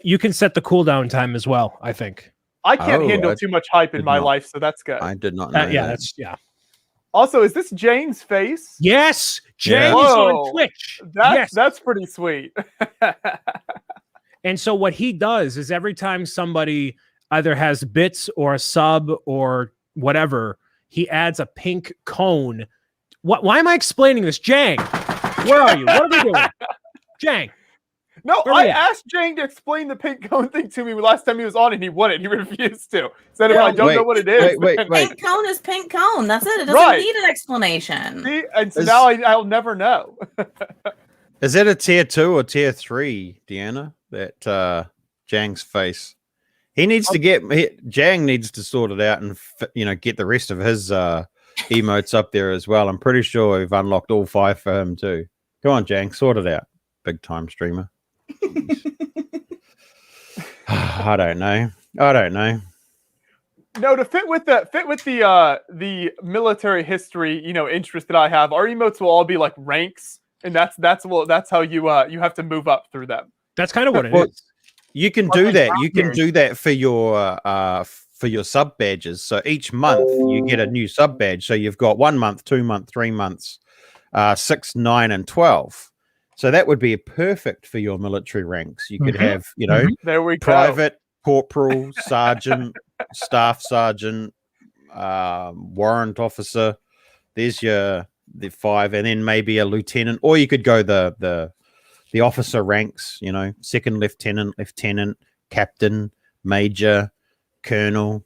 You can set the cooldown time as well, I think. I can't handle too much hype in my life, so that's good. I did not know that. Also, is this Jane's face? Yes, Jane is on Twitch. That's pretty sweet. And so what he does is every time somebody either has bits or a sub or whatever, he adds a pink cone. Why am I explaining this? Jang, where are you? What are we doing? Jang. No, I asked Jang to explain the pink cone thing to me last time he was on, and he wouldn't. He refused to. Said if I don't know what it is. Wait. Pink cone is pink cone. That's it. It doesn't need an explanation. See? And so now I'll never know. Is that a tier 2 or tier 3, Deanna? That Jang's face. He needs to Jang needs to sort it out and get the rest of his emotes up there as well. I'm pretty sure we've unlocked all 5 for him too. Come on, Jang, sort it out. Big time streamer. I don't know. No, to fit with the military history, interest that I have, our emotes will all be like ranks, and that's how you have to move up through them. That's kind of what it is. You can do that. You can do that for your sub badges. So each month you get a new sub badge. So you've got 1 month, 2 months, 3 months, 6, 9, and 12. So that would be perfect for your military ranks. You could have, there we private, corporal, sergeant, staff sergeant, warrant officer. There's the 5, and then maybe a lieutenant, or you could go the officer ranks. Second lieutenant, captain, major, colonel.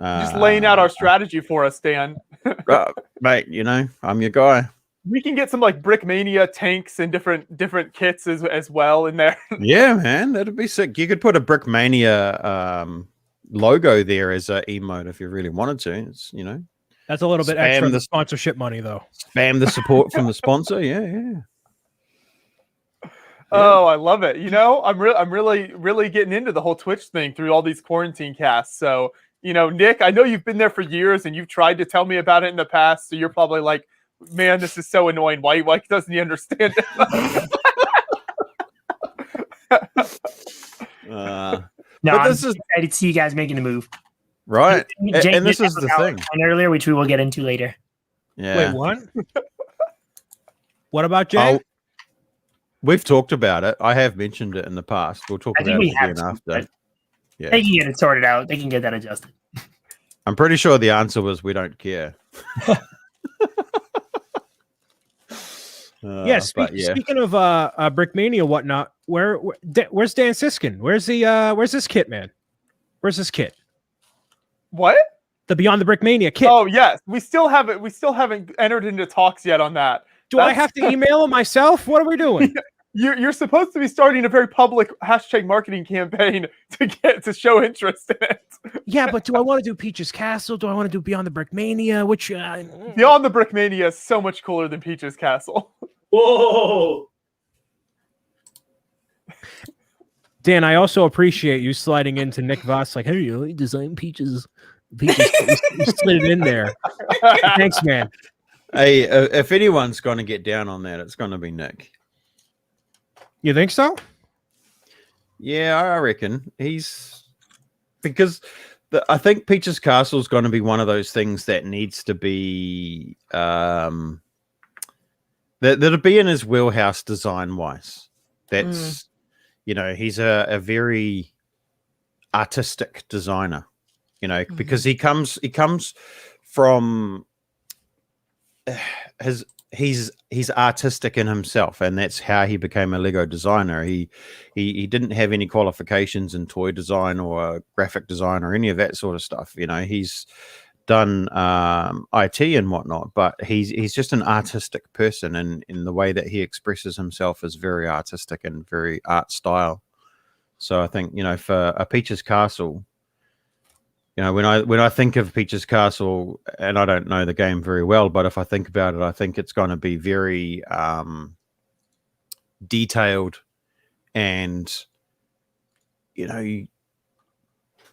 Just laying out our strategy for us, Dan. Mate, I'm your guy. We can get some like Brickmania tanks and different kits as well in there. Yeah, man, that'd be sick. You could put a Brickmania logo there as an emote if you really wanted to. It's, That's a little bit Spam extra the- the sponsorship money, though. Spam the support from the sponsor. Yeah. Oh, I love it. You know, I'm really getting into the whole Twitch thing through all these quarantine casts. So, you know, Nick, I know you've been there for years and you've tried to tell me about it in the past. So you're probably like, man, this is so annoying. Why doesn't he understand it? No, But I'm this is excited to see you guys making the move. right, Jake and this did is the have a thing. point earlier, which we will get into later. Yeah. Wait, what? What about Jay? We've talked about it. I have mentioned it in the past. We'll talk I think about we it have again to, after. but Yeah. they can get it sorted out. They can get that adjusted. I'm pretty sure the answer was we don't care. Yes. But yeah. Speaking of Brickmania, whatnot, where's Dan Siskin? Where's this kit, man? Where's this kit? What? The Beyond the Brickmania kit. Oh yes, we still haven't entered into talks yet on that. Do I have to email him myself? What are we doing? You're supposed to be starting a very public hashtag marketing campaign to show interest in it. Yeah, but do I want to do Peach's Castle? Do I want to do Beyond the Brickmania? Which Beyond the Brickmania is so much cooler than Peach's Castle. Whoa! Dan, I also appreciate you sliding into Nick Voss like, hey, you design Peach's. You slid it in there. Thanks, man. Hey, if anyone's going to get down on that, it's going to be Nick. You think so? Yeah, I reckon because I think Peach's Castle is going to be one of those things that needs to be that'll be in his wheelhouse design wise. That's you know, he's a very artistic designer. You know, because he comes from he's artistic in himself, and that's how he became a Lego designer. He didn't have any qualifications in toy design or graphic design or any of that sort of stuff. You know, he's done IT and whatnot, but he's just an artistic person, and in the way that he expresses himself is very artistic and very art style. So I think, you know, for a Peach's Castle, you know, when I think of Peach's Castle, and I don't know the game very well, but if I think about it, I think it's going to be very detailed and, you know,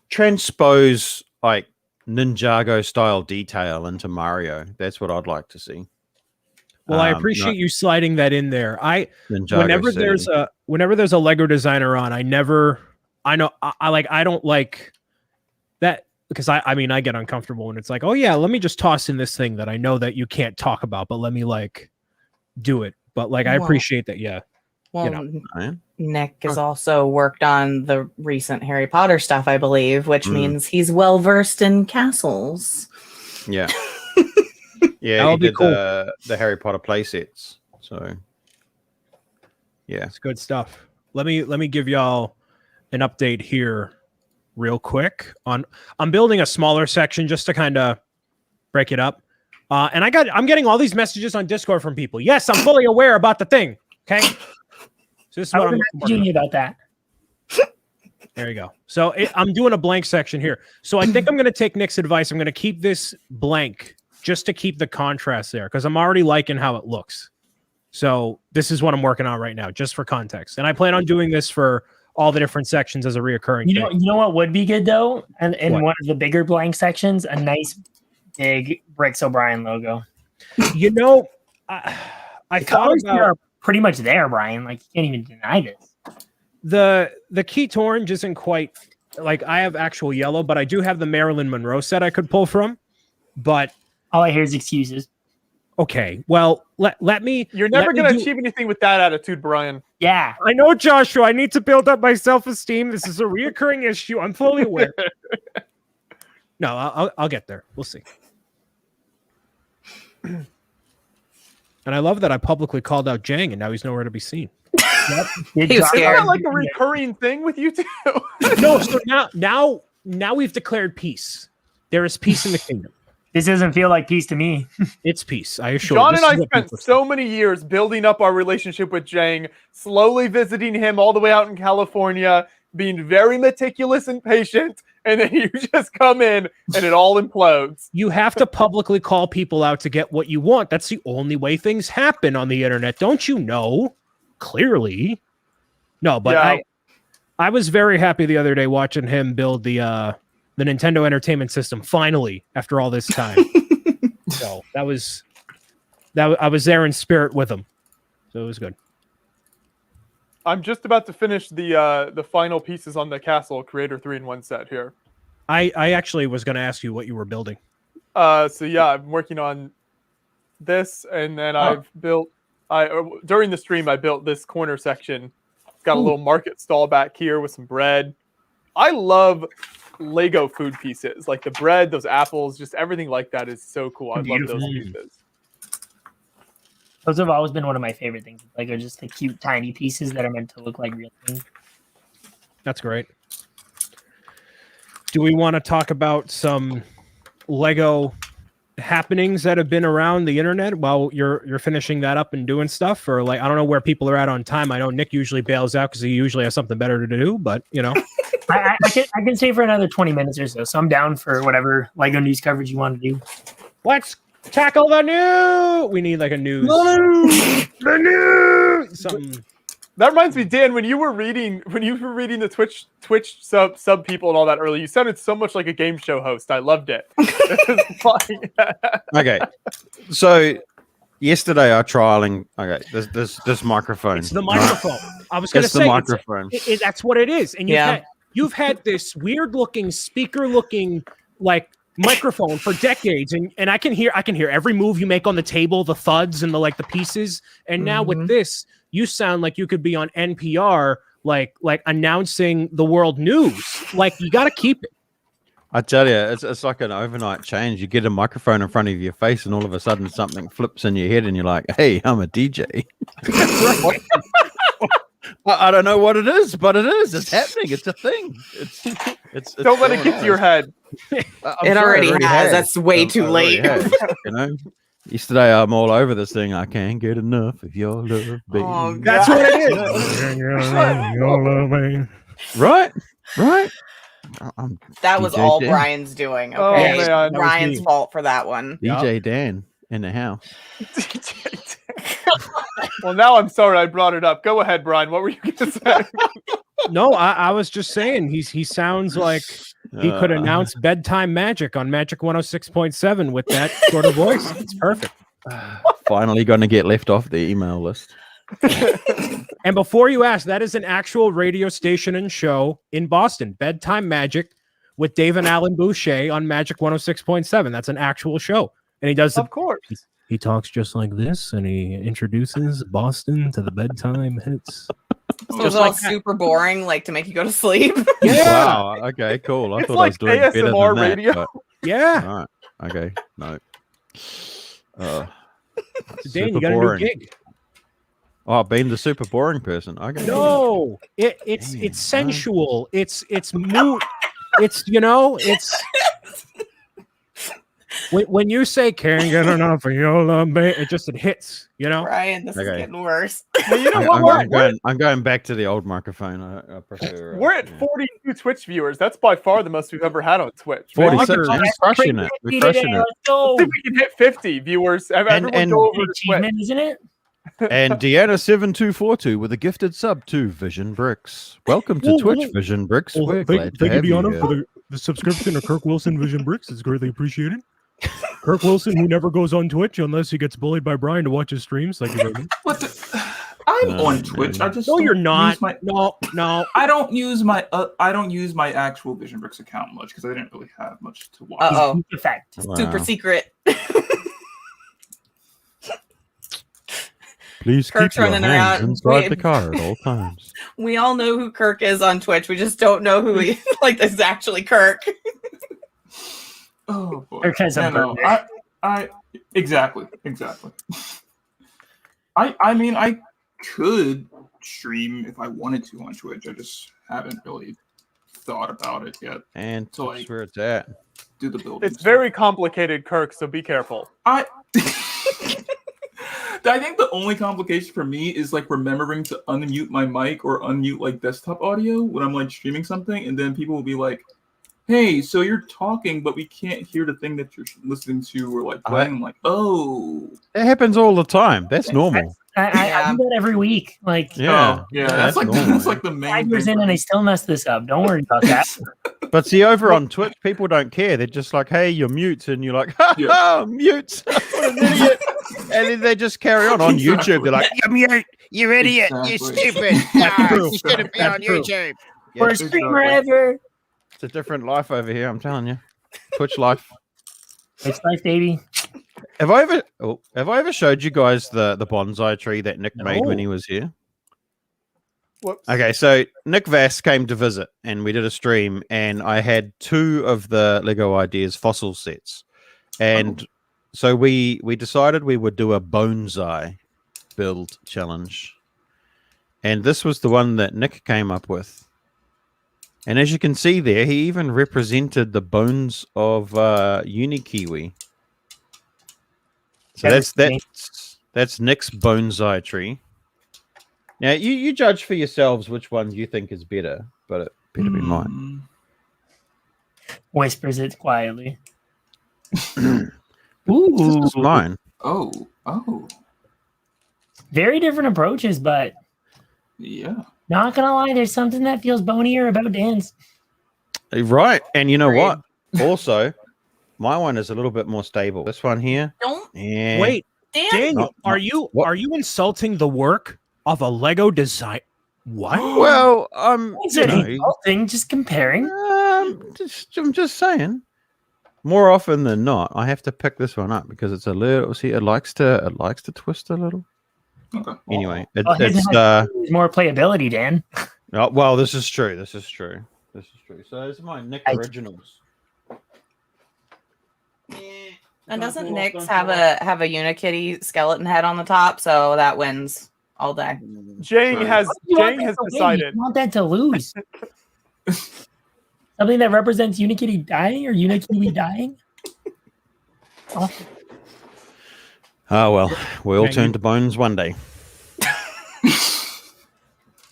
transpose like Ninjago style detail into Mario. That's what I'd like to see. Well, I appreciate you sliding that in there. Whenever there's a Lego designer on, I don't like that, because I mean, I get uncomfortable when it's like, oh yeah, let me just toss in this thing that I know that you can't talk about, but let me like do it. But like, I appreciate that. Yeah. Well, you know. Nick has also worked on the recent Harry Potter stuff, I believe, which means he's well versed in castles. Yeah. Yeah, That he would be did cool. the Harry Potter play sets. So yeah. It's good stuff. Let me give y'all an update here real quick I'm building a smaller section just to kind of break it up. And I'm getting all these messages on Discord from people. Yes, I'm fully aware about the thing. Okay. So this is what I'm messaging you about that. There you go. So I'm doing a blank section here. So I think I'm going to take Nick's advice. I'm going to keep this blank just to keep the contrast there, because I'm already liking how it looks. So this is what I'm working on right now, just for context. And I plan on doing this for all the different sections as a reoccurring thing. You know what would be good though? And in one of the bigger blank sections, a nice big Bricks O'Brien logo. You know, I thought about pretty much there, Brian. Like, you can't even deny this. The Keat orange isn't quite like, I have actual yellow, but I do have the Marilyn Monroe set I could pull from. But all I hear is excuses. Okay, well, let me. You're never going to achieve anything with that attitude, Brian. Yeah, I know, Joshua. I need to build up my self-esteem. This is a reoccurring issue. I'm fully aware. No, I'll get there. We'll see. And I love that I publicly called out Jang, and now he's nowhere to be seen. He was Is scared. that like a recurring thing with you two? No, so now we've declared peace. There is peace in the kingdom. This doesn't feel like peace to me. It's peace. I assure John you. and I spent so many years building up our relationship with Jang, slowly visiting him all the way out in California, being very meticulous and patient, and then you just come in and it all implodes. You have to publicly call people out to get what you want. That's the only way things happen on the internet. Don't you know? Clearly. No, but Yeah. I was very happy the other day watching him build the Nintendo Entertainment System finally after all this time. So I was there in spirit with him. So it was good. I'm just about to finish the final pieces on the Castle Creator 3-in-1 set here. I actually was going to ask you what you were building. So yeah, I'm working on this, and then I've built. During the stream, I built this corner section. It's got a little market stall back here with some bread. I love Lego food pieces, like the bread, those apples, just everything like that is so cool. I love those pieces. Those have always been one of my favorite things. Like, they're just the cute, tiny pieces that are meant to look like real things. That's great. Do we want to talk about some Lego happenings that have been around the internet while you're finishing that up and doing stuff? Or like, I don't know where people are at on time. I know Nick usually bails out because he usually has something better to do, but you know. I can stay for another 20 minutes or so. So I'm down for whatever Lego news coverage you want to do. Let's tackle the news. We need like a news. The news. Something. That reminds me, Dan, when you were reading the Twitch sub people and all that earlier, you sounded so much like a game show host. I loved it. Okay, so yesterday I trialing. Okay, this microphone. It's the microphone. Right? I was going to say the microphone. That's what it is. And you've had this weird looking speaker looking like microphone for decades, and I can hear every move you make on the table, the thuds and the pieces. And now with this, you sound like you could be on NPR, like announcing the world news. Like, you got to keep it. I tell you, it's like an overnight change. You get a microphone in front of your face, and all of a sudden something flips in your head, and you're like, "Hey, I'm a DJ." I don't know what it is, but it is. It's happening. It's a thing. It's Don't let it get to your head. It already has. That's way too late. You know. Yesterday, I'm all over this thing. I can't get enough of your love, baby. Oh, that's what it is. Right. That was DJ all Dan. Brian's doing. Oh, Okay, man. Brian's fault for that one. DJ Dan in the house. Well, now I'm sorry I brought it up. Go ahead, Brian. What were you going to say? No, I was just saying he sounds like he could announce bedtime magic on Magic 106.7 with that sort of voice. It's perfect. Finally going to get left off the email list. And before you ask, that is an actual radio station and show in Boston, Bedtime Magic with Dave and Alan Boucher on Magic 106.7. That's an actual show. And he does Of course. He talks just like this, and he introduces Boston to the bedtime hits. So it's all super boring, like to make you go to sleep. Yeah. Wow. Okay. Cool. I It's thought like I was doing better than ASMR that. radio. But, Yeah. all right. Okay. No. Dan, you got a new gig. Oh, being the super boring person. Okay. No, it's sensual. It's mood. It's it's when you say "can't get enough of your love," it hits. Brian, this is getting worse. Well, you know what? I'm going back to the old microphone. I prefer. We're at 42 Twitch viewers. That's by far the most we've ever had on Twitch. 46. We're crushing it. We're crushing it. Let's go. I think we can hit 50 viewers. Everyone go over to Twitch. Achievement, isn't it? And Deanna7242 with a gifted sub to Vision Bricks. Welcome to Twitch, Vision Bricks. We're glad to have you here. for the subscription to Kirk Wilson Vision Bricks. It's greatly appreciated. Kirk Wilson, who never goes on Twitch unless he gets bullied by Brian to watch his streams. Thank you very much. What the? I'm on Twitch. I just No, you're don't not. use my- No. I don't use my actual Vision Bricks account much because I didn't really have much to watch. Uh-oh. Effect. Wow. Super secret. Please Kirk's keep your running hands around. inside the car at all times. We all know who Kirk is on Twitch. We just don't know who he is actually Kirk. Oh boy. Kirk has a Yeah, no, burner. I exactly. I mean, I could stream if I wanted to on Twitch. I just haven't really thought about it yet. And So, that's where it's at. do the building. It's very complicated, Kirk, so be careful. I think the only complication for me is like remembering to unmute my mic or unmute like desktop audio when I'm like streaming something, and then people will be like, "Hey, so you're talking, but we can't hear the thing that you're listening to or like playing." I'm like, "Oh, It happens all the time. That's normal. I do that every week. Like, Yeah, that's like normal, that's like the main 5 years thing in, for and me. I still mess this up. Don't worry about that. But see, over on Twitch, people don't care. They're just like, "Hey, you're mute," and you're like, "Ha ha, mute! What an idiot!" And then they just carry on. On YouTube, they're like, "You're mute, you idiot, you Exactly. stupid! You shouldn't be on true. YouTube." Yeah, Worst streamer exactly. ever. it's a different life over here. I'm telling you, Twitch life. It's life, baby. Have I ever showed you guys the bonsai tree that Nick made when No. he was here? Whoops. Okay, so Nick Vass came to visit and we did a stream, and I had 2 of the Lego Ideas fossil sets. And so we decided we would do a bonsai build challenge. And this was the one that Nick came up with. And as you can see there, he even represented the bones of Unikiwi. So that's Nick's bonsai tree. Now you judge for yourselves which one you think is better, but it better be mine. Whispers it quietly. This Ooh, is mine. Oh, very different approaches, but yeah. not gonna lie, there's something that feels bonier about Dan's. Right, and you know Agreed. what? Also, my one is a little bit more stable. This one here. Don't, Yeah. Wait, Dan. Daniel, Not- are you what? are you insulting the work of a Lego design? What? Well, It's you an know, insulting, just comparing. I'm just saying. More often than not, I have to pick this one up because it's a little. See, it likes to twist a little. Okay. Anyway, Well, his it's has more playability, Dan. oh, well, this is true. This is true. So this is my Nick I- originals. And doesn't Nick's have a Unikitty skeleton head on the top, so that wins all day. Jang Right. has You want Jang that has to win, decided. You want that to lose. Something that represents Unikitty dying or Unikitty dying? Oh, Oh well, we all Man, turn you- to bones one day.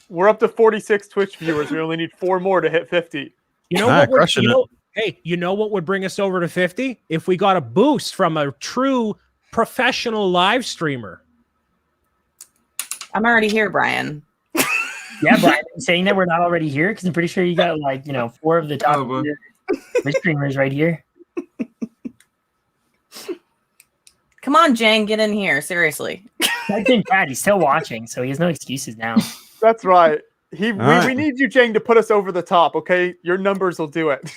We're up to 46 Twitch viewers. We only need 4 more to hit 50. You know Ah, what? crushing Hey, you know what would bring us over to 50? If we got a boost from a true professional live streamer. I'm already here, Brian. yeah, Brian, saying that we're not already here because I'm pretty sure you got 4 of the top Oh, boy. Twitch streamers right here. Come on, Jang, get in here. Seriously. Typed in chat. He's still watching, so he has no excuses now. That's right. We right. need you, Jang, to put us over the top, okay? Your numbers will do it.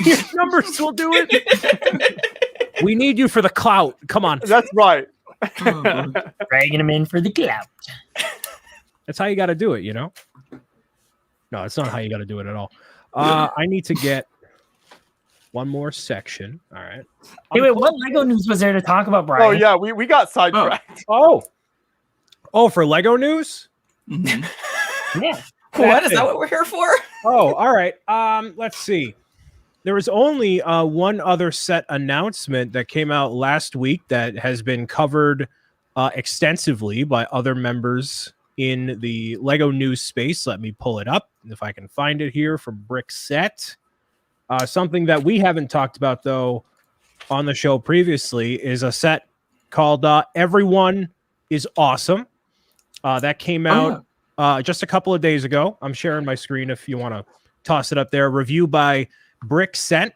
Your numbers will do it. We need you for the clout. Come on. That's right. Oh, boy. Dragging him in for the clout. That's how you got to do it, you know? No, it's not how you got to do it at all. I need to get one more section. All right. Hey, wait, what Lego news was there to talk about, Brian? Oh, yeah, we got sidetracked. Oh, for Lego news? Mhm. Yeah. What is that what we're here for? Oh, all right. Let's see. There was only one other set announcement that came out last week that has been covered extensively by other members in the Lego news space. Let me pull it up if I can find it here from Brick Set. Something that we haven't talked about though on the show previously is a set called Everyone is Awesome. That came out just a couple of days ago. I'm sharing my screen if you want to toss it up there. Review by Brick Set.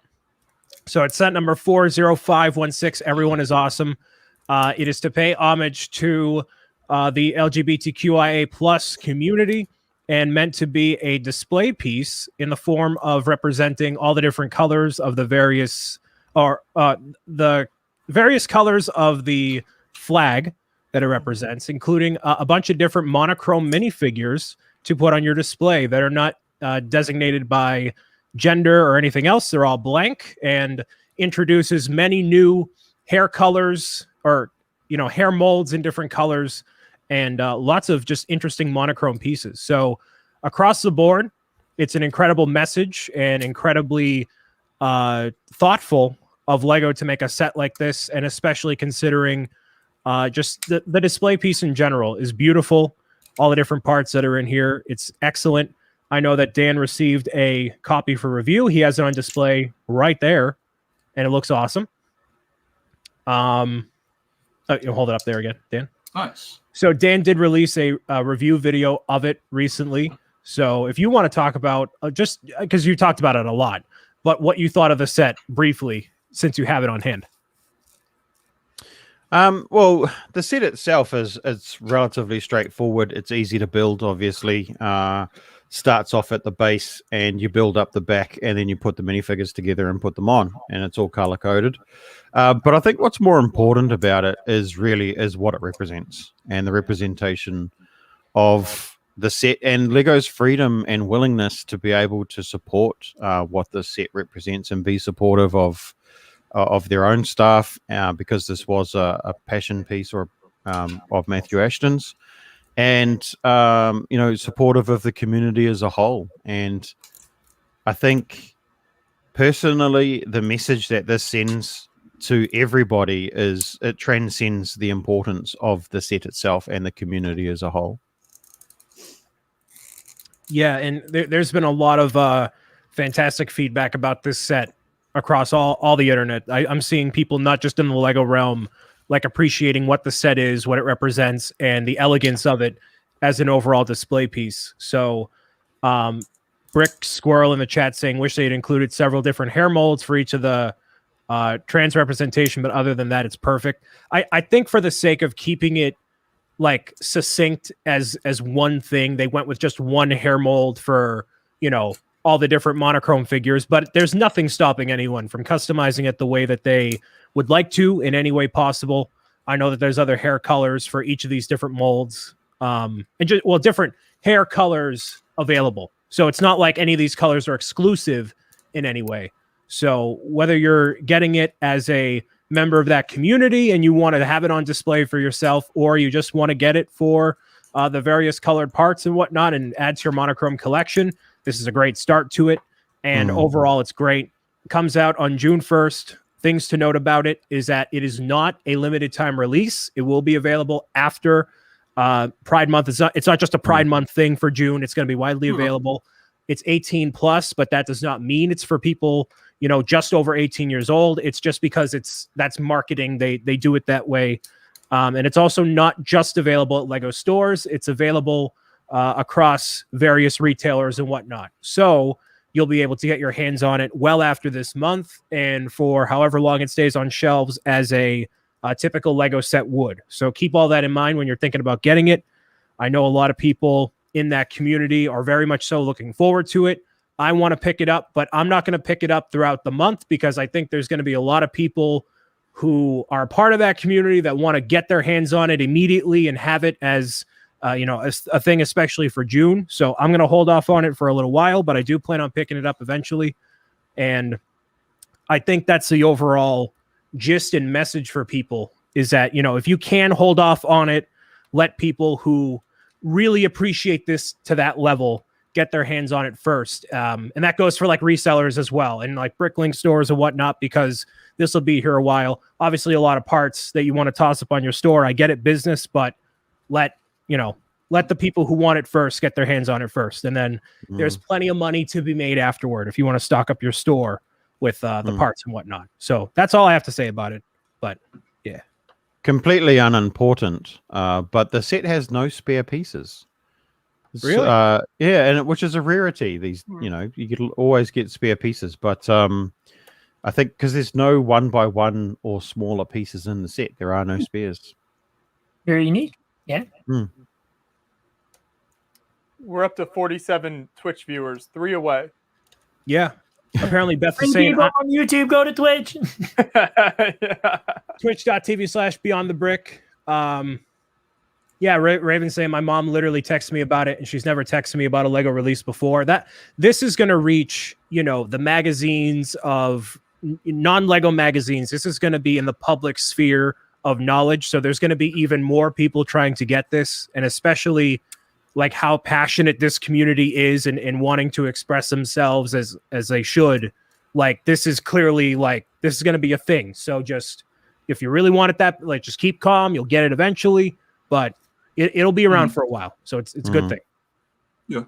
So it's set number 40516. Everyone is Awesome. It is to pay homage to the LGBTQIA plus community and meant to be a display piece in the form of representing all the different colors of the various colors of the flag that it represents, including a bunch of different monochrome minifigures to put on your display that are not designated by gender or anything else. They're all blank and introduces many new hair colors or hair molds in different colors and lots of just interesting monochrome pieces. So across the board, it's an incredible message and incredibly thoughtful of Lego to make a set like this, and especially considering just the display piece in general is beautiful. All the different parts that are in here, it's excellent. I know that Dan received a copy for review. He has it on display right there, and it looks awesome. You'll hold it up there again, Dan. Nice. So Dan did release a review video of it recently. So if you want to talk about, just because you talked about it a lot, but what you thought of the set briefly, since you have it on hand. Well, the set itself it's relatively straightforward. It's easy to build, obviously. Starts off at the base and you build up the back, and then you put the minifigures together and put them on, and it's all color coded. But I think what's more important about it is what it represents, and the representation of the set, and Lego's freedom and willingness to be able to support what the set represents and be supportive of their own staff, because this was a passion piece of Matthew Ashton's, and supportive of the community as a whole. And I think personally, the message that this sends to everybody is it transcends the importance of the set itself and the community as a whole. Yeah, and there's been a lot of fantastic feedback about this set across all the internet. I'm seeing people not just in the Lego realm like appreciating what the set is, what it represents, and the elegance of it as an overall display piece. So Brick Squirrel in the chat saying, wish they'd included several different hair molds for each of the trans representation, but other than that, it's perfect. I think for the sake of keeping it like succinct as one thing, they went with just one hair mold for, all the different monochrome figures, but there's nothing stopping anyone from customizing it the way that they would like to in any way possible. I know that there's other hair colors for each of these different molds, and different hair colors available. So it's not like any of these colors are exclusive in any way. So whether you're getting it as a member of that community and you want to have it on display for yourself, or you just want to get it for the various colored parts and whatnot and add to your monochrome collection, this is a great start to it. And overall, it's great. It comes out on June 1st. Things to note about it is that it is not a limited time release. It will be available after Pride Month. It's not just a Pride Month thing for June. It's going to be widely available. It's 18 plus, but that does not mean it's for people, just over 18 years old. It's just because that's marketing. They do it that way. And it's also not just available at Lego stores. It's available across various retailers and whatnot. So you'll be able to get your hands on it well after this month and for however long it stays on shelves as a typical Lego set would. So keep all that in mind when you're thinking about getting it. I know a lot of people in that community are very much so looking forward to it. I want to pick it up, but I'm not going to pick it up throughout the month because I think there's going to be a lot of people who are part of that community that want to get their hands on it immediately and have it as a thing, especially for June. So I'm going to hold off on it for a little while, but I do plan on picking it up eventually. And I think that's the overall gist and message for people is that, if you can hold off on it, let people who really appreciate this to that level get their hands on it first. And that goes for like resellers as well, and like Bricklink stores and whatnot, because this will be here a while. Obviously a lot of parts that you want to toss up on your store. I get it, business, but let the people who want it first get their hands on it first. And then there's plenty of money to be made afterward if you want to stock up your store with the parts and whatnot. So that's all I have to say about it. But yeah. Completely unimportant, but the set has no spare pieces. Really? Yeah, and which is a rarity. These, you could always get spare pieces, but I think because there's no 1x1 or smaller pieces in the set, there are no spares. Very unique. Yeah. We're up to 47 Twitch viewers, 3 away. Yeah. Apparently Beth is Bring saying people on YouTube, go to Twitch. Yeah. Twitch.tv/BeyondTheBrick. Raven saying my mom literally texted me about it and she's never texted me about a Lego release before. This is going to reach, the magazines of non-Lego magazines. This is going to be in the public sphere of knowledge. So there's going to be even more people trying to get this, and especially like how passionate this community is and wanting to express themselves as they should like this is clearly like this is going to be a thing. So just if you really want it, that like just keep calm. You'll get it eventually, but it'll be around for a while. So it's a good thing. Yeah.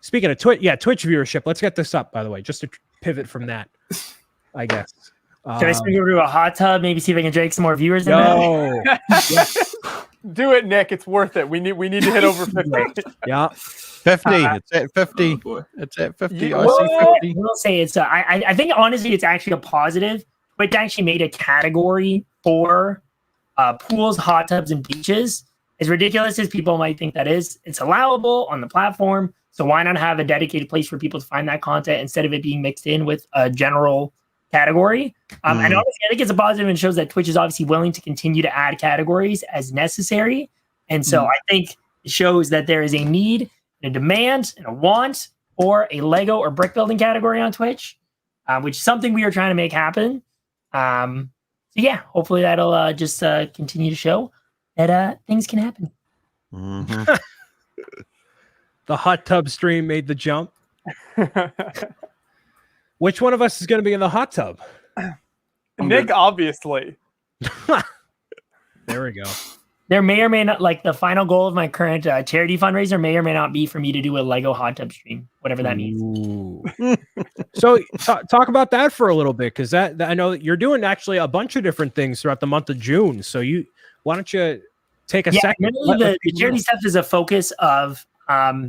Speaking of Twitch viewership, let's get this up, by the way, just to pivot from that, I guess. Should I swing over to a hot tub? Maybe see if I can drag some more viewers in No. Do it, Nick. It's worth it. We need to hit over 50. Yeah. 50. It's at 50. Oh, boy. It's at 50. You- I see 50. I will say it's. I think honestly, it's actually a positive. Twitch actually made a category for pools, hot tubs, and beaches. As ridiculous as people might think that is, it's allowable on the platform. So why not have a dedicated place for people to find that content instead of it being mixed in with a general category? And honestly, I think it's a positive and shows that Twitch is obviously willing to continue to add categories as necessary. And so I think it shows that there is a need, a demand, and a want for a Lego or brick building category on Twitch, which is something we are trying to make happen. So yeah, hopefully that'll just continue to show that things can happen. Mhm. The hot tub stream made the jump. Which one of us is going to be in the hot tub? Nick, obviously. There we go. There may or may not, like the final goal of my current charity fundraiser may or may not be for me to do a Lego hot tub stream, whatever that means. Ooh. So talk about that for a little bit, because that I know that you're doing actually a bunch of different things throughout the month of June. So why don't you take a second? Really the charity stuff is a focus of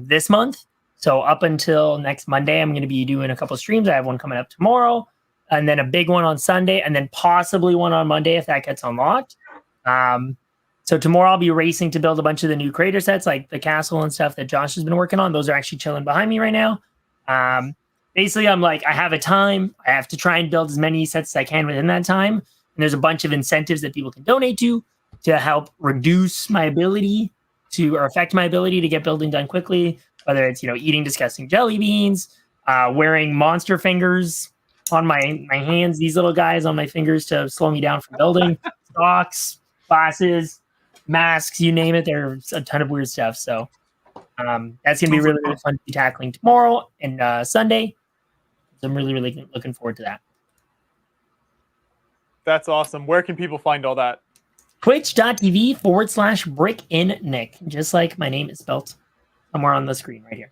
this month. So up until next Monday, I'm going to be doing a couple streams. I have one coming up tomorrow, and then a big one on Sunday, and then possibly one on Monday if that gets unlocked. So tomorrow I'll be racing to build a bunch of the new creator sets, like the castle and stuff that Josh has been working on. Those are actually chilling behind me right now. Basically, I'm like, I have a time. I have to try and build as many sets as I can within that time. And there's a bunch of incentives that people can donate to help reduce my ability to, or affect my ability to get building done quickly. Whether it's, eating disgusting jelly beans, wearing monster fingers on my hands, these little guys on my fingers to slow me down from building, socks, glasses, masks, you name it. There's a ton of weird stuff. So that's going to be really, really fun to be tackling tomorrow and Sunday. So I'm really, really looking forward to that. That's awesome. Where can people find all that? Twitch.tv/BrickInNick, just like my name is spelled somewhere on the screen right here.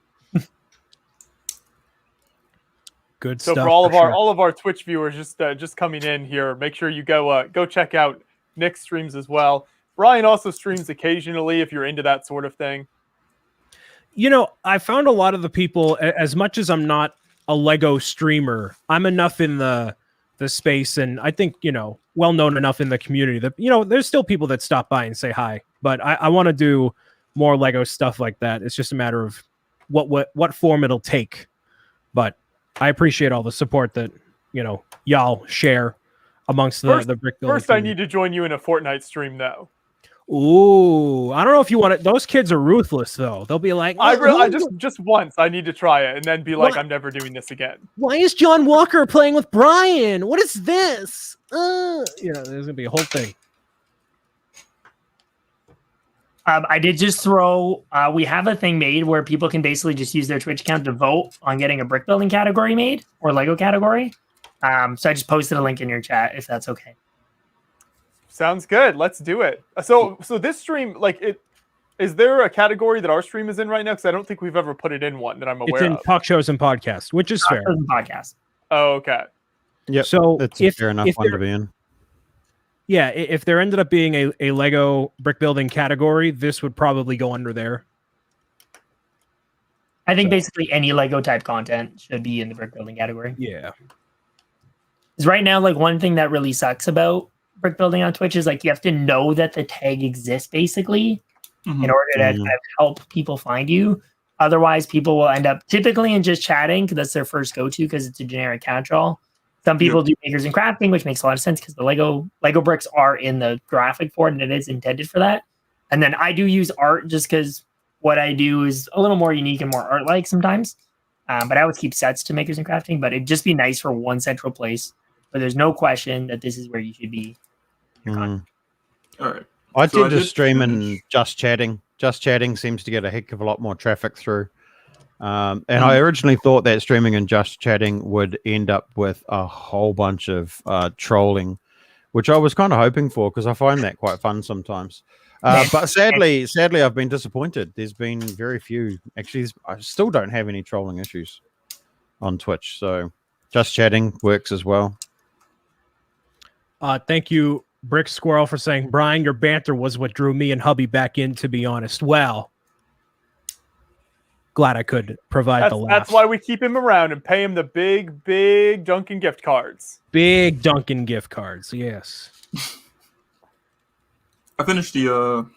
Good So stuff. for all of our Twitch viewers just coming in here, make sure you go check out Nick's streams as well. Brian also streams occasionally if you're into that sort of thing. I found a lot of the people, as much as I'm not a Lego streamer, I'm enough in the space, and I think well known enough in the community that there's still people that stop by and say hi. But I want to do more Lego stuff like that. It's just a matter of what form it'll take. But I appreciate all the support that y'all share amongst the brick building. First, I need to join you in a Fortnite stream though. Ooh, I don't know if you want it. Those kids are ruthless, though. They'll be like, I just once I need to try it and then be like, I'm never doing this again. Why is John Walker playing with Brian? What is this? There's gonna be a whole thing. I did just throw. We have a thing made where people can basically just use their Twitch account to vote on getting a brick building category made or Lego category. So I just posted a link in your chat if that's okay. Sounds good. Let's do it. So this stream, is there a category that our stream is in right now? Because I don't think we've ever put it in one that I'm aware It's in of. talk shows and podcasts, which is fair. Podcast. Oh, okay. Yep. So That's a fair enough one to be in. Yeah, if there ended up being a Lego brick building category, this would probably go under there. I think basically any Lego type content should be in the brick building category. Yeah. Because right now, one thing that really sucks about brick building on Twitch is you have to know that the tag exists basically in order to kind of help people find you. Otherwise, people will end up typically in just chatting because that's their first go-to because it's a generic catch-all. Some people do makers and crafting, which makes a lot of sense because the Lego bricks are in the graphic for it and it is intended for that. And then I do use art just because what I do is a little more unique and more art-like sometimes. But I always keep sets to makers and crafting, but it'd just be nice for one central place where there's no question that this is where you should be. All right. I So tend to stream in just chatting. Just chatting seems to get a heck of a lot more traffic through. And I originally thought that streaming and just chatting would end up with a whole bunch of trolling, which I was kind of hoping for because I find that quite fun sometimes. But sadly, I've been disappointed. There's been very few. Actually, I still don't have any trolling issues on Twitch. So just chatting works as well. Thank you, Brick Squirrel, for saying, Brian, your banter was what drew me and hubby back in, to be honest. Well, glad I could provide the laugh. That's why we keep him around and pay him the big Dunkin' gift cards. Big Dunkin' gift cards, yes. I finished the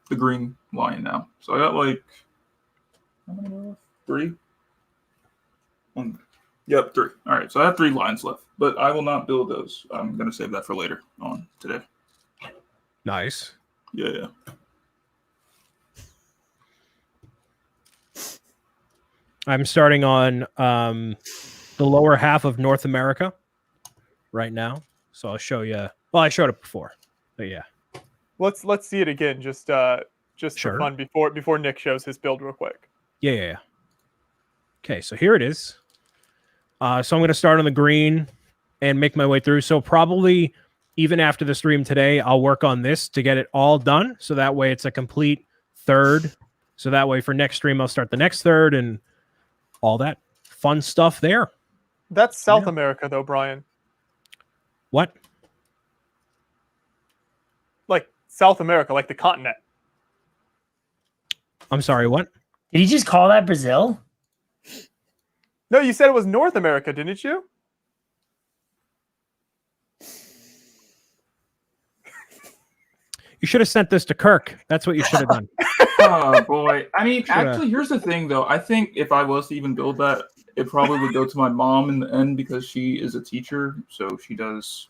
green line now. So I got like how many more left? 3? Yep, 3. All right, so I have 3 lines left, but I will not build those. I'm going to save that for later on today. Nice. Yeah. I'm starting on the lower half of North America right now. So I'll show you. Well, I showed it before, but yeah. Let's see it again, just for fun before Nick shows his build real quick. Yeah. Okay, so here it is. So I'm going to start on the green and make my way through. So probably even after the stream today, I'll work on this to get it all done. So that way it's a complete third. So that way for next stream, I'll start the next third and all that fun stuff there. That's South America, though, Brian. What? Like South America, like the continent. I'm sorry, what? Did you just call that Brazil? No, you said it was North America, didn't you? You should have sent this to Kirk. That's what you should have done. Oh boy. I mean, actually, here's the thing, though. I think if I was to even build that, it probably would go to my mom in the end because she is a teacher, so she does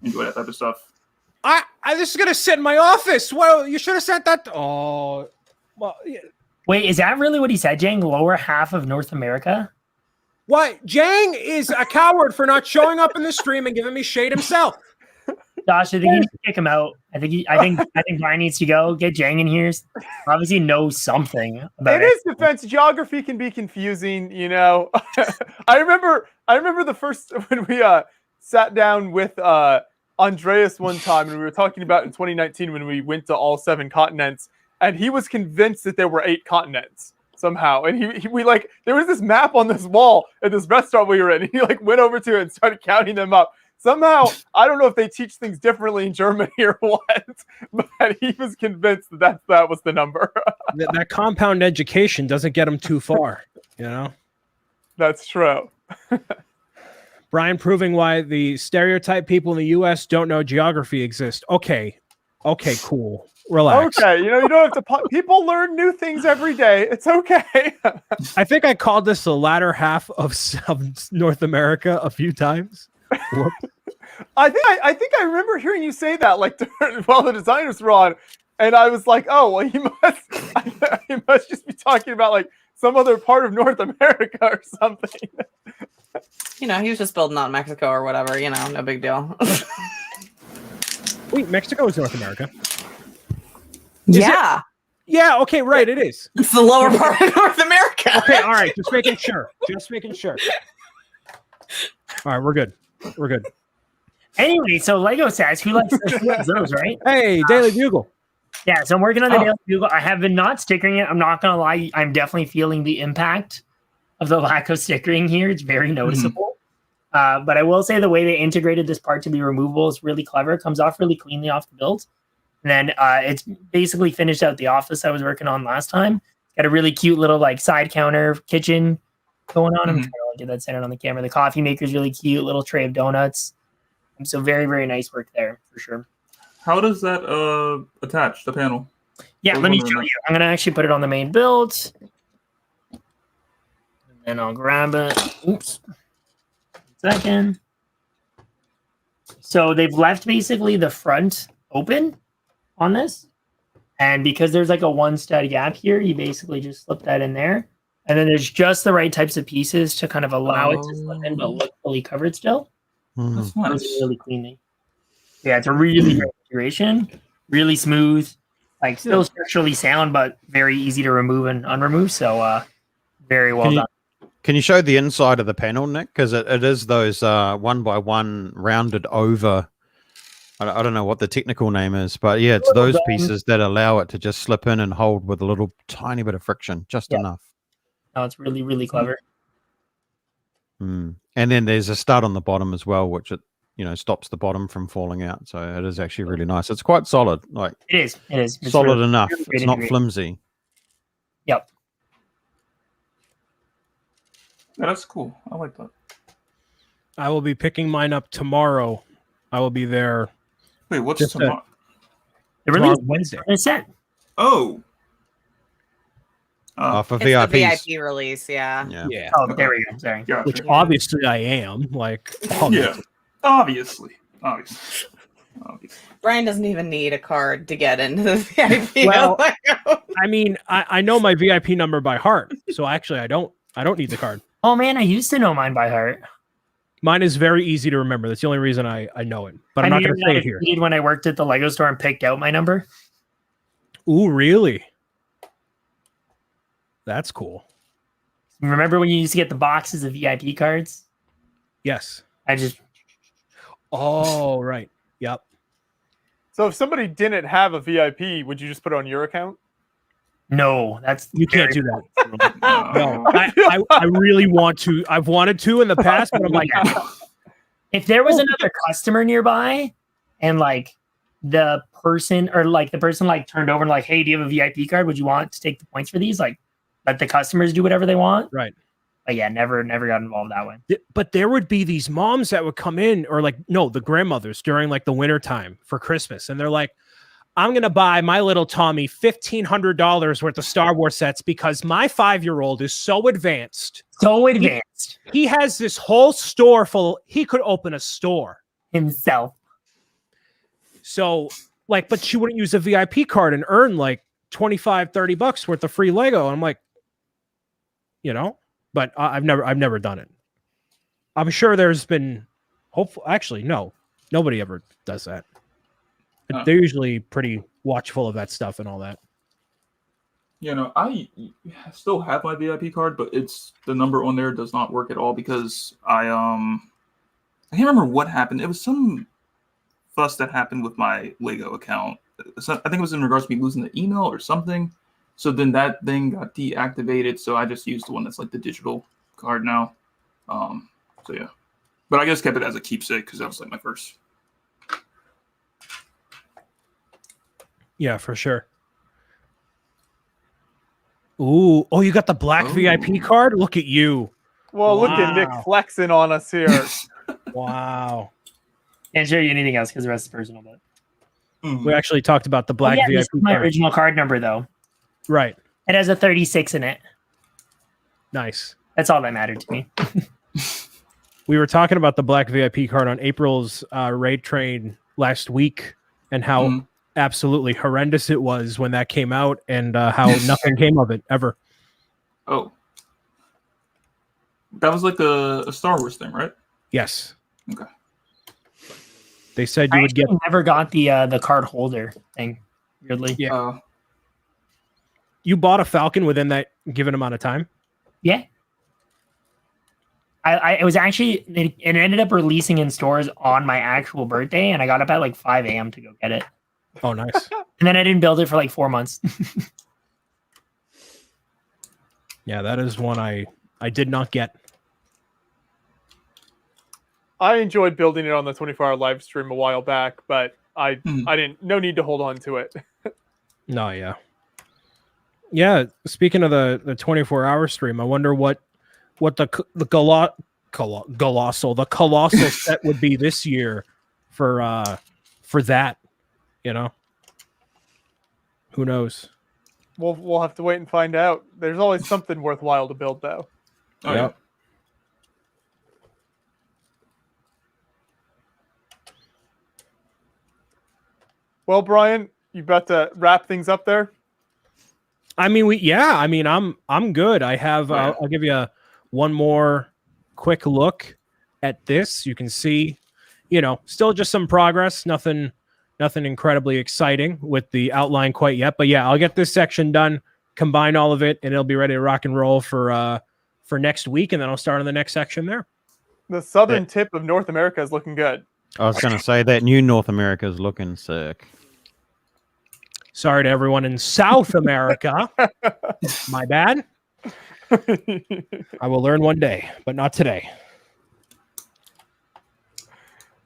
enjoy that type of stuff. This is gonna sit in my office. Well, you should have sent that. Oh, well. Yeah. Wait, is that really what he said, Jang? Lower half of North America? What? Jang is a coward for not showing up in the stream and giving me shade himself. Josh, I think you need to kick him out. I think Brian needs to go. Get Jang in here. Obviously knows something about it. In his defense, geography can be confusing, you know. I remember the first when we sat down with Andreas one time and we were talking about in 2019 when we went to all 7 continents, and he was convinced that there were 8 continents somehow. And we like, there was this map on this wall at this restaurant we were in, and he like went over to it and started counting them up. Somehow, I don't know if they teach things differently in Germany or what, but he was convinced that was the number. that compound education doesn't get him too far, you know? That's true. Brian proving why the stereotype people in the U.S. don't know geography exists. Okay, cool. Relax. Okay, you don't have to. People learn new things every day. It's okay. I think I called this the latter half of North America a few times. I think I remember hearing you say that like while the designers were on, and I was like, oh well, he must just be talking about like some other part of North America or something. He was just building on Mexico or whatever. No big deal. Wait, Mexico is North America. Yeah. Yeah. Okay. Right. It is. It's the lower part of North America. Okay. All right. Just making sure. All right. We're good. Anyway, so Lego says, who likes those, right? Hey, Daily Bugle. Yeah, so I'm working on the Daily Bugle. I have been not stickering it. I'm not going to lie. I'm definitely feeling the impact of the lack of stickering here. It's very noticeable. But I will say the way they integrated this part to be removable is really clever. It comes off really cleanly off the build. And then it's basically finished out the office I was working on last time. Got a really cute little like side counter kitchen going on. I'm trying to get that centered on the camera. The coffee maker is really cute. Little tray of donuts. So very, very nice work there for sure. How does that attach the panel? Yeah, let me show you. I'm going to actually put it on the main build. And then I'll grab it. Oops. 1 second. So they've left basically the front open on this. And because there's like a 1 stud gap here, you basically just slip that in there. And then there's just the right types of pieces to kind of allow it to slip in, but look fully covered still. That's nice. Really cleanly. Yeah, it's a really great integration. Really smooth. Like still structurally sound, but very easy to remove and unremove. So Very well done. Can you show the inside of the panel, Nick? Because it is those 1x1 rounded over. I don't know what the technical name is, but yeah, it's those pieces that allow it to just slip in and hold with a little tiny bit of friction, just enough. No, it's really, really clever. And then there's a stud on the bottom as well, which it stops the bottom from falling out. So it is actually really nice. It's quite solid. Like It is. It's solid really, enough. really It's not flimsy. Yep. Yeah, that's cool. I like that. I will be picking mine up tomorrow. I will be there. Wait, what's tomorrow? It released Wednesday. It's set. Oh. For It's VIPs. the VIP release, yeah. Yeah. Oh, there we go. Sorry. Gotcha. Which obviously I am. Like, Yeah. Obviously. Brian doesn't even need a card to get into the VIP. Well, I mean, I know my VIP number by heart, so actually I don't need the card. Oh man, I used to know mine by heart. Mine is very easy to remember. That's the only reason I know it. But I'm not going to say it here. When I worked at the Lego store and picked out my number. Ooh, really? That's cool. Remember when you used to get the boxes of VIP cards? Yes. Oh, right. Yep. So if somebody didn't have a VIP, would you just put it on your account? No, you can't do that. No. I really want to. I've wanted to in the past, but I'm like, if there was another customer nearby, and like the person turned over and like, hey, do you have a VIP card? Would you want to take the points for these? Like, let the customers do whatever they want. Right. But yeah, never got involved that way. But there would be these moms that would come in, or like, no, the grandmothers during like the winter time for Christmas, and they're like, I'm going to buy my little Tommy $1,500 worth of Star Wars sets because my 5-year-old is so advanced. He has this whole store full. He could open a store himself. So like, but she wouldn't use a VIP card and earn like $25-$30 worth of free Lego. I'm like, but I've never done it. I'm sure there's been actually, no, nobody ever does that. They're usually pretty watchful of that stuff and all that. I still have my VIP card, but the number on there does not work at all because I can't remember what happened. It was some fuss that happened with my Lego account. So I think it was in regards to me losing the email or something. So then that thing got deactivated. So I just used the one that's like the digital card now. So yeah, but I just kept it as a keepsake because that was like my first. Yeah, for sure. Ooh, you got the black VIP card? Look at you. Well, look at Nick flexing on us here. Wow. Can't show you anything else because the rest is personal. But we actually talked about the black VIP this is my card. original card number, though. Right. It has a 36 in it. Nice. That's all that mattered to me. We were talking about the black VIP card on April's raid train last week and how absolutely horrendous it was when that came out and how nothing came of it ever. Oh. That was like a Star Wars thing, right? Yes. Okay. They said you would get. Never got the card holder thing. Weirdly. Yeah. You bought a Falcon within that given amount of time? Yeah. It was actually it ended up releasing in stores on my actual birthday, and I got up at like 5 a.m. to go get it. Oh, nice. And then I didn't build it for like 4 months. Yeah, that is one I did not get. I enjoyed building it on the 24-hour live stream a while back, but I didn't. No need to hold on to it. No, yeah. Yeah, speaking of the 24-hour stream, I wonder what the colossal set would be this year for that. Who knows? We'll have to wait and find out. There's always something worthwhile to build, though. Oh, yeah. Well, Brian, you about to wrap things up there? I mean, I'm good. I have. I'll give you one more quick look at this. You can see, still just some progress. Nothing incredibly exciting with the outline quite yet. But yeah, I'll get this section done. combine all of it, and it'll be ready to rock and roll for next week, and then I'll start on the next section there. The southern tip of North America is looking good. I was going to say that new North America is looking sick. Sorry to everyone in South America. My bad. I will learn one day, but not today.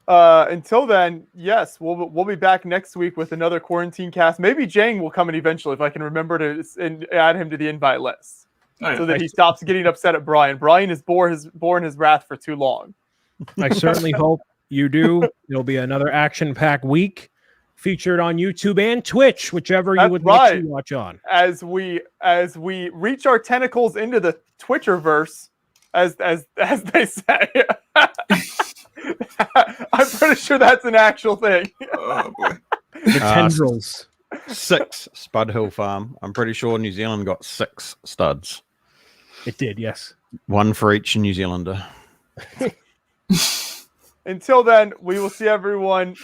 Until then, yes, we'll be back next week with another quarantine cast. Maybe Jang will come in eventually if I can remember to add him to the invite list, so that he stops getting upset at Brian. Brian has borne his wrath for too long. I certainly hope you do. It'll be another action-packed week, featured on YouTube and Twitch, whichever you would like to watch on. As we reach our tentacles into the Twitcherverse, as they say. I'm pretty sure that's an actual thing. Oh boy. The tendrils. 6 Spud Hill Farm. I'm pretty sure New Zealand got 6 studs. It did, yes. 1 for each New Zealander. Until then, we will see everyone